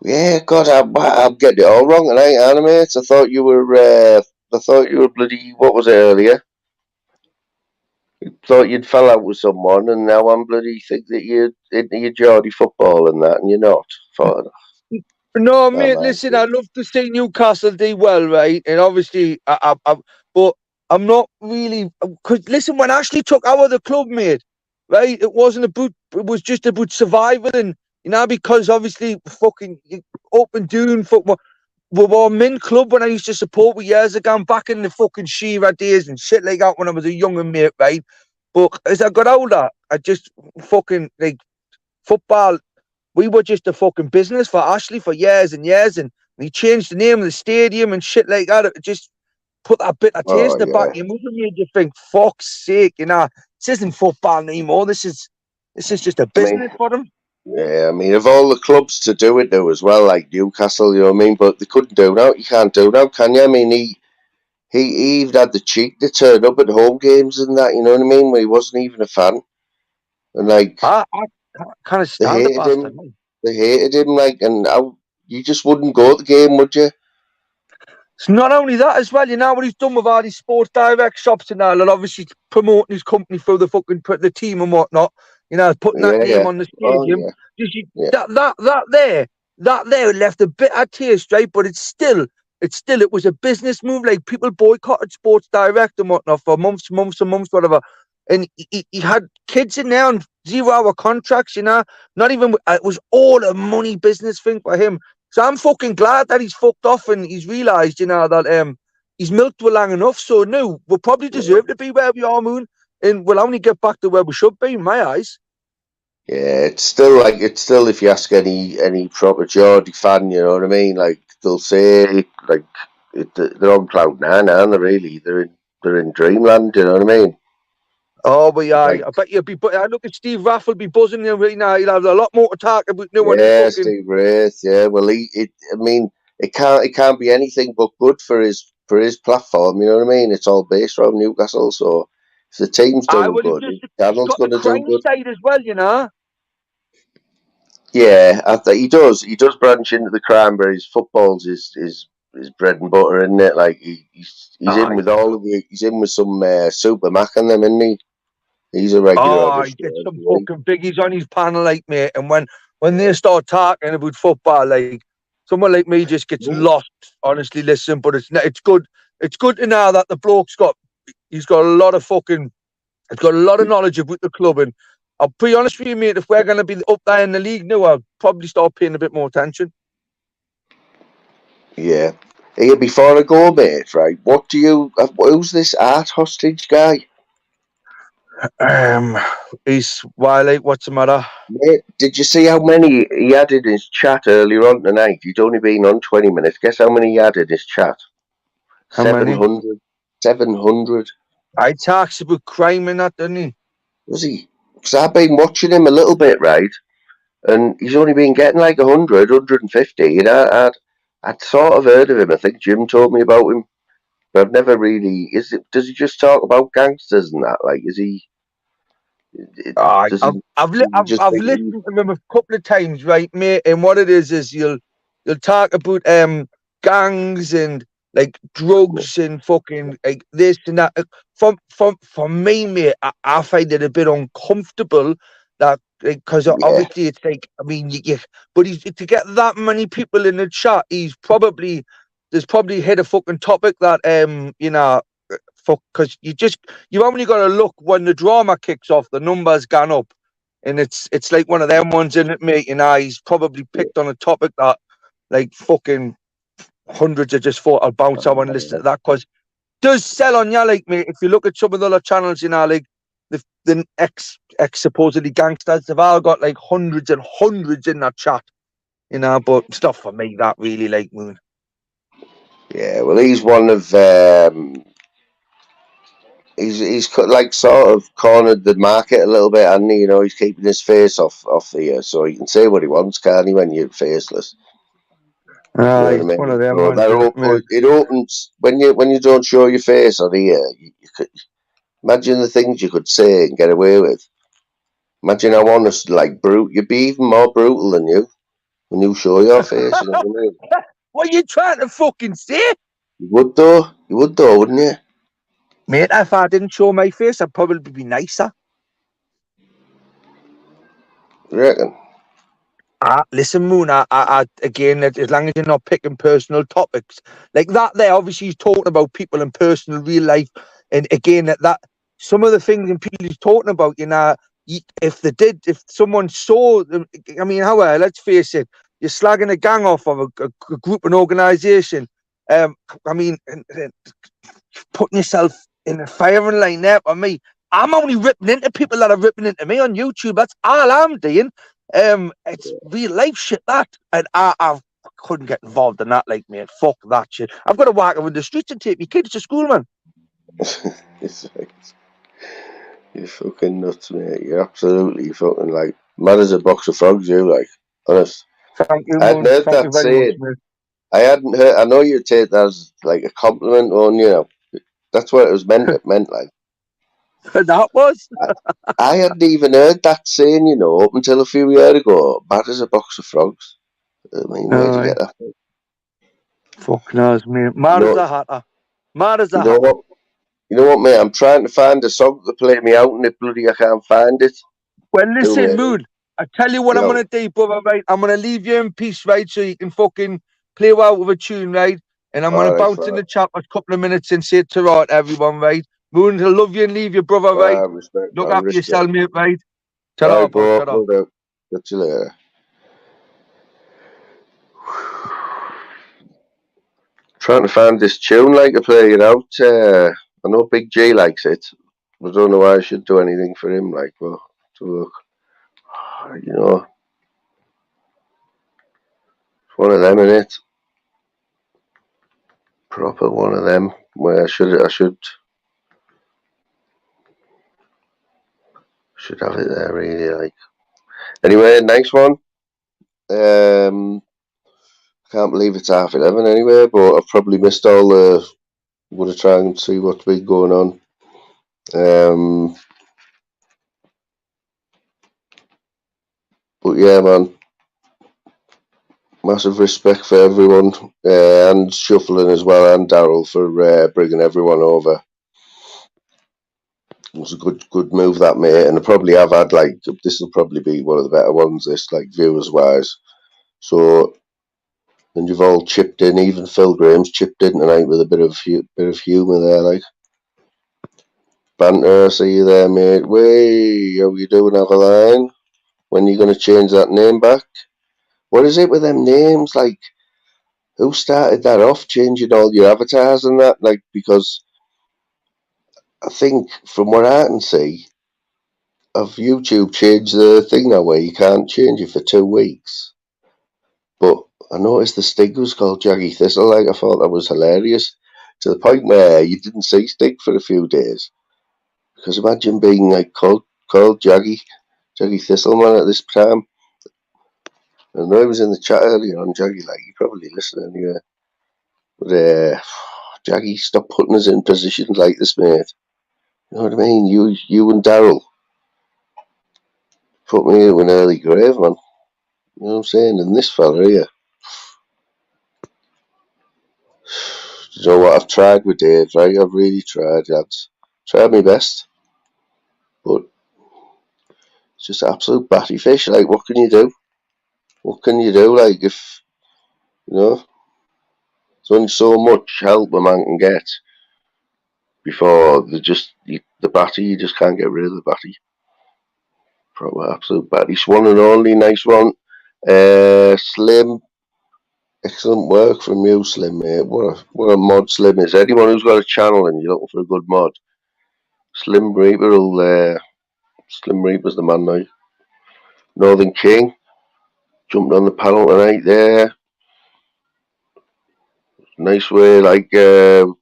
Yeah, God, I'm getting it all wrong tonight, Animate. I thought you were bloody. What was it earlier? Thought you'd fell out with someone, and now I'm bloody think that you're into your Geordie football and that, and you're not. No, mate. Listen, I love to see Newcastle do well, right? And obviously, but I'm not really. Because listen, when Ashley took out of the club, mate, right? It wasn't about. It was just about survival, and because obviously, fucking open doing football. We were a min club when I used to support with years ago, back in the fucking Shearer days and shit like that when I was a younger mate, right? But as I got older, I just fucking like football. We were just a fucking business for Ashley for years and years, and he changed the name of the stadium and shit like that. It just put that bit of taste in the back of your mouth and made you think, fuck's sake, this isn't football anymore. This is just a business for them. Yeah, I mean, of all the clubs to do it though as well, like Newcastle, you know what I mean? But they couldn't do now. You can't do now, can you? I mean, he even had the cheek to turn up at home games and that, you know what I mean? Where he wasn't even a fan, and like I kind of stand they hated him, like, and you just wouldn't go to the game, would you? It's not only that as well, what he's done with all these sports direct shops and all, and obviously promoting his company through the team and whatnot, putting that name on the stadium. That there left a bitter taste, right? But it was a business move. Like, people boycotted Sports Direct and whatnot for months, whatever. And he had kids in there on 0-hour contracts, not even, it was all a money business thing for him. So I'm fucking glad that he's fucked off and he's realised, that he's milked we long enough. So no, we'll probably deserve to be where we are, Moon, and we'll only get back to where we should be, in my eyes. Yeah, it's still if you ask any proper Geordie fan, you know what I mean? Like, they'll say like they're on cloud nine, aren't they? Really, they're in dreamland. You know what I mean? Oh, but yeah, I bet you'll be. I look at Steve Raff will be buzzing there right now. He'll have a lot more to talk about now. Yeah, Steve Wraith. Yeah, well, it can't be anything but good for his platform. You know what I mean? It's all based around Newcastle, so if the team's doing good, his channel's going to do good. Side as well, Yeah, he does. He does branch into the crime, but his football's his bread and butter, isn't it? Like he's in with all of the. He's in with some Super Mac and them, isn't he? He's a regular. Oh, he gets some fucking biggies on his panel, like, mate. And when they start talking about football, like, someone like me just gets lost. Honestly, listen, but it's good. It's good to know that the bloke's got a lot of knowledge about the club. And I'll be honest with you, mate, if we're going to be up there in the league now, I'll probably start paying a bit more attention. Yeah. Here, before I go, mate, right, who's this art hostage guy? He's Wiley. What's the matter? Mate, did you see how many he had in his chat earlier on tonight? He'd only been on 20 minutes. Guess how many he had in his chat? How many? 700. I talks about crime and that, doesn't he? Was he? Because I've been watching him a little bit, right? And he's only been getting like 100, 150. And I'd sort of heard of him. I think Jim told me about him. But I've never really. Does he just talk about gangsters and that? Like, is he? I've listened to him a couple of times, right, mate? And what it is you'll talk about gangs and like drugs and fucking like this and that. For me, mate, I find it a bit uncomfortable that because obviously it's like, I mean, but to get that many people in the chat, there's probably hit a fucking topic that you know. Because you've only got to look when the drama kicks off, the numbers gone up, and it's like one of them ones, in it, mate. You know, he's probably picked on a topic that like fucking hundreds have just thought I'll bounce out and listen to that, because it does sell on you, like, mate. If you look at some of the other channels, you know, like the ex supposedly gangsters, they've all got like hundreds and hundreds in that chat, you know. But stuff for me that really like Moon. Yeah, well, he's one of he's like sort of cornered the market a little bit, and you know, he's keeping his face off here, so he can say what he wants, can't he? When you're faceless, you know what I mean? One of them so ones, it opens when you don't show your face on here. You could imagine the things you could say and get away with. Imagine how honest, like brute, you'd be even more brutal than you when you show your face. You know what I mean? What are you trying to fucking say? You would though, wouldn't you? Mate, if I didn't show my face, I'd probably be nicer. You reckon? Listen, Moon, I again, as long as you're not picking personal topics like that, there obviously he's talking about people in personal real life, and again, that some of the things in people he's talking about, you know, if someone saw them, I mean, however, let's face it, you're slagging a gang off of a group, an organisation. I mean, putting yourself in a firing line there for me. I'm only ripping into people that are ripping into me on YouTube. That's all I'm doing. It's real life shit, that, and I couldn't get involved in that, like, mate. Fuck that shit. I've got to walk over the streets and take my kids to school, man. You're fucking nuts, mate. You're absolutely fucking like mad as a box of frogs, you, like, honest. Thank you, I hadn't heard Thank you that very saying. much, I hadn't heard. I know you take that as like a compliment, on, you know. That's what it was meant. It meant like. That was. I hadn't even heard that saying, you know, up until a few years ago. Bad as a box of frogs. I mean, where'd you get that from? Fuck knows, mate. Mad as a hatter. Mad as a hatter. You know what, mate? I'm trying to find a song to play me out, and I can't find it. Well, listen, Moon. I tell you what I'm gonna do, brother. Right, I'm gonna leave you in peace, right, so you can fucking play well with a tune, right? And I'm gonna bounce in the chat for a couple of minutes and say to right, everyone, right? Moon, I love you and leave you, brother, right? Look after yourself, mate, right? Ta-ra, bro. Ta-ra. Catch you later. Trying to find this tune like to play it out. I know Big G likes it. I don't know why I should do anything for him. Like, well, to look, you know, it's one of them, innit? Proper one of them. Where I should have it there, really. Like, anyway, nice one. Can't believe it's 11:30 anyway, but I've probably missed all the. I'm gonna try and see what's been going on. But yeah, man, massive respect for everyone, and Shuffling as well, and Daryl for bringing everyone over. It was a good move, that, mate, and I probably have had, like, this will probably be one of the better ones, this, like, viewers wise. So, and you've all chipped in, even Phil Graham's chipped in tonight with a bit of humour there, like. Banter, see you there, mate. Way, how you doing, Avaline? When are you going to change that name back? What is it with them names? Like, who started that off, changing all your avatars and that? Like, because I think, from what I can see, of YouTube changed the thing that way. You can't change it for 2 weeks. But I noticed the Stig was called Jaggy Thistle. Like, I thought that was hilarious. to the point where you didn't see Stig for a few days. Because imagine being like called Jaggy Thistleman at this time. I know he was in the chat earlier on, Jaggy, like, you probably listen anyway. But Jaggy, stop putting us in positions like this, mate. You know what I mean? You and Daryl put me into an early grave, man. You know what I'm saying? And this fella here. You know what? I've tried with Dave, right? I've really tried, lads. Tried my best. But it's just absolute batty fish. Like, what can you do? What can you do? Like, if, you know, there's only so much help a man can get before the batty, you just can't get rid of the batty. Proper absolute batty. One and only, nice one. Slim, excellent work from you, Slim, mate. What a mod Slim is. Anyone who's got a channel and you're looking for a good mod, Slim Reaper's the man now. Northern King jumped on the panel tonight there. Nice way, like, you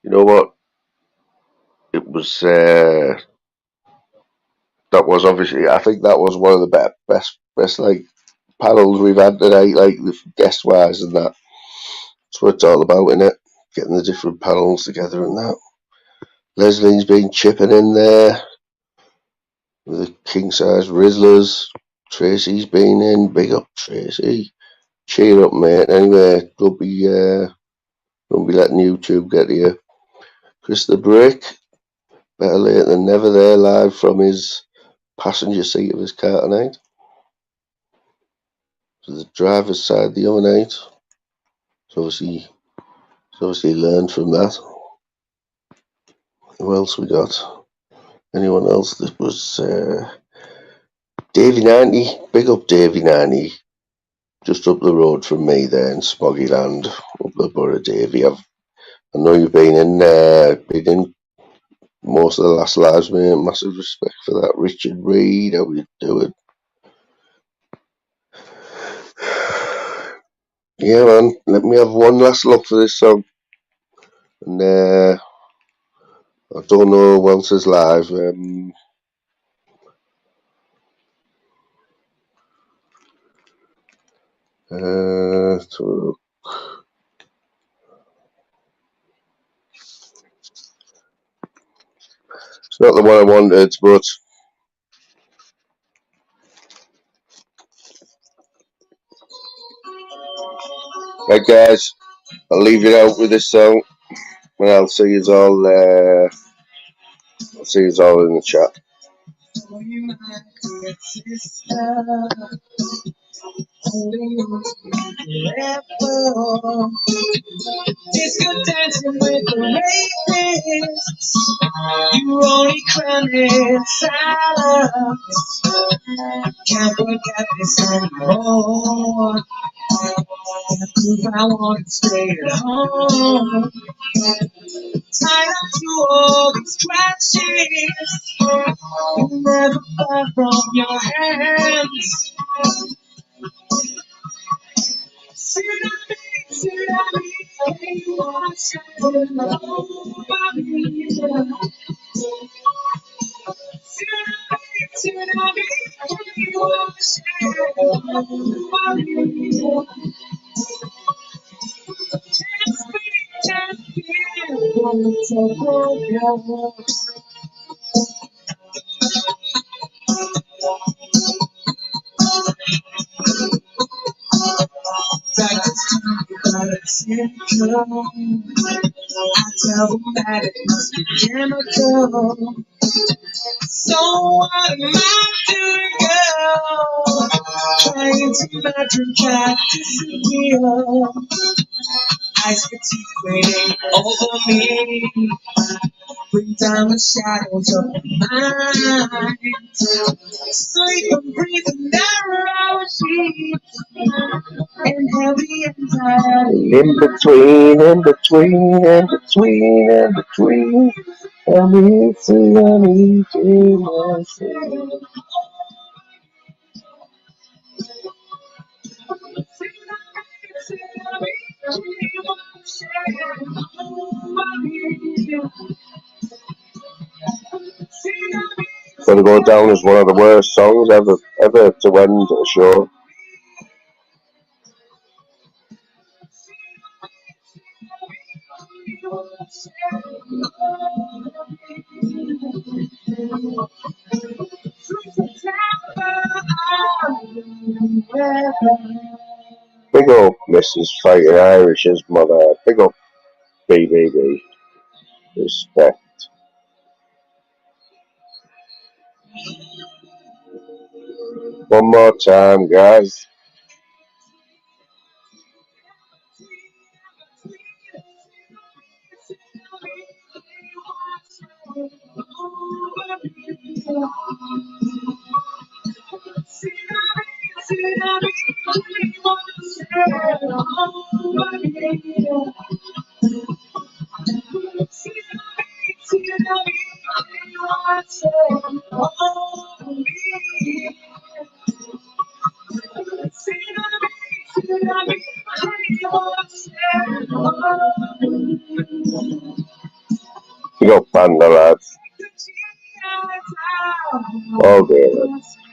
know what? It was, that was obviously, I think that was one of the best like panels we've had tonight, like guest wise and that. That's what it's all about, innit? Getting the different panels together and that. Leslie's been chipping in there with the king size Rizzlers. Tracy's been in. Big up, Tracy. Cheer up, mate. Anyway, don't be letting YouTube get to you. Chris the Brick, better late than never there, live from his passenger seat of his car tonight. To the driver's side the other night. So obviously learned from that. Who else we got? Anyone else? That was Davy 90. Big up Davy 90. Just up the road from me there in Smoggyland, up the Borough Davy. I know you've been in most of the last lives, mate. Massive respect for that. Richard Reed, how you doing? Yeah, man. Let me have one last look for this song. And I don't know who else is live. It's not the one I wanted, but right, guys, I'll leave you out with this song, and I'll see you all. I'll see you all in the chat. Disco dancing with the rapists. You only crying silence. Can't work at this anymore. Proof I want to stay at home. Tied up to all these scratches. You never far from your hands. I tell them that it must be chemical. So what am I doing, girl? Trying to imagine can't disappear. Ice fatigue waiting over me. Bring down the shadows of my mind. Sleep and breathe and narrow sheets. And heavy and tired. In between. I need to myself. Gonna go down as one of the worst songs ever to end a show. Big up Mrs. Fighting Irish's mother. Big up BBB. Respect. One more time, guys. You got Panda, lads. All day, lads.